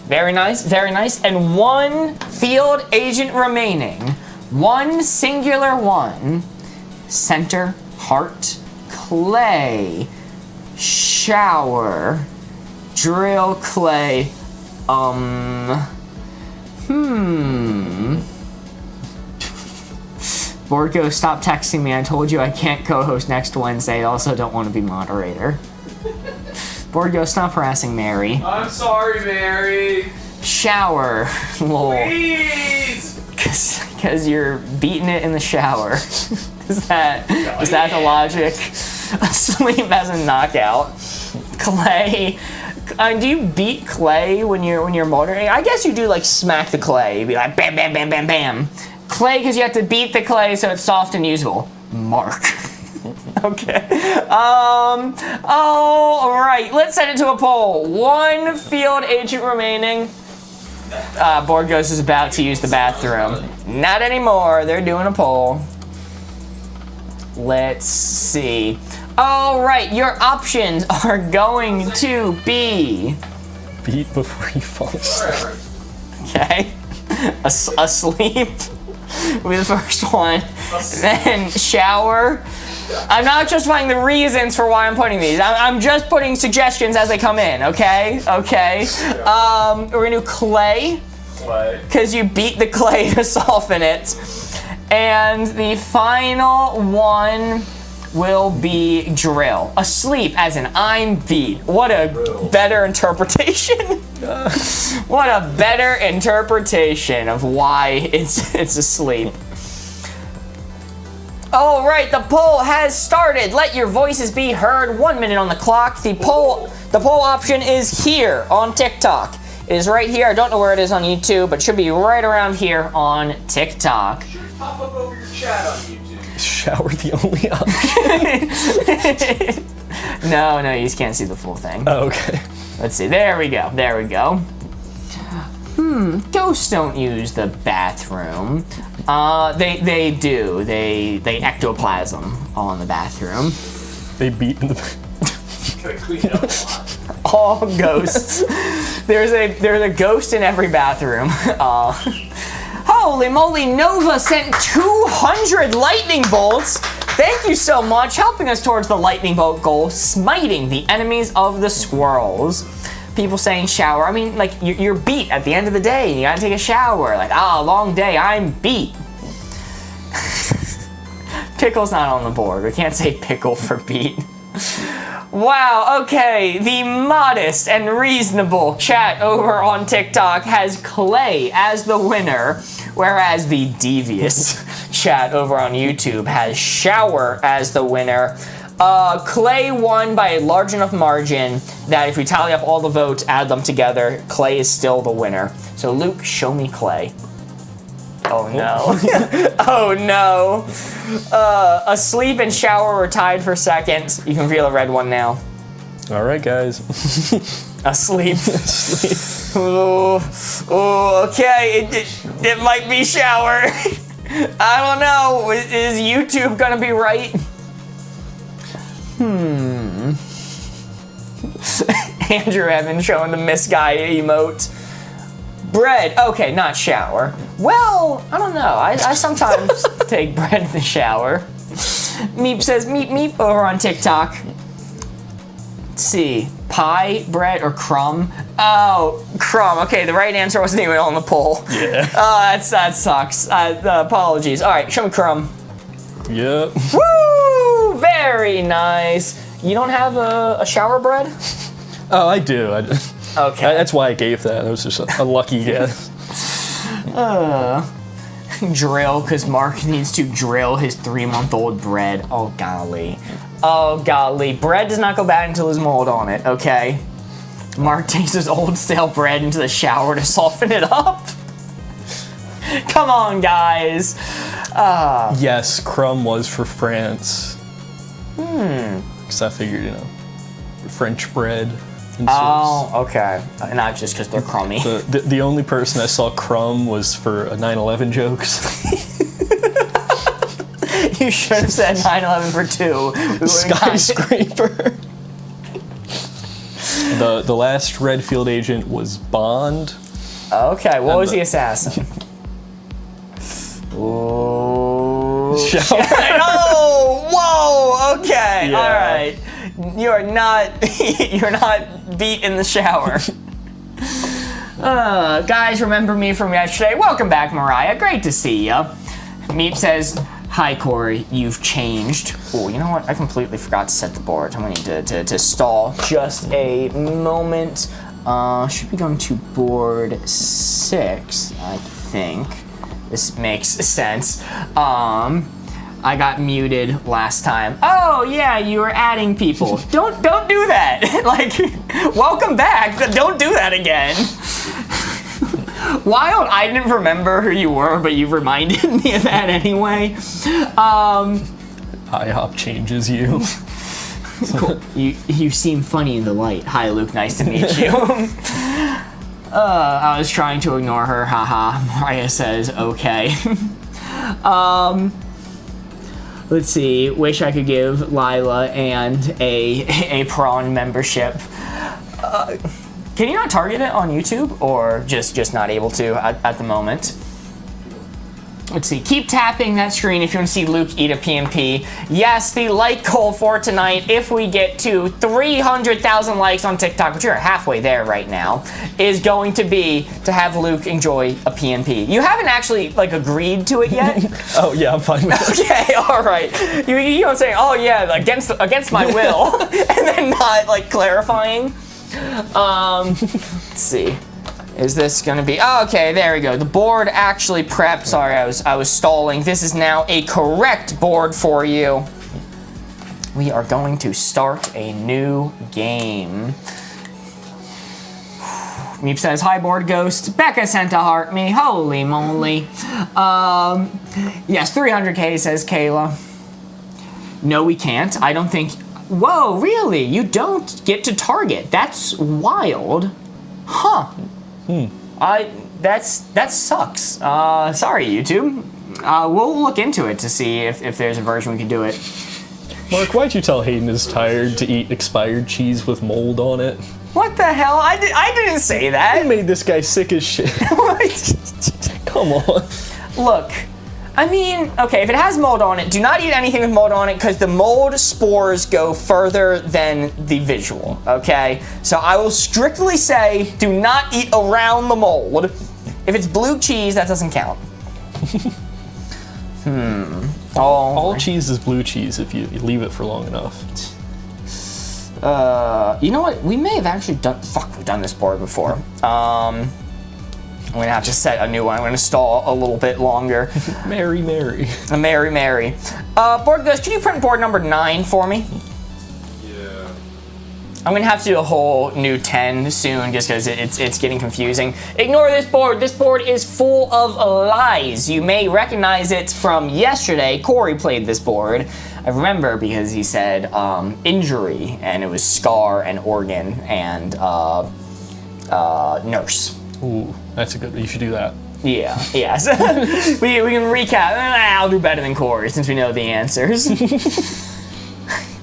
Speaker 1: Very nice, very nice. And 1 field agent remaining. 1 singular one. Center, heart, clay, shower, drill, clay, Borgo, stop texting me. I told you I can't co-host next Wednesday. I also don't want to be moderator. Borgo, stop harassing Mary.
Speaker 2: I'm sorry, Mary.
Speaker 1: Shower. Lol.
Speaker 2: Please.
Speaker 1: Because you're beating it in the shower. Is that the logic? Sleep as a knockout. Clay. Do you beat clay when you're motoring? I guess you do like smack the clay. You'd be like bam, bam, bam, bam, bam. Clay because you have to beat the clay so it's soft and usable. Mark. Okay. Oh, all right. Let's set it to a poll. 1 field agent remaining. Boardgos is about to use the bathroom. Not anymore. They're doing a poll. Let's see. All right. Your options are going to be
Speaker 3: Beat before you fall asleep.
Speaker 1: okay. Asleep. Will be the first one. Then shower. I'm not justifying the reasons for why I'm putting these. I'm just putting suggestions as they come in, okay? Okay. We're gonna do clay. Because you beat the clay to soften it. And the final one will be drill. Asleep as in I'm beat. What a better interpretation. What a better interpretation of why it's asleep. All right, the poll has started. Let your voices be heard. 1 minute on the clock. The poll option is here on TikTok. It is right here. I don't know where it is on YouTube, but it should be right around here on TikTok.
Speaker 2: Should pop up over your chat on YouTube.
Speaker 3: Shower the only option.
Speaker 1: No, you just can't see the full thing.
Speaker 3: Oh, okay.
Speaker 1: Let's see. There we go. Ghosts don't use the bathroom. They do. They ectoplasm on the bathroom.
Speaker 3: They beat in the...
Speaker 2: Gotta clean it up a lot.
Speaker 1: All ghosts. There's a ghost in every bathroom. Holy moly, Nova sent 200 lightning bolts. Thank you so much, helping us towards the lightning bolt goal, smiting the enemies of the squirrels. People saying shower. I mean, like, you're beat at the end of the day. You gotta take a shower. Like, long day, I'm beat. Pickle's not on the board. We can't say pickle for beat. Wow, okay. The modest and reasonable chat over on TikTok has clay as the winner, whereas the devious chat over on YouTube has shower as the winner. Clay won by a large enough margin that if we tally up all the votes, add them together, clay is still the winner. So Luke, show me clay. Oh no. Oh no. Asleep and shower were tied for second. You can reveal a red one now.
Speaker 3: All right, guys.
Speaker 1: Asleep. Ooh, okay. It might be shower. I don't know. Is YouTube gonna be right? Andrew Evans showing the Miss Guy emote. Bread. Okay, not shower. Well, I don't know. I sometimes take bread in the shower. Meep says meep meep over on TikTok. Let's see. Pie, bread, or crumb? Oh, crumb. Okay, the right answer wasn't even on the poll.
Speaker 3: Yeah.
Speaker 1: Oh, that sucks. Apologies. All right, show me crumb.
Speaker 3: Yep.
Speaker 1: Woo! Very nice. You don't have a shower bread?
Speaker 3: Oh, I do.
Speaker 1: Okay.
Speaker 3: That's why I gave that. That was just a lucky guess.
Speaker 1: Drill, because Mark needs to drill his 3-month-old bread. Oh, golly. Oh, golly. Bread does not go bad until there's mold on it, okay? Mark takes his old stale bread into the shower to soften it up. Come on, guys.
Speaker 3: Yes, crumb was for France. Because I figured, French bread. And
Speaker 1: Oh, okay. Not just because they're crummy.
Speaker 3: The only person I saw crumb was for 9/11 jokes.
Speaker 1: You should have said 9/11 for 2.
Speaker 3: Skyscraper. The last red field agent was Bond.
Speaker 1: Okay, what was the assassin? Ooh.
Speaker 3: Shower.
Speaker 1: Oh, whoa, okay,
Speaker 3: Yeah.
Speaker 1: all right. You're not beat in the shower. Guys, remember me from yesterday? Welcome back, Mariah. Great to see ya. Meep says, hi, Corey. You've changed. Oh, you know what? I completely forgot to set the board. I'm gonna need to stall just a moment. Should be going to board 6, I think. This makes sense. I got muted last time. Oh yeah, you were adding people. Don't do that. Like, welcome back. Don't do that again. Wild, I didn't remember who you were, but you reminded me of that anyway.
Speaker 3: IHOP changes you.
Speaker 1: Cool. You seem funny in the light. Hi, Luke. Nice to meet you. I was trying to ignore her. Haha. Mariah says okay. Let's see. Wish I could give Lila and a prawn membership. Can you not target it on YouTube, or just not able to at the moment? Let's see. Keep tapping that screen if you want to see Luke eat a PMP. Yes, the like goal for tonight, if we get to 300,000 likes on TikTok, which we're halfway there right now, is going to be to have Luke enjoy a PMP. You haven't actually agreed to it yet.
Speaker 3: Oh yeah, I'm fine with it.
Speaker 1: Okay, all right. You know what I'm saying? Oh yeah, against my will, and then not clarifying. Let's see. Is this gonna be? Oh, okay, there we go. The board actually prepped. Sorry, I was stalling. This is now a correct board for you. We are going to start a new game. Meep says, hi, board ghost. Becca sent a heart me. Holy moly. Yes, 300K, says Kayla. No, we can't. I don't think. Whoa, really? You don't get to target. That's wild. Huh. That sucks. Sorry, YouTube. We'll look into it to see if there's a version we can do it.
Speaker 3: Mark, why'd you tell Hayden is tired to eat expired cheese with mold on it?
Speaker 1: What the hell? I didn't say
Speaker 3: I
Speaker 1: that.
Speaker 3: made this guy sick as shit. Come on.
Speaker 1: Look, I mean, okay, if it has mold on it, do not eat anything with mold on it, because the mold spores go further than the visual, okay? So I will strictly say, do not eat around the mold. If it's blue cheese, that doesn't count.
Speaker 3: All cheese is blue cheese if you leave it for long enough.
Speaker 1: You know what? We may have actually done. Fuck, we've done this board before. I'm gonna have to set a new one. I'm gonna stall a little bit longer.
Speaker 3: Mary.
Speaker 1: Mary. Board goes. Can you print board number 9 for me?
Speaker 4: Yeah.
Speaker 1: I'm gonna have to do a whole new 10 soon just because it's getting confusing. Ignore this board. This board is full of lies. You may recognize it from yesterday. Corey played this board. I remember because he said injury, and it was scar and organ and nurse.
Speaker 3: Ooh, that's a good. You should do that.
Speaker 1: Yeah. So we can recap. I'll do better than Corey since we know the answers.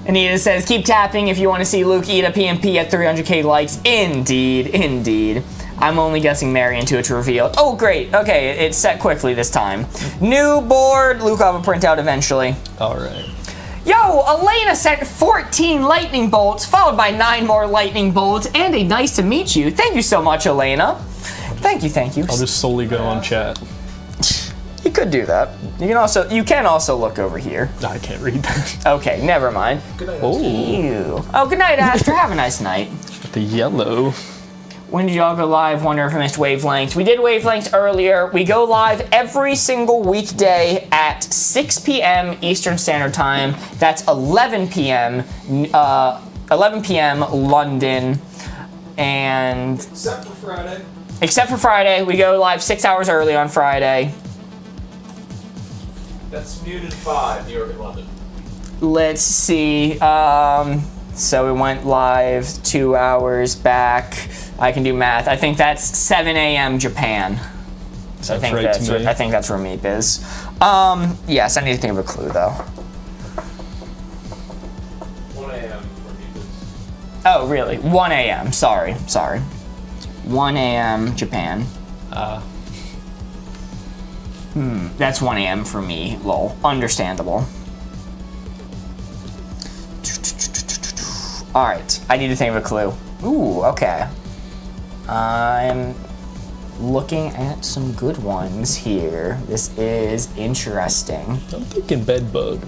Speaker 1: Anita says, keep tapping if you want to see Luke eat a PMP at 300k likes. Indeed. I'm only guessing Mary into it to reveal. Oh, great. Okay, it's set quickly this time. New board. Luke, I'll have a printout eventually.
Speaker 3: All right.
Speaker 1: Yo, Elena sent 14 lightning bolts, followed by 9 more lightning bolts, and a nice to meet you. Thank you so much, Elena. Thank you.
Speaker 3: I'll just solely go on chat.
Speaker 1: You could do that. You can also look over here.
Speaker 3: I can't read that.
Speaker 1: Okay, never mind.
Speaker 2: Good night.
Speaker 3: Oh,
Speaker 1: Ew. Oh, good night, Astra. Have a nice night.
Speaker 3: the yellow.
Speaker 1: When did y'all go live? Wonder if I missed Wavelength. We did Wavelength earlier. We go live every single weekday at 6 p.m. Eastern Standard Time. That's 11 p.m. London. And
Speaker 2: Except for Friday.
Speaker 1: except for Friday, we go live 6 hours early on Friday.
Speaker 2: That's noon and 5, New York and London.
Speaker 1: Let's see. So we went live 2 hours back. I can do math. I think that's 7 a.m. Japan. So I think that's where Meep is. Yes, I need to think of a clue though.
Speaker 2: 1 a.m. for me.
Speaker 1: Oh, really? 1 a.m. Sorry. 1 a.m. Japan. That's 1 a.m. for me. Lol. Understandable. All right. I need to think of a clue. Ooh. Okay. I'm looking at some good ones here. This is interesting.
Speaker 3: I'm thinking bed bug.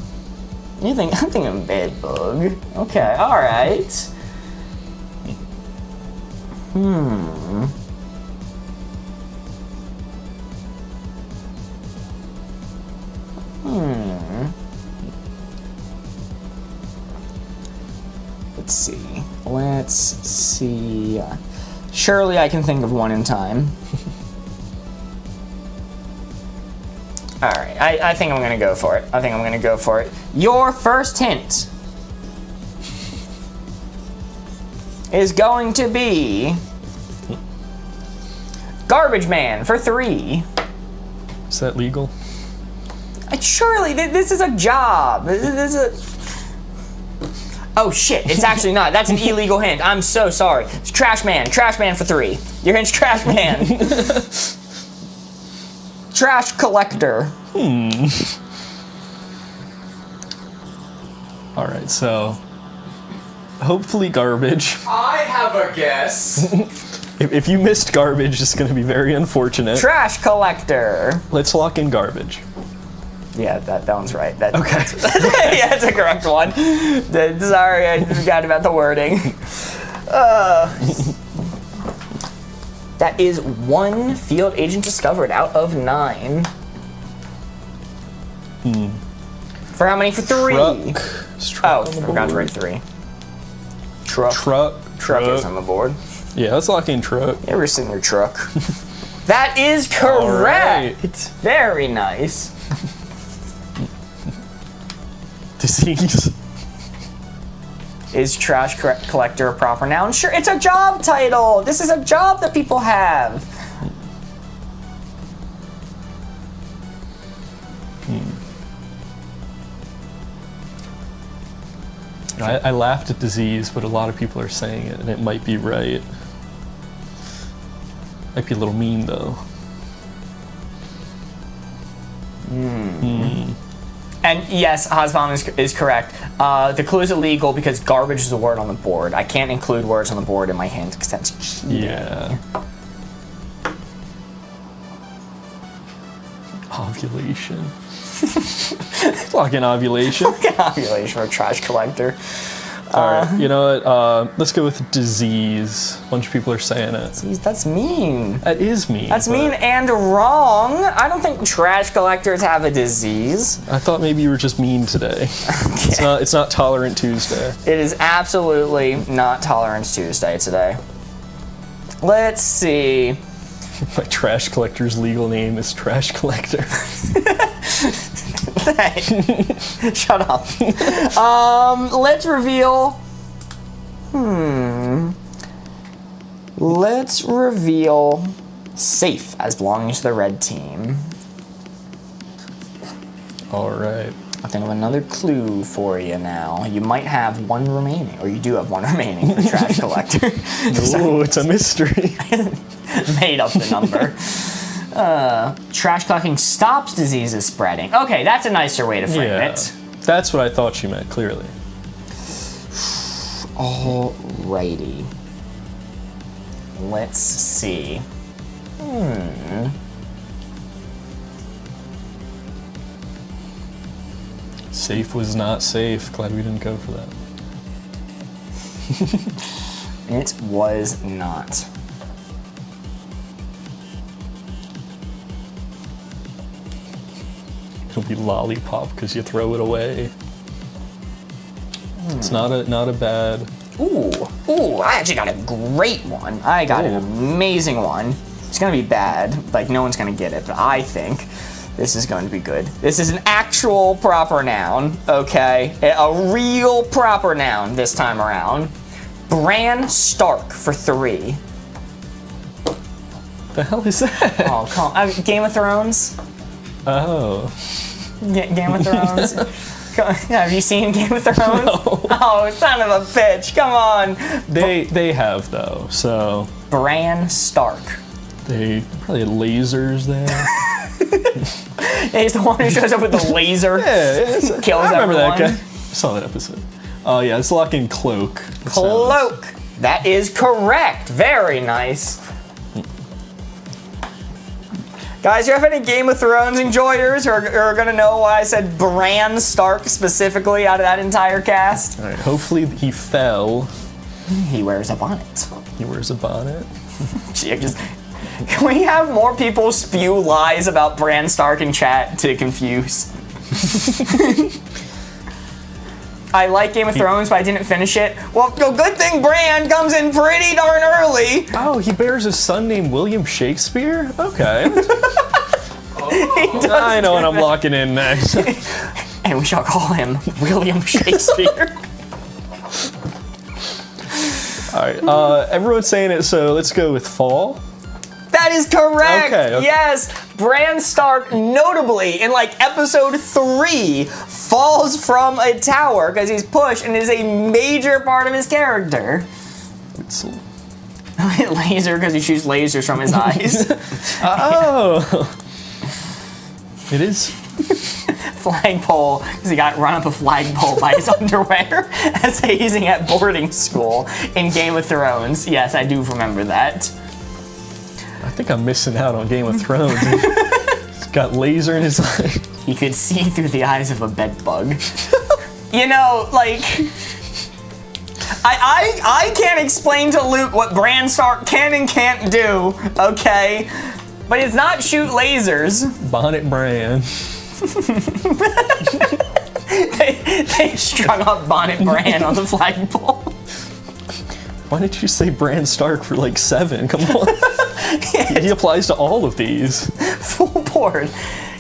Speaker 1: I'm thinking bed bug. Okay. All right. Let's see. Surely I can think of one in time. All right, I think I'm gonna go for it. Your first hint is going to be Garbage Man for 3.
Speaker 3: Is that legal?
Speaker 1: Surely, this is a job. This is a... Oh shit, it's actually not. That's an illegal hint. I'm so sorry. It's Trash Man for 3. Your hint's Trash Man. Trash Collector.
Speaker 3: All right, so hopefully garbage.
Speaker 2: I have a guess.
Speaker 3: If you missed garbage, it's going to be very unfortunate.
Speaker 1: Trash Collector.
Speaker 3: Let's lock in garbage.
Speaker 1: Yeah, that one's right. Okay.
Speaker 3: Okay.
Speaker 1: Yeah, that's a correct one. Sorry, I forgot about the wording. That is 1 field agent discovered out of 9. For how many? For 3.
Speaker 3: Truck.
Speaker 1: Forgot to write 3. Truck is on the board.
Speaker 3: Yeah, let's lock in truck.
Speaker 1: You ever seen your truck? That is correct.
Speaker 3: All right.
Speaker 1: Very nice.
Speaker 3: Disease.
Speaker 1: Is Trash Collector a proper noun? Sure, it's a job title. This is a job that people have.
Speaker 3: I laughed at disease, but a lot of people are saying it, and it might be right. Might be a little mean, though.
Speaker 1: And yes, Hasbam is correct. The clue is illegal because garbage is a word on the board. I can't include words on the board in my hint because that's cheating.
Speaker 3: Yeah. Ovulation. Let's lock in ovulation.
Speaker 1: Ovulation or Trash Collector.
Speaker 3: All right, you know what? Let's go with disease. A bunch of people are saying it.
Speaker 1: Jeez, that's mean.
Speaker 3: That is mean.
Speaker 1: That's
Speaker 3: but
Speaker 1: mean and wrong. I don't think trash collectors have a disease.
Speaker 3: I thought maybe you were just mean today. It's not Tolerant Tuesday.
Speaker 1: It is absolutely not Tolerance Tuesday today. Let's see.
Speaker 3: My trash collector's legal name is Trash Collector.
Speaker 1: Hey, shut up. Let's reveal. Let's reveal safe as belongs to the red team.
Speaker 3: All right.
Speaker 1: I think of another clue for you now. You might have one remaining, or you do have one remaining for trash collector.
Speaker 3: Oh, it's a mystery.
Speaker 1: Made up the number. Trash collecting stops diseases spreading. Okay, that's a nicer way to frame it.
Speaker 3: That's what I thought you meant, clearly.
Speaker 1: Alrighty. Let's see.
Speaker 3: Safe was not safe. Glad we didn't go for that.
Speaker 1: It was not.
Speaker 3: It'll be lollipop because you throw it away. It's not a bad.
Speaker 1: Ooh, I actually got a great one. I got an amazing one. It's gonna be bad, like no one's gonna get it, but I think this is going to be good. This is an actual proper noun, okay? A real proper noun this time around. Bran Stark for 3.
Speaker 3: The hell is that?
Speaker 1: Oh, come on. Game of Thrones?
Speaker 3: Oh.
Speaker 1: Game of Thrones? Have you seen Game of Thrones?
Speaker 3: No.
Speaker 1: Oh, son of a bitch, come on.
Speaker 3: They have though, so.
Speaker 1: Bran Stark.
Speaker 3: They probably had lasers there.
Speaker 1: He's the one who shows up with the laser.
Speaker 3: Yeah,
Speaker 1: kills
Speaker 3: I remember
Speaker 1: everyone.
Speaker 3: that guy. I saw that episode. Oh yeah, it's lock in cloak. That
Speaker 1: Cloak. That is correct. Very nice. Guys, you have any Game of Thrones enjoyers who are gonna know why I said Bran Stark specifically out of that entire cast?
Speaker 3: All right, hopefully he fell.
Speaker 1: He wears a bonnet.
Speaker 3: He wears a bonnet.
Speaker 1: Can we have more people spew lies about Bran Stark in chat to confuse? I like Game of Thrones, but I didn't finish it. Well, good thing Bran comes in pretty darn early.
Speaker 3: Oh, he bears a son named William Shakespeare? Okay. I know what I'm locking in next.
Speaker 1: And we shall call him William Shakespeare.
Speaker 3: All right, everyone's saying it, so let's go with fall.
Speaker 1: That is correct.
Speaker 3: Okay.
Speaker 1: Yes, Bran Stark, notably in like episode 3, falls from a tower because he's pushed and is a major part of his character.
Speaker 3: It's
Speaker 1: Laser because he shoots lasers from his eyes.
Speaker 3: oh, it is.
Speaker 1: Flagpole because he got run up a flagpole by his underwear as hazing at boarding school in Game of Thrones. Yes, I do remember that.
Speaker 3: I think I'm missing out on Game of Thrones. He's got laser in his eye.
Speaker 1: He could see through the eyes of a bedbug. You know, like, I can't explain to Luke what Bran Stark can and can't do, okay? But it's not shoot lasers.
Speaker 3: Bonnet Bran.
Speaker 1: They strung up Bonnet Bran on the flagpole.
Speaker 3: Why didn't you say Bran Stark for like 7? Come on. He applies to all of these.
Speaker 1: Full board.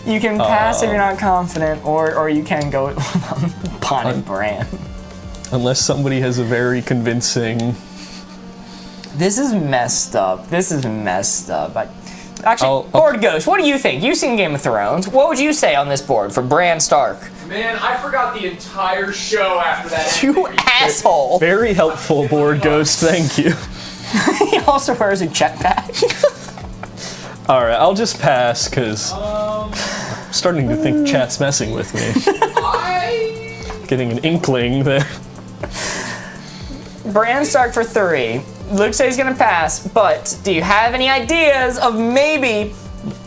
Speaker 1: You can pass if you're not confident, or you can go with Bonnet Bran.
Speaker 3: Unless somebody has a very convincing.
Speaker 1: This is messed up. Actually,
Speaker 3: I'll-
Speaker 1: Board Ghost, what do you think? You've seen Game of Thrones. What would you say on this board for Bran Stark?
Speaker 2: Man, I forgot the entire show after that.
Speaker 1: You asshole!
Speaker 3: Very helpful, Board Ghost. Thank you.
Speaker 1: He also wears a jetpack.
Speaker 3: All right, I'll just pass because I'm starting to think chat's messing with me. Getting an inkling that.
Speaker 1: Bran Stark for 3. Luke says he's gonna pass, but do you have any ideas of maybe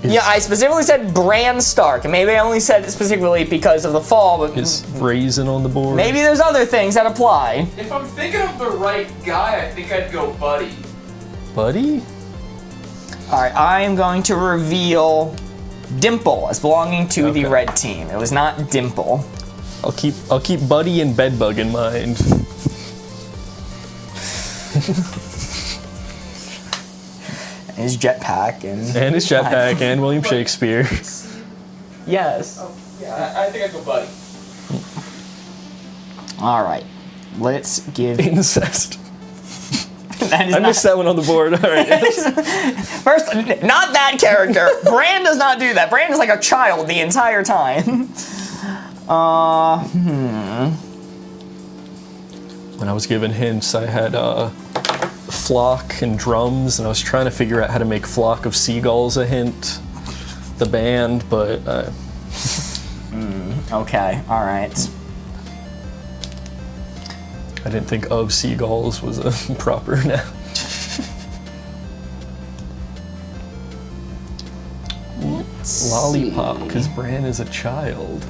Speaker 1: Yeah, I specifically said Bran Stark, and maybe I only said it specifically because of the fall, but
Speaker 3: Is Raisin on the board?
Speaker 1: maybe there's other things that apply.
Speaker 2: If I'm thinking of the right guy, I think I'd go Buddy.
Speaker 3: Buddy?
Speaker 1: All right, I am going to reveal Dimple as belonging to the
Speaker 3: Okay.
Speaker 1: red team. It was not Dimple.
Speaker 3: I'll keep Buddy and Bedbug in mind.
Speaker 1: His jetpack and
Speaker 3: And his jetpack and William Shakespeare.
Speaker 1: yes.
Speaker 2: Yeah, I think I'd go Buddy.
Speaker 1: All right, let's give.
Speaker 3: Incest.
Speaker 1: That is
Speaker 3: I
Speaker 1: not-
Speaker 3: missed that one on the board. All right.
Speaker 1: First, not that character. Bran does not do that. Bran is like a child the entire time.
Speaker 3: When I was given hints, I had flock and drums, and I was trying to figure out how to make Flock of Seagulls a hint. The band, but
Speaker 1: Okay, all right.
Speaker 3: I didn't think of Seagulls was a proper noun. Lollipop, because Bran is a child.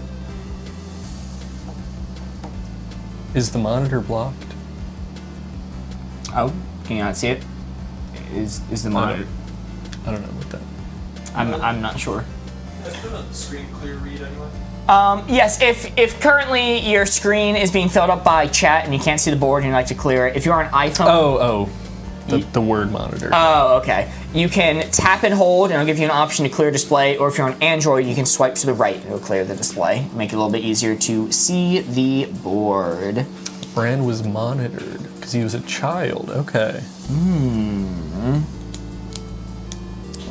Speaker 3: Is the monitor blocked?
Speaker 1: Oh, can you not see it? Is the monitor?
Speaker 3: I don't know about that.
Speaker 1: I'm not sure.
Speaker 4: Let's put on the screen clear read anyway.
Speaker 1: Yes, if currently your screen is being filled up by chat and you can't see the board and you'd like to clear it, if you're on iPhone.
Speaker 3: The word monitor.
Speaker 1: Oh, okay. You can tap and hold, and it'll give you an option to clear display, or if you're on Android, you can swipe to the right, and it'll clear the display. Make it a little bit easier to see the board.
Speaker 3: Bran was monitored because he was a child. Okay.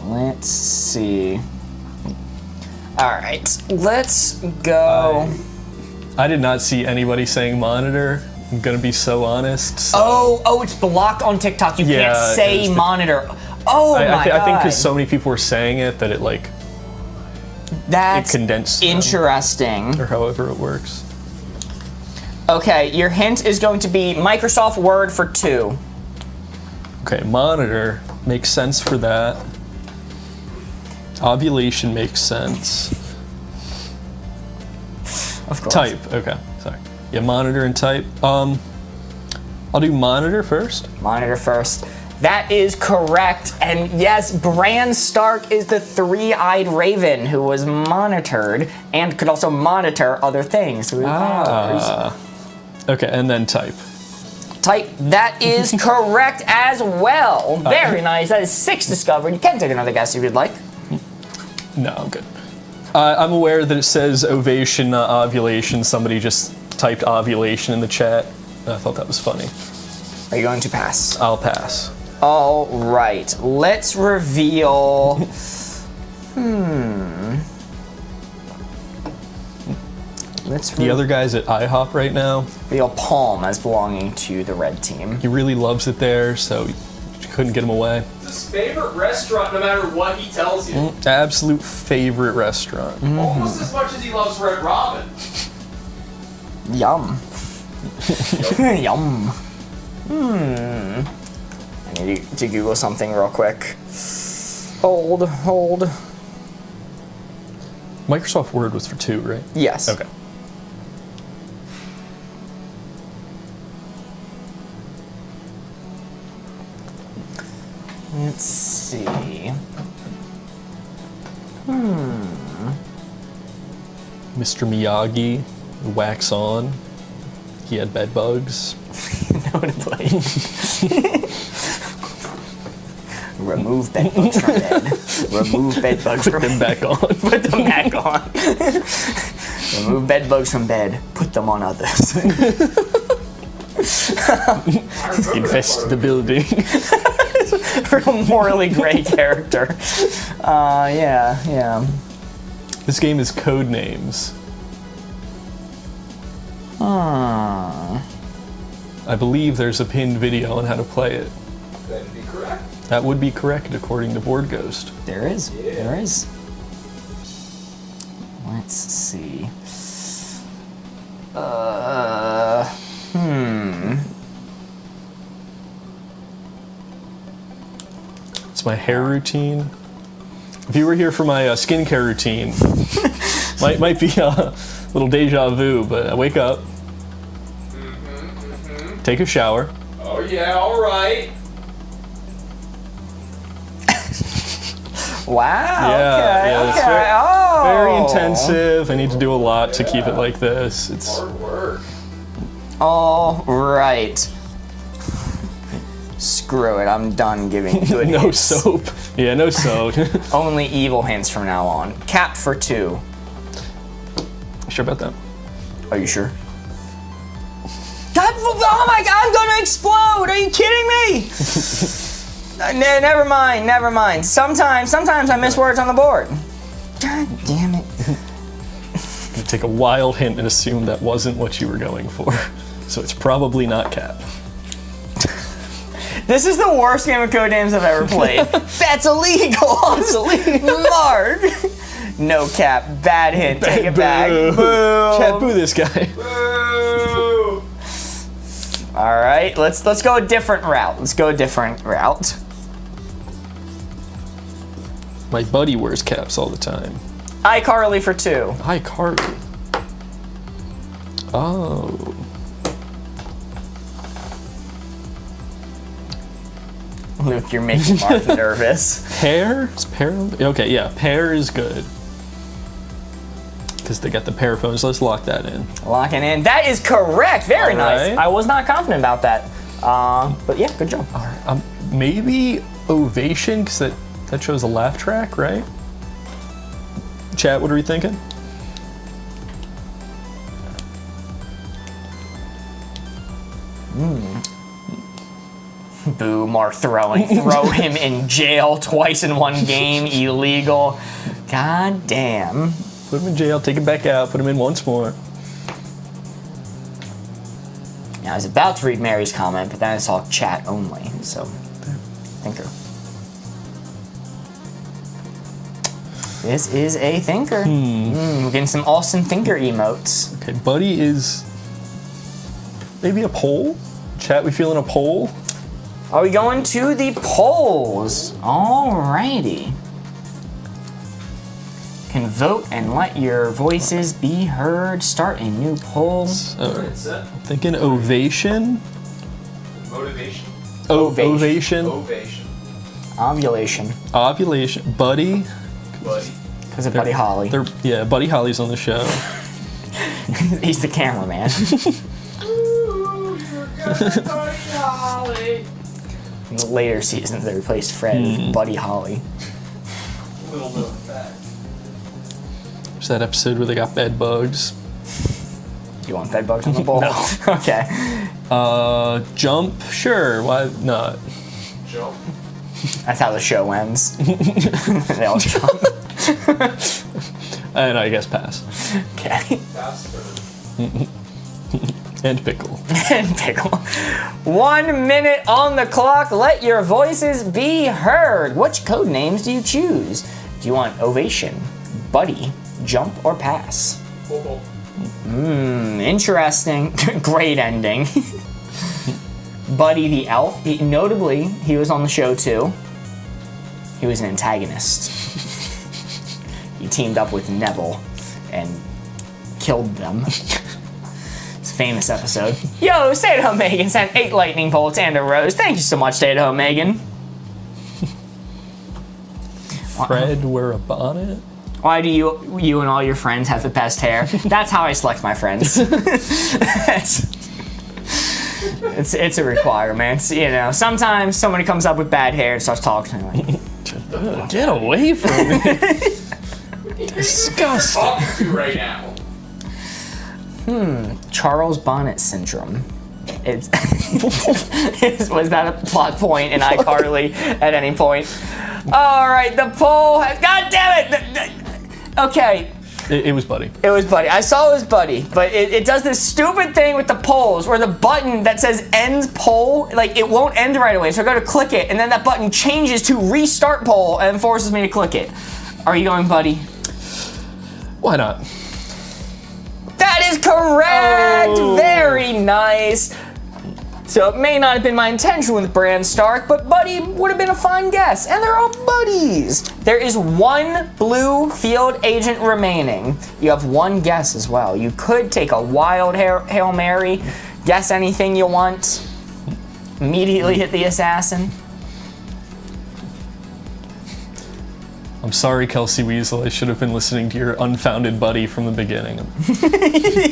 Speaker 1: Let's see. All right, let's go.
Speaker 3: I did not see anybody saying monitor. I'm gonna be so honest. So
Speaker 1: Oh, it's blocked on TikTok. You
Speaker 3: Yeah,
Speaker 1: can't say
Speaker 3: it is.
Speaker 1: monitor. Oh my god.
Speaker 3: I think because so many people were saying it that it like
Speaker 1: That's
Speaker 3: condensed them.
Speaker 1: interesting.
Speaker 3: or however it works.
Speaker 1: Okay, your hint is going to be Microsoft Word for 2.
Speaker 3: Okay, monitor makes sense for that. Ovulation makes sense.
Speaker 1: Of course.
Speaker 3: Type. Okay, sorry. Yeah, monitor and type. I'll do monitor first.
Speaker 1: Monitor first. That is correct. And yes, Bran Stark is the three-eyed raven who was monitored and could also monitor other things through his powers.
Speaker 3: Okay, and then type.
Speaker 1: Type, that is correct as well. Very nice. That is 6 discovered. You can take another guess if you'd like.
Speaker 3: No, I'm good. I'm aware that it says ovation, not ovulation. Somebody just typed ovulation in the chat. I thought that was funny.
Speaker 1: Are you going to pass?
Speaker 3: I'll pass.
Speaker 1: All right. Let's reveal. Let's
Speaker 3: The other guy's at IHOP right now.
Speaker 1: reveal Palm as belonging to the red team.
Speaker 3: He really loves it there, so you couldn't get him away.
Speaker 2: It's his favorite restaurant, no matter what he tells you.
Speaker 3: Absolute favorite restaurant.
Speaker 2: Almost as much as he loves Red Robin.
Speaker 1: Yum. Yum. I need to Google something real quick. Hold.
Speaker 3: Microsoft Word was for 2, right?
Speaker 1: Yes.
Speaker 3: Okay.
Speaker 1: Let's see.
Speaker 3: Mr. Miyagi, wax on. He had bed bugs.
Speaker 1: Know to play. Remove bed bugs from bed. Remove bed bugs from
Speaker 3: Put them back on.
Speaker 1: Put them back on. Remove bed bugs from bed. Put them on others.
Speaker 3: Infest the building.
Speaker 1: Real morally gray character. Yeah.
Speaker 3: This game is code names. I believe there's a pinned video on how to play it.
Speaker 2: That'd be correct.
Speaker 3: That would be correct according to Board Ghost.
Speaker 1: There is. There is. Let's see.
Speaker 3: It's my hair routine. If you were here for my skincare routine, might be a little deja vu, but I wake up, take a shower.
Speaker 2: Oh yeah, all right.
Speaker 1: Wow.
Speaker 3: Yeah, it's
Speaker 1: Okay.
Speaker 3: very intensive. I need to do a lot to keep it like this. It's
Speaker 2: Hard work.
Speaker 1: All right. Screw it. I'm done giving good
Speaker 3: no
Speaker 1: hints.
Speaker 3: soap. Yeah, no soap.
Speaker 1: Only evil hints from now on. Cap for 2.
Speaker 3: Sure about that?
Speaker 1: Are you sure? God, oh my God, I'm gonna explode! Are you kidding me? Never mind. Sometimes I miss words on the board. God damn it.
Speaker 3: You take a wild hint and assume that wasn't what you were going for. So it's probably not Cap.
Speaker 1: This is the worst game of code names I've ever played. That's illegal.
Speaker 3: It's illegal.
Speaker 1: Mark. No Cap. Bad hint. Take it back.
Speaker 3: Boo.
Speaker 1: Boo.
Speaker 3: Chat, boo this guy.
Speaker 2: Boo!
Speaker 1: All right, let's go a different route.
Speaker 3: My buddy wears caps all the time.
Speaker 1: iCarly for 2.
Speaker 3: Hi, Carly. Oh.
Speaker 1: Luke, you're making Mark nervous.
Speaker 3: Pear? Is pear? Okay, yeah, pear is good. Because they got the pear phones. Let's lock that in.
Speaker 1: Locking in. That is correct. Very
Speaker 3: All
Speaker 1: nice.
Speaker 3: right.
Speaker 1: I was not confident about that. But yeah, good job.
Speaker 3: All right. Maybe ovation, because that shows a laugh track, right? Chat, what are we thinking?
Speaker 1: Boo, Mark throw him in jail twice in one game. Illegal. God damn.
Speaker 3: Put him in jail, take him back out, put him in once more.
Speaker 1: Now, I was about to read Mary's comment, but then I saw chat only, so thinker. This is a thinker. We're getting some Austin Thinker emotes.
Speaker 3: Okay, Buddy is maybe a poll? Chat, we feeling a poll?
Speaker 1: Are we going to the polls? Alrighty. Can vote and let your voices be heard. Start a new poll.
Speaker 4: It's set.
Speaker 3: Thinking ovation?
Speaker 4: Motivation.
Speaker 3: Ovation.
Speaker 4: Ovation.
Speaker 1: Ovulation.
Speaker 3: Ovulation. Buddy.
Speaker 4: Buddy.
Speaker 1: Because of Buddy Holly.
Speaker 3: Yeah, Buddy Holly's on the show.
Speaker 1: He's the cameraman.
Speaker 2: Ooh, you're good, Buddy Holly.
Speaker 1: In the later seasons, they replaced Fred with Buddy Holly.
Speaker 4: Little known fact.
Speaker 3: There's that episode where they got bed bugs.
Speaker 1: Do you want bed bugs on the bowl?
Speaker 3: No.
Speaker 1: Okay.
Speaker 3: Jump? Sure, why not?
Speaker 4: Jump.
Speaker 1: That's how the show ends. They all jump.
Speaker 3: And I guess pass.
Speaker 1: Okay.
Speaker 4: Faster.
Speaker 3: And pickle.
Speaker 1: And pickle. 1 minute on the clock. Let your voices be heard. Which code names do you choose? Do you want ovation, buddy, jump, or pass?
Speaker 4: Football.
Speaker 1: Interesting. Great ending. Buddy the elf. Notably, he was on the show too. He was an antagonist. He teamed up with Neville and killed them. It's a famous episode. Yo, Stay at Home Megan sent 8 lightning bolts and a rose. Thank you so much, Stay at Home Megan.
Speaker 3: Fred wear a bonnet?
Speaker 1: Why do you and all your friends have the best hair? That's how I select my friends. It's a requirement. You know, sometimes somebody comes up with bad hair and starts talking to me like,
Speaker 3: Get away from me. Disgusting.
Speaker 2: Talking to right now.
Speaker 1: Charles Bonnet syndrome. Was that a plot point in iCarly at any point? All right, the poll has. God damn it! Okay,
Speaker 3: It was Buddy.
Speaker 1: it was Buddy. I saw it was Buddy, but it does this stupid thing with the polls where the button that says end poll, like it won't end right away. So I go to click it, and then that button changes to restart poll and forces me to click it. Are you going Buddy?
Speaker 3: Why not?
Speaker 1: That is correct!
Speaker 3: Oh.
Speaker 1: Very nice. So it may not have been my intention with Bran Stark, but Buddy would have been a fine guess. And they're all buddies. There is one blue field agent remaining. You have one guess as well. You could take a wild Hail Mary, guess anything you want, immediately hit the assassin.
Speaker 3: I'm sorry, Kelsey Weasel. I should have been listening to your unfounded buddy from the beginning.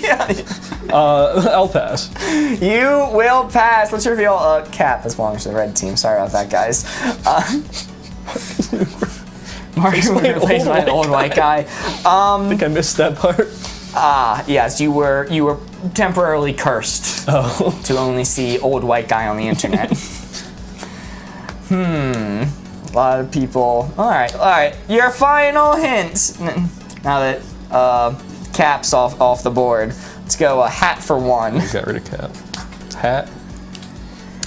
Speaker 1: Yeah.
Speaker 3: I'll pass.
Speaker 1: You will pass. Let's reveal a Cap as belongs to the red team. Sorry about that, guys. Mario was replaced by an old white guy.
Speaker 3: I think I missed that part.
Speaker 1: Yes, you were temporarily cursed to only see old white guy on the internet. A lot of people. All right. Your final hint. Now that Cap's off the board, let's go a hat for one.
Speaker 3: Got rid of Cap. Hat.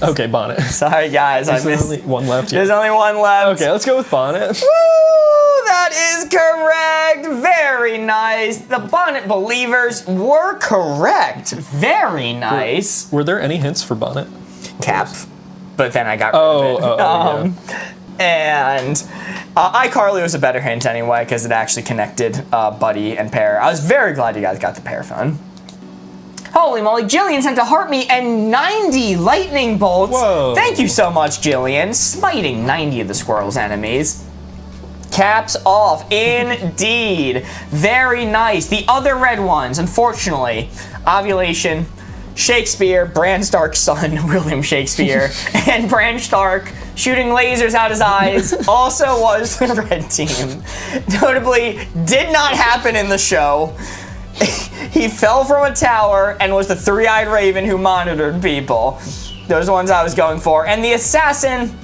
Speaker 3: Okay, bonnet.
Speaker 1: Sorry, guys, I
Speaker 3: Is there
Speaker 1: missed.
Speaker 3: only one left?
Speaker 1: There's only one left.
Speaker 3: Okay, let's go with bonnet.
Speaker 1: Woo! That is correct. Very nice. The bonnet believers were correct. Very nice.
Speaker 3: Were there any hints for bonnet?
Speaker 1: Cap. But then I got rid of it.
Speaker 3: Yeah.
Speaker 1: And iCarly was a better hint anyway because it actually connected Buddy and Pear. I was very glad you guys got the Pear phone. Holy moly, Jillian sent a heart me and 90 lightning bolts.
Speaker 3: Whoa.
Speaker 1: Thank you so much, Jillian. Smiting 90 of the squirrel's enemies. Caps off, indeed. Very nice. The other red ones, unfortunately, Ovulation, Shakespeare, Bran Stark's son, William Shakespeare, and Bran Stark shooting lasers out his eyes also was the red team. Notably, did not happen in the show. He fell from a tower and was the three-eyed raven who monitored people. Those are the ones I was going for. And the assassin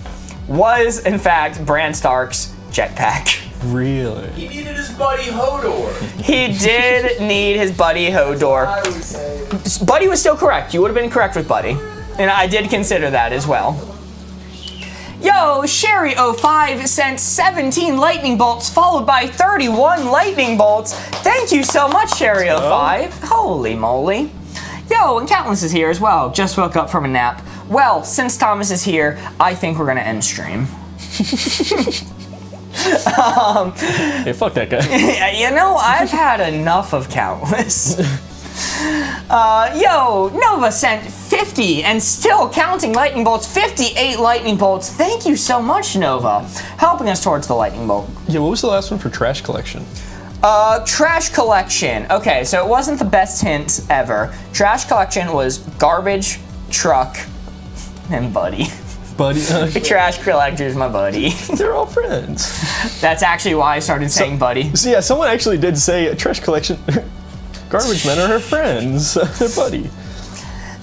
Speaker 1: was, in fact, Bran Stark's jetpack.
Speaker 3: Really?
Speaker 4: He needed his buddy Hodor.
Speaker 1: He did need his buddy Hodor.
Speaker 4: I would say.
Speaker 1: Buddy was still correct. You would have been correct with Buddy. And I did consider that as well. Yo, Sherry05 sent 17 lightning bolts followed by 31 lightning bolts. Thank you so much, Sherry05. Holy moly. Yo, and Countless is here as well. Just woke up from a nap. Well, since Thomas is here, I think we're gonna end stream.
Speaker 3: Hey, fuck that guy.
Speaker 1: You know, I've had enough of Countless. Yo, Nova sent 50 and still counting lightning bolts. 58 lightning bolts. Thank you so much, Nova. Helping us towards the lightning bolt.
Speaker 3: Yeah, what was the last one for trash collection?
Speaker 1: Trash collection. Okay, so it wasn't the best hint ever. Trash collection was garbage, truck, and buddy.
Speaker 3: Buddy.
Speaker 1: Trash collector's my buddy.
Speaker 3: They're all friends.
Speaker 1: That's actually why I started saying buddy.
Speaker 3: So yeah, someone actually did say trash collection. Garbage men are her friends. They're buddy.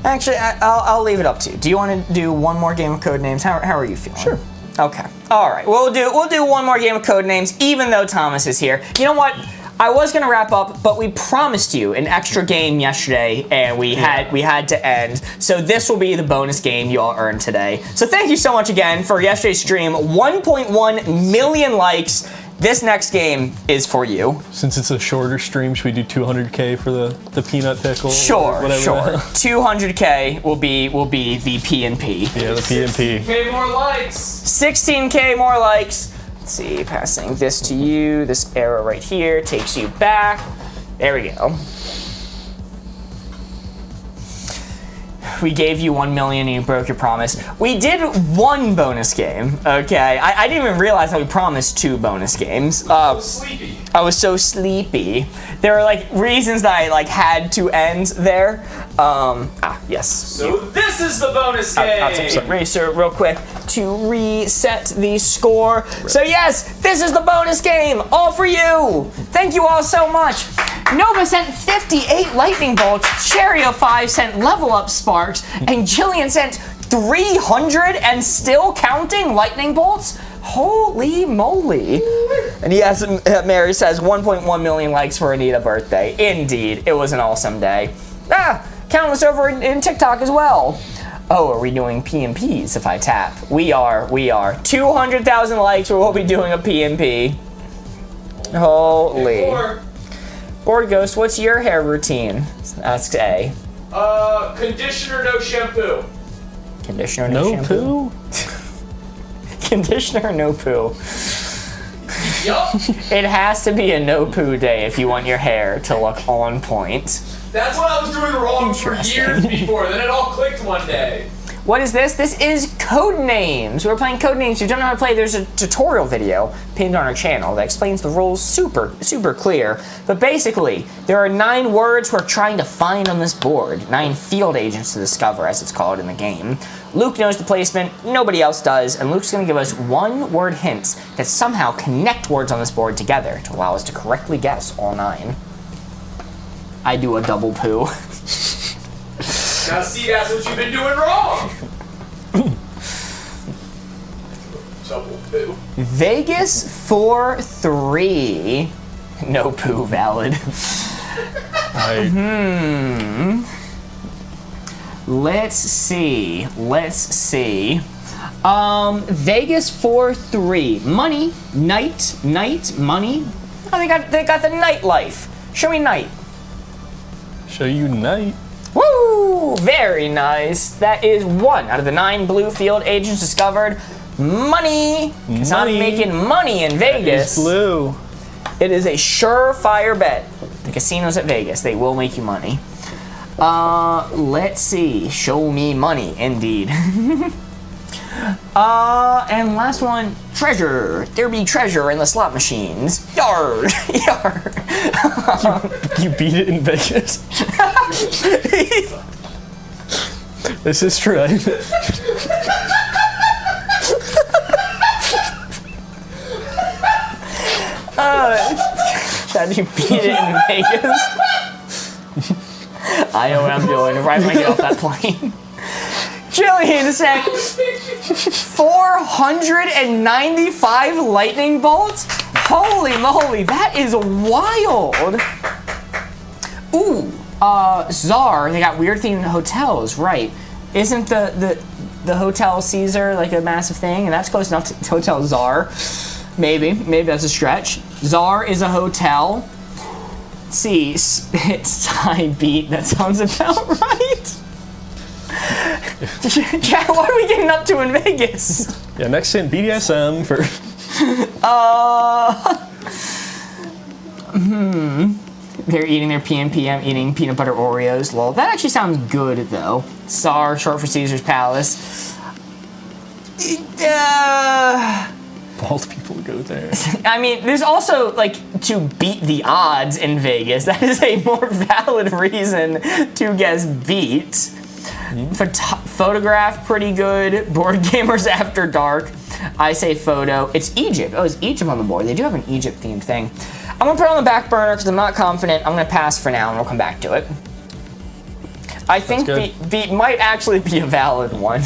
Speaker 1: Actually, I'll leave it up to you. Do you want to do one more game of Codenames? How are you feeling?
Speaker 3: Sure.
Speaker 1: Okay. All right. We'll do one more game of Codenames, even though Thomas is here. You know what? I was gonna wrap up, but we promised you an extra game yesterday, and we had to end. So this will be the bonus game you all earned today. So thank you so much again for yesterday's stream. 1.1 million likes. This next game is for you.
Speaker 3: Since it's a shorter stream, should we do 200K for the peanut pickle?
Speaker 1: Sure,
Speaker 3: whatever.
Speaker 1: sure. 200K will be the P&P.
Speaker 3: Yeah, the P&P.
Speaker 4: Okay, more likes.
Speaker 1: 16K more likes. Let's see, passing this to you. This arrow right here takes you back. There we go. We gave you 1 million and you broke your promise. We did one bonus game, okay? I didn't even realize that we promised 2 bonus games.
Speaker 4: Sleepy.
Speaker 1: I was so sleepy. There were like reasons that I had to end there. Yes.
Speaker 2: So this is the bonus game.
Speaker 1: I'll take some eraser real quick to reset the score. So yes, this is the bonus game, all for you. Thank you all so much. Nova sent 58 lightning bolts, Cherio5 sent level up sparks, and Jillian sent 300 and still counting lightning bolts? Holy moly. And yes, Mary says 1.1 million likes for Anita's birthday. Indeed, it was an awesome day. Countless over in TikTok as well. Oh, are we doing PMPs if I tap? We are. 200,000 likes, we will be doing a PMP. Holy. Board Ghost, what's your hair routine? Asks A.
Speaker 2: Conditioner, no shampoo.
Speaker 1: Conditioner,
Speaker 3: No
Speaker 1: shampoo?
Speaker 3: poo?
Speaker 1: Conditioner, no poo.
Speaker 2: Yup.
Speaker 1: It has to be a no poo day if you want your hair to look on point.
Speaker 2: That's what I was doing wrong for years before. Then it all clicked one day.
Speaker 1: What is this? This is Codenames. We're playing Codenames. If you don't know how to play, there's a tutorial video pinned on our channel that explains the rules super clear. But basically, there are 9 words we're trying to find on this board. 9 field agents to discover, as it's called in the game. Luke knows the placement, nobody else does, and Luke's gonna give us 1-word hints that somehow connect words on this board together to allow us to correctly guess all 9. I do a double poo.
Speaker 2: Now see, that's what you've been doing wrong. Double poo.
Speaker 1: Vegas 4-3. No poo valid. Let's see. Vegas 4-3. Money, night, money. Oh, they got the nightlife. Show me night.
Speaker 3: Show you night.
Speaker 1: Woo! Very nice. That is 1 out of the 9 blue field agents discovered. Money. Because I'm making money in Vegas.
Speaker 3: It's blue.
Speaker 1: It is a surefire bet. The casinos at Vegas, they will make you money. Let's see. Show me money, indeed. And last one, treasure. There be treasure in the slot machines. Yar, yar.
Speaker 3: You beat it in Vegas. This is true.
Speaker 1: That you beat it in Vegas. I know what I'm doing right when I get off that plane. Jillian said 495 lightning bolts? Holy moly, that is wild. Ooh, Czar, they got weird themed hotels, right. Isn't the Hotel Caesar like a massive thing? And that's close enough to Hotel Czar. Maybe that's a stretch. Czar is a hotel. C, spit, tie, beat, that sounds about right. Chad, what are we getting up to in Vegas?
Speaker 3: Yeah, next in BDSM for...
Speaker 1: They're eating their PM, eating peanut butter Oreos. Lol. That actually sounds good, though. SAR, short for Caesar's Palace.
Speaker 3: Bald people go there.
Speaker 1: I mean, there's also, like, to beat the odds in Vegas. That is a more valid reason to guess beat. Photograph, pretty good. Boardgamers After Dark. I say photo. It's Egypt. Oh, it's Egypt on the board. They do have an Egypt-themed thing. I'm gonna put it on the back burner because I'm not confident. I'm gonna pass for now and we'll come back to it. I think beat might actually be a valid one.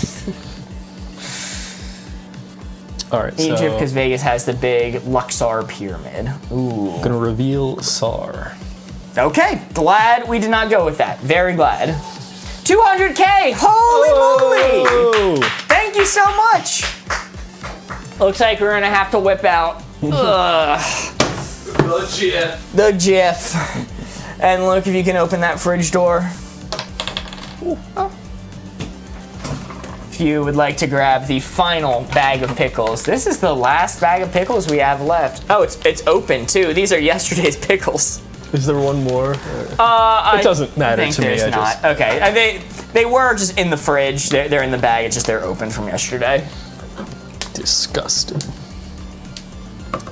Speaker 3: All right,
Speaker 1: Egypt, because Vegas has the big Luxor pyramid. Ooh.
Speaker 3: I'm gonna reveal SAR.
Speaker 1: Okay, glad we did not go with that. Very glad. 200K! Holy moly! Thank you so much! Looks like we're gonna have to whip out the GIF. And look if you can open that fridge door. Oh. If you would like to grab the final bag of pickles. This is the last bag of pickles we have left. Oh, it's open too. These are yesterday's pickles.
Speaker 3: Is there one more? It doesn't matter to me.
Speaker 1: Okay, they were just in the fridge. They're in the bag. It's just they're open from yesterday.
Speaker 3: Disgusting.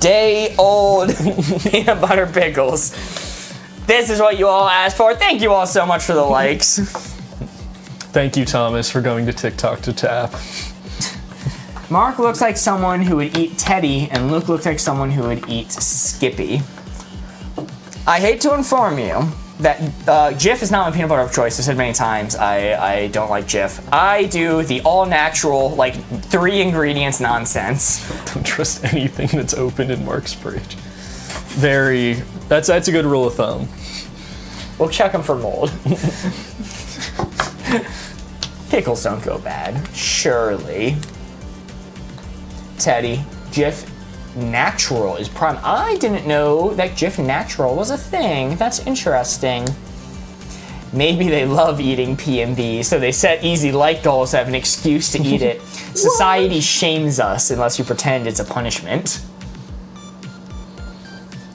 Speaker 1: Day old peanut butter pickles. This is what you all asked for. Thank you all so much for the likes.
Speaker 3: Thank you, Thomas, for going to TikTok to tap.
Speaker 1: Mark looks like someone who would eat Teddy, and Luke looks like someone who would eat Skippy. I hate to inform you that Jif is not my peanut butter of choice. I've said many times I don't like Jif. I do the all-natural, like, 3 ingredients nonsense.
Speaker 3: Don't trust anything that's open in Mark's fridge. That's a good rule of thumb.
Speaker 1: We'll check them for mold. Pickles don't go bad, surely. Teddy, Jif Natural is prime. I didn't know that Jif Natural was a thing. That's interesting. Maybe they love eating P&B, so they set easy like goals to have an excuse to eat it. Society shames us unless we pretend it's a punishment.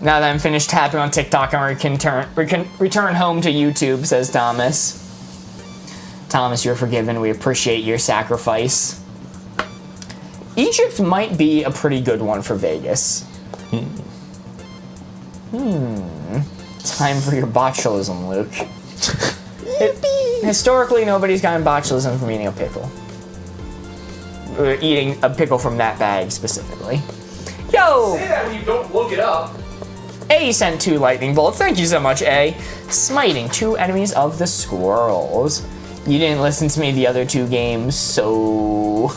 Speaker 1: Now that I'm finished tapping on TikTok, we can return home to YouTube, says Thomas. Thomas, you're forgiven. We appreciate your sacrifice. Egypt might be a pretty good one for Vegas. Time for your botulism, Luke. Historically, nobody's gotten botulism from eating a pickle. Or eating a pickle from that bag, specifically. Yo!
Speaker 2: Say that when you don't look it up.
Speaker 1: A sent 2 lightning bolts. Thank you so much, A. Smiting 2 enemies of the squirrels. You didn't listen to me the other 2 games, so...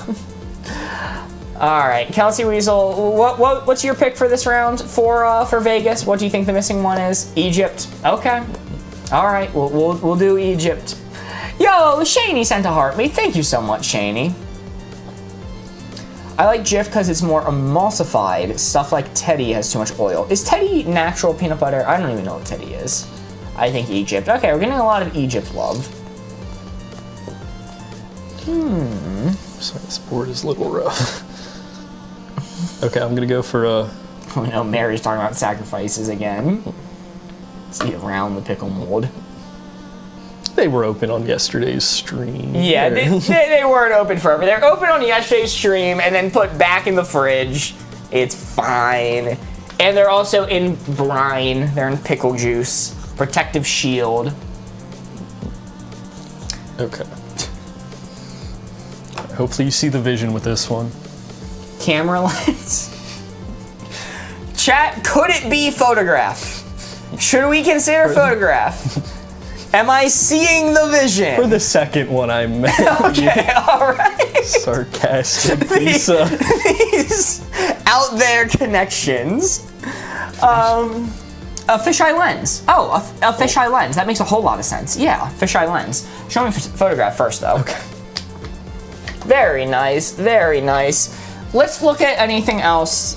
Speaker 1: Alright, Kelsey Weasel, what's your pick for this round for Vegas? What do you think the missing one is? Egypt. Okay. Alright, we'll do Egypt. Yo, Shaney sent a heart me. Thank you so much, Shaney. I like Jif because it's more emulsified. Stuff like Teddy has too much oil. Is Teddy natural peanut butter? I don't even know what Teddy is. I think Egypt. Okay, we're getting a lot of Egypt love.
Speaker 3: Sorry, this board is a little rough. Okay, I'm gonna go for a...
Speaker 1: Oh no, Mary's talking about sacrifices again. See around the pickle mold.
Speaker 3: They were open on yesterday's stream.
Speaker 1: Yeah, they weren't open forever. They're open on yesterday's stream and then put back in the fridge. It's fine. And they're also in brine. They're in pickle juice. Protective shield.
Speaker 3: Okay. Hopefully you see the vision with this one.
Speaker 1: Camera lens. Chat, could it be photograph? Should we consider photograph? Am I seeing the vision?
Speaker 3: For the second one, I meant.
Speaker 1: Okay, alright.
Speaker 3: Sarcastic.
Speaker 1: These out there connections. A fisheye lens. Oh, a fisheye lens. That makes a whole lot of sense. Yeah, fisheye lens. Show me photograph first, though.
Speaker 3: Okay.
Speaker 1: Very nice, very nice. Let's look at anything else,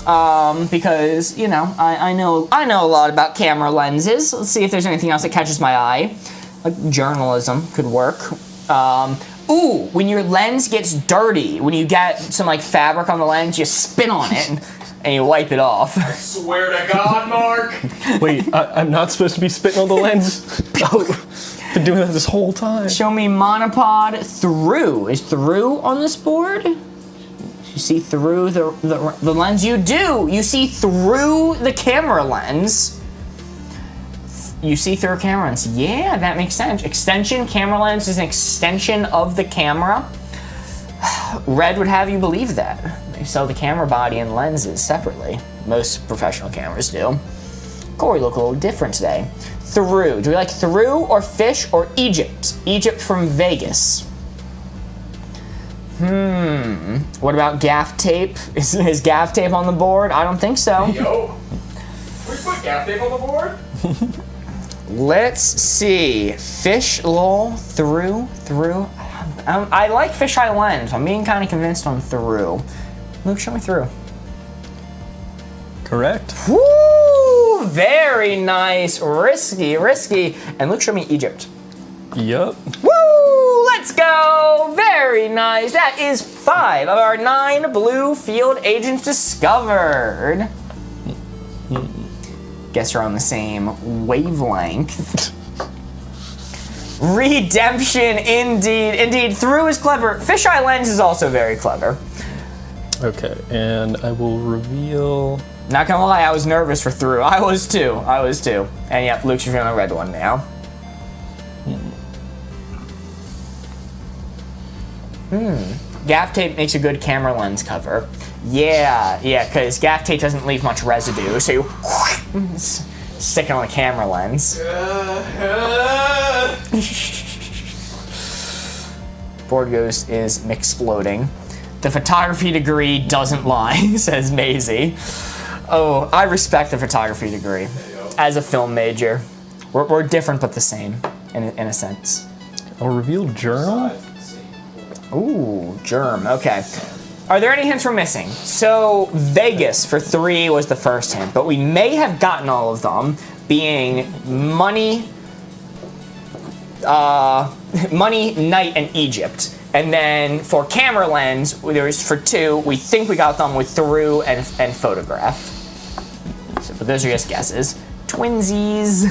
Speaker 1: because, you know, I know a lot about camera lenses. Let's see if there's anything else that catches my eye. Like journalism could work. Ooh, when your lens gets dirty, when you get some like fabric on the lens, you spin on it and you wipe it off.
Speaker 2: Swear to God, Mark.
Speaker 3: Wait, I'm not supposed to be spitting on the lens? Oh, been doing that this whole time.
Speaker 1: Show me monopod through. Is through on this board? You see through the lens? You do! You see through the camera lens. You see through a camera lens. Yeah, that makes sense. Extension camera lens is an extension of the camera. Red would have you believe that. They sell the camera body and lenses separately. Most professional cameras do. Corey look a little different today. Through. Do we like through or fish or Egypt? Egypt from Vegas. What about gaff tape? Is gaff tape on the board? I don't think so.
Speaker 2: Yo. We put gaff tape on the board?
Speaker 1: Let's see. Fish, lol, through. I like fisheye lens. I'm being kind of convinced on through. Luke, show me through.
Speaker 3: Correct.
Speaker 1: Woo! Very nice. Risky. And Luke, show me Egypt.
Speaker 3: Yup.
Speaker 1: Woo! Let's go! Very nice. That is 5 of our 9 blue field agents discovered. Guess you're on the same wavelength. Redemption, indeed. Through is clever. Fisheye lens is also very clever.
Speaker 3: Okay, and I will reveal...
Speaker 1: Not gonna lie, I was nervous for through. I was too. And yep, Luke's revealing the red one now. Gaff tape makes a good camera lens cover. Yeah, because gaff tape doesn't leave much residue, so you stick it on the camera lens. Board Ghost is exploding. The photography degree doesn't lie, says Maisie. Oh, I respect the photography degree. As a film major, we're different but the same, in a sense.
Speaker 3: I'll reveal journal.
Speaker 1: Ooh, germ. Okay. Are there any hints we're missing? So Vegas for 3 was the first hint, but we may have gotten all of them, being money, Money, Night, and Egypt. And then for camera lens, there was for 2. We think we got them with Through and Photograph. So, but those are just guesses. Twinsies.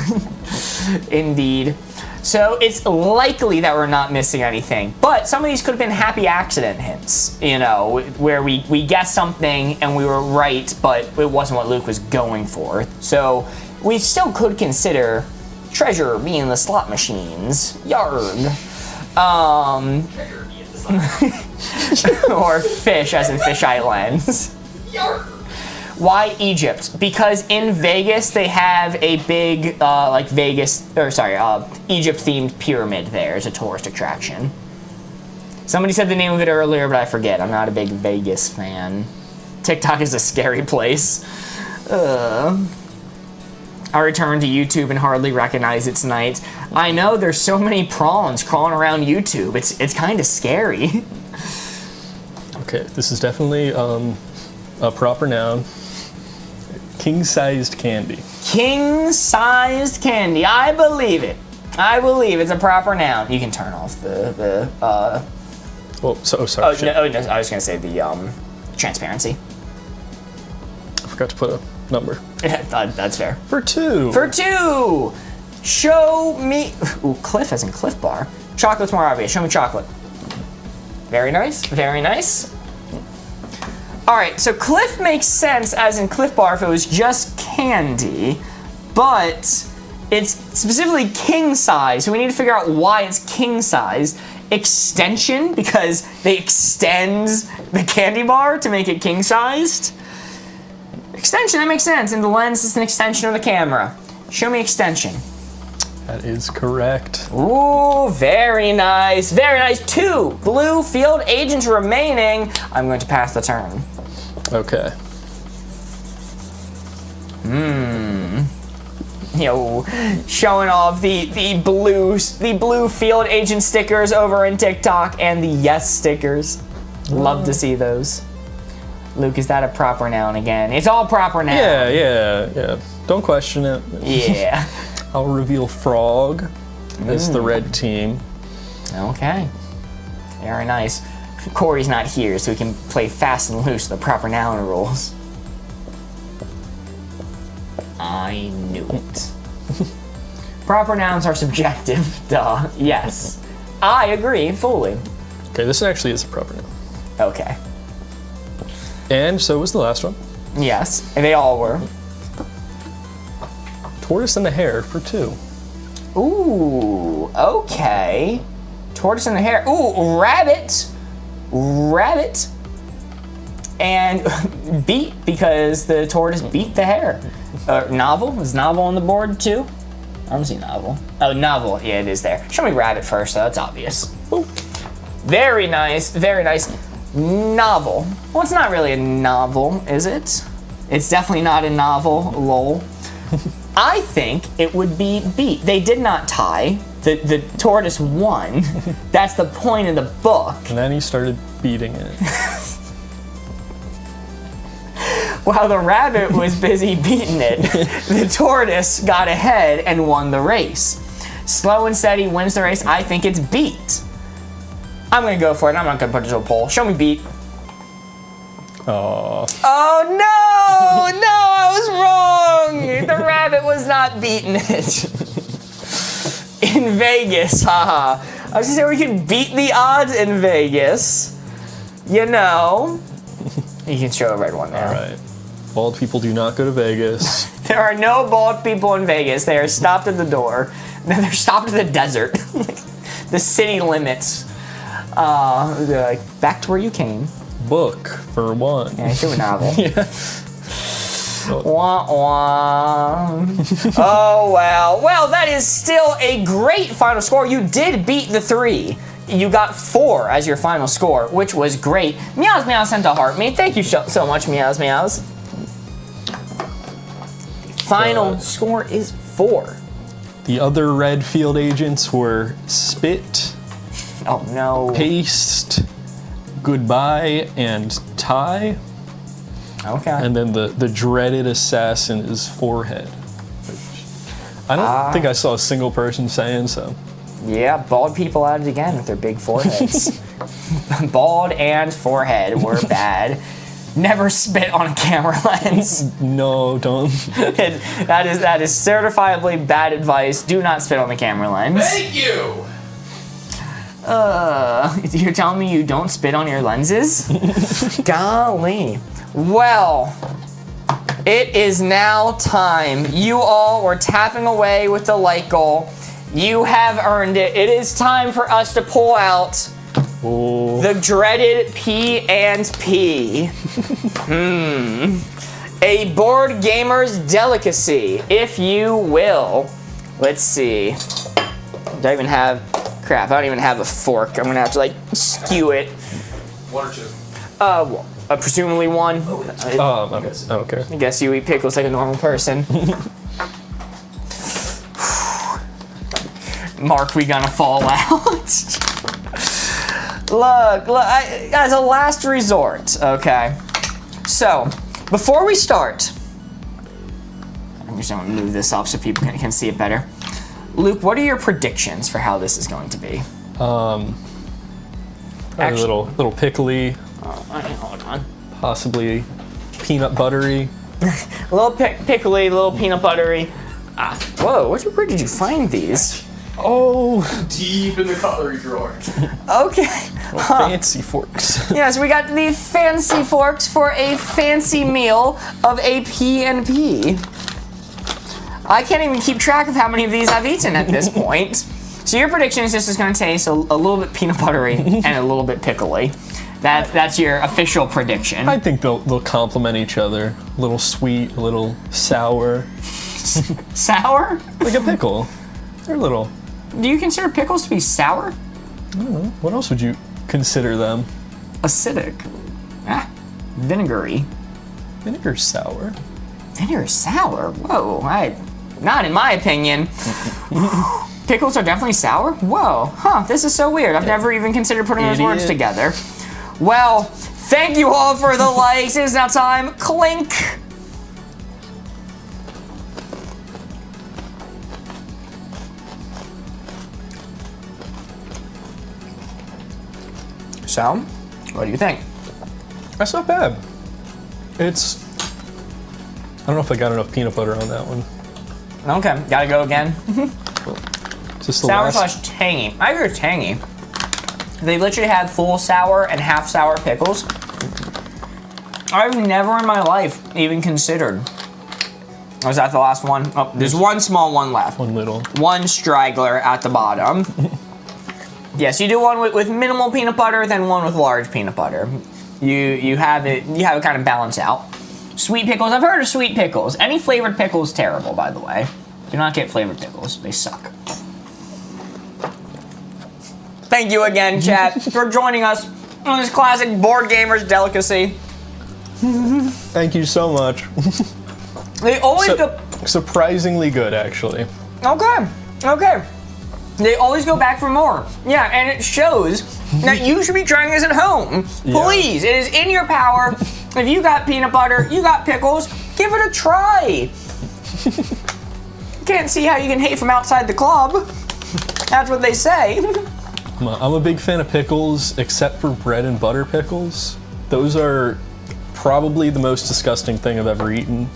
Speaker 1: Indeed. So it's likely that we're not missing anything. But some of these could have been happy accident hints, you know, where we guessed something and we were right, but it wasn't what Luke was going for. So we still could consider treasure being the slot machines. Yarg.
Speaker 2: Treasure be in the slot.
Speaker 1: Or fish, as in Fish Islands.
Speaker 2: Yarr.
Speaker 1: Why Egypt? Because in Vegas they have a big, Egypt-themed pyramid there as a tourist attraction. Somebody said the name of it earlier, but I forget. I'm not a big Vegas fan. TikTok is a scary place. I return to YouTube and hardly recognize it tonight. I know there's so many prawns crawling around YouTube. It's kind of scary.
Speaker 3: Okay, this is definitely a proper noun. King-sized candy.
Speaker 1: King-sized candy. I believe it. I believe it's a proper noun. You can turn off the
Speaker 3: Oh, sorry.
Speaker 1: no, I was gonna say the transparency.
Speaker 3: I forgot to put a number.
Speaker 1: That's fair.
Speaker 3: For 2.
Speaker 1: For 2, show me. Ooh, Cliff as in Cliff Bar. Chocolate's more obvious. Show me chocolate. Very nice. Very nice. All right, so Cliff makes sense as in Cliff Bar if it was just candy, but it's specifically king size, so we need to figure out why it's king size. Extension, because they extend the candy bar to make it king sized. Extension, that makes sense, and the lens is an extension of the camera. Show me extension.
Speaker 3: That is correct.
Speaker 1: Ooh, very nice, very nice. 2 blue field agents remaining. I'm going to pass the turn.
Speaker 3: Okay.
Speaker 1: Yo, showing off the blue field agent stickers over in TikTok and the yes stickers. Love to see those. Luke, is that a proper noun again? It's all proper noun.
Speaker 3: Yeah. Don't question it.
Speaker 1: Yeah.
Speaker 3: I'll reveal frog as the red team.
Speaker 1: Okay. Very nice. Corey's not here, so we can play fast and loose the proper noun rules. I knew it. Proper nouns are subjective, duh. Yes. I agree fully.
Speaker 3: Okay, this actually is a proper noun.
Speaker 1: Okay.
Speaker 3: And so was the last one.
Speaker 1: Yes, and they all were.
Speaker 3: Tortoise and the hare for 2.
Speaker 1: Ooh, okay. Tortoise and the hare. Ooh, rabbit. Rabbit. And beat, because the tortoise beat the hare. Novel. Is novel on the board too? I don't see novel. Oh, novel. Yeah, it is there. Show me rabbit first, though. That's obvious. Ooh. Very nice. Very nice. Novel. Well, it's not really a novel, is it? It's definitely not a novel. Lol. I think it would be beat. They did not tie. The tortoise won. That's the point of the book.
Speaker 3: And then he started beating it.
Speaker 1: While the rabbit was busy beating it, the tortoise got ahead and won the race. Slow and steady wins the race. I think it's beat. I'm gonna go for it. I'm not gonna put it to a poll. Show me beat.
Speaker 3: Oh.
Speaker 1: Oh no! No, I was wrong! The rabbit was not beating it. In Vegas, haha. I was gonna say we could beat the odds in Vegas. You know. You can show a red one now.
Speaker 3: All right. Bald people do not go to Vegas.
Speaker 1: There are no bald people in Vegas. They are stopped at the door. They're stopped at the desert. The city limits. They're like, back to where you came.
Speaker 3: Book for 1.
Speaker 1: Yeah, show a novel.
Speaker 3: Yeah.
Speaker 1: Wah, wah. Oh, well. Well, that is still a great final score. You did beat the 3. You got 4 as your final score, which was great. Meows Meows sent a heart me. Thank you so much, Meows Meows. Final score is 4.
Speaker 3: The other red field agents were spit,
Speaker 1: Oh, no.
Speaker 3: paste, goodbye, and tie.
Speaker 1: Okay.
Speaker 3: And then the dreaded assassin is forehead. Which I don't think I saw a single person saying so.
Speaker 1: Yeah, bald people at it again with their big foreheads. Bald and forehead were bad. Never spit on a camera lens.
Speaker 3: No, don't.
Speaker 1: that is certifiably bad advice. Do not spit on the camera lens.
Speaker 4: Thank you!
Speaker 1: You're telling me you don't spit on your lenses? Golly. Well, it is now time. You all were tapping away with the light goal. You have earned it. It is time for us to pull out the dreaded P&P. A board gamer's delicacy, if you will. Let's see. Do I even have... Crap, I don't even have a fork. I'm gonna have to, like, skew it.
Speaker 4: 1 or 2?
Speaker 1: Well, presumably 1.
Speaker 3: Okay.
Speaker 1: I guess you eat pickles like a normal person. Mark, we gonna fall out? Look, as a last resort, okay? So, before we start, I'm just gonna move this up so people can see it better. Luke, what are your predictions for how this is going to be?
Speaker 3: Probably a little pickly,
Speaker 1: Hold on.
Speaker 3: possibly peanut buttery.
Speaker 1: A little pickly, a little peanut buttery. Whoa, where did you find these?
Speaker 3: Oh,
Speaker 4: Deep in the cutlery drawer.
Speaker 1: Okay.
Speaker 3: fancy forks.
Speaker 1: Yes, we got the fancy forks for a fancy meal of a P&P. I can't even keep track of how many of these I've eaten at this point. So your prediction is this is going to taste a little bit peanut buttery and a little bit pickly. That's your official prediction.
Speaker 3: I think they'll complement each other. A little sweet, a little sour.
Speaker 1: Sour?
Speaker 3: Like a pickle. They're little.
Speaker 1: Do you consider pickles to be sour?
Speaker 3: I don't know. What else would you consider them?
Speaker 1: Acidic. Vinegary.
Speaker 3: Vinegar's sour.
Speaker 1: Vinegar is sour? Whoa, not in my opinion. Pickles are definitely sour? Whoa, this is so weird. I've never even considered putting those words together. Well, thank you all for the likes. It is now time. Clink. So, what do you think?
Speaker 3: That's not bad. I don't know if I got enough peanut butter on that one.
Speaker 1: Okay, gotta go again.
Speaker 3: Is this the
Speaker 1: Sour
Speaker 3: last?
Speaker 1: / tangy. I agree with tangy. They literally had full sour and half sour pickles. I've never in my life even considered. Was that the last one? Oh, there's one small one left.
Speaker 3: One little.
Speaker 1: One straggler at the bottom. Yes, you do one with minimal peanut butter, then one with large peanut butter. You have it kind of balanced out. Sweet pickles. I've heard of sweet pickles. Any flavored pickle is terrible, by the way. Do not get flavored pickles. They suck. Thank you again, chat, for joining us on this classic Board Gamers delicacy.
Speaker 3: Thank you so much.
Speaker 1: They always go...
Speaker 3: Surprisingly good, actually.
Speaker 1: Okay. They always go back for more. Yeah, and it shows that you should be trying this at home. Please, it is in your power. If you got peanut butter, you got pickles, give it a try. Can't see how you can hate from outside the club. That's what they say.
Speaker 3: I'm a big fan of pickles, except for bread and butter pickles. Those are probably the most disgusting thing I've ever eaten.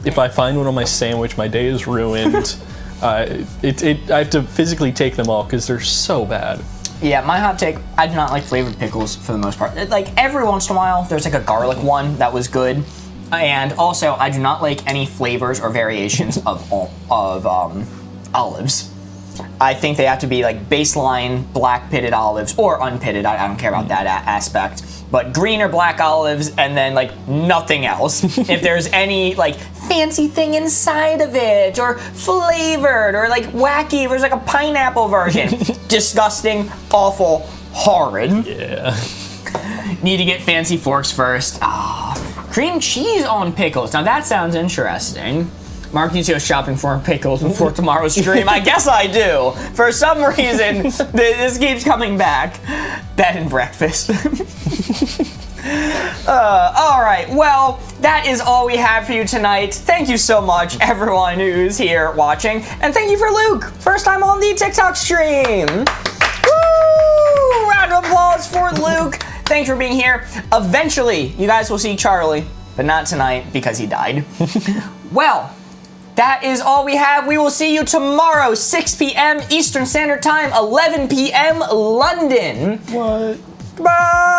Speaker 3: If I find one on my sandwich, my day is ruined. I have to physically take them all because they're so bad.
Speaker 1: Yeah, my hot take, I do not like flavored pickles for the most part. Like, every once in a while, there's like a garlic one that was good. And also, I do not like any flavors or variations of olives. I think they have to be like baseline black pitted olives or unpitted. I don't care about that aspect. But green or black olives and then like nothing else. If there's any like fancy thing inside of it or flavored or like wacky, there's like a pineapple version. Disgusting, awful, horrid.
Speaker 3: Yeah.
Speaker 1: Need to get fancy forks first. Cream cheese on pickles. Now that sounds interesting. Mark needs to go shopping for pickles before tomorrow's stream. I guess I do. For some reason, this keeps coming back. Bed and breakfast. All right, well, that is all we have for you tonight. Thank you so much, everyone who's here watching. And thank you for Luke, first time on the TikTok stream. Woo! Round of applause for Luke. Thanks for being here. Eventually, you guys will see Charlie, but not tonight because he died. Well, that is all we have. We will see you tomorrow, 6 p.m. Eastern Standard Time, 11 p.m. London.
Speaker 3: What?
Speaker 1: Bye!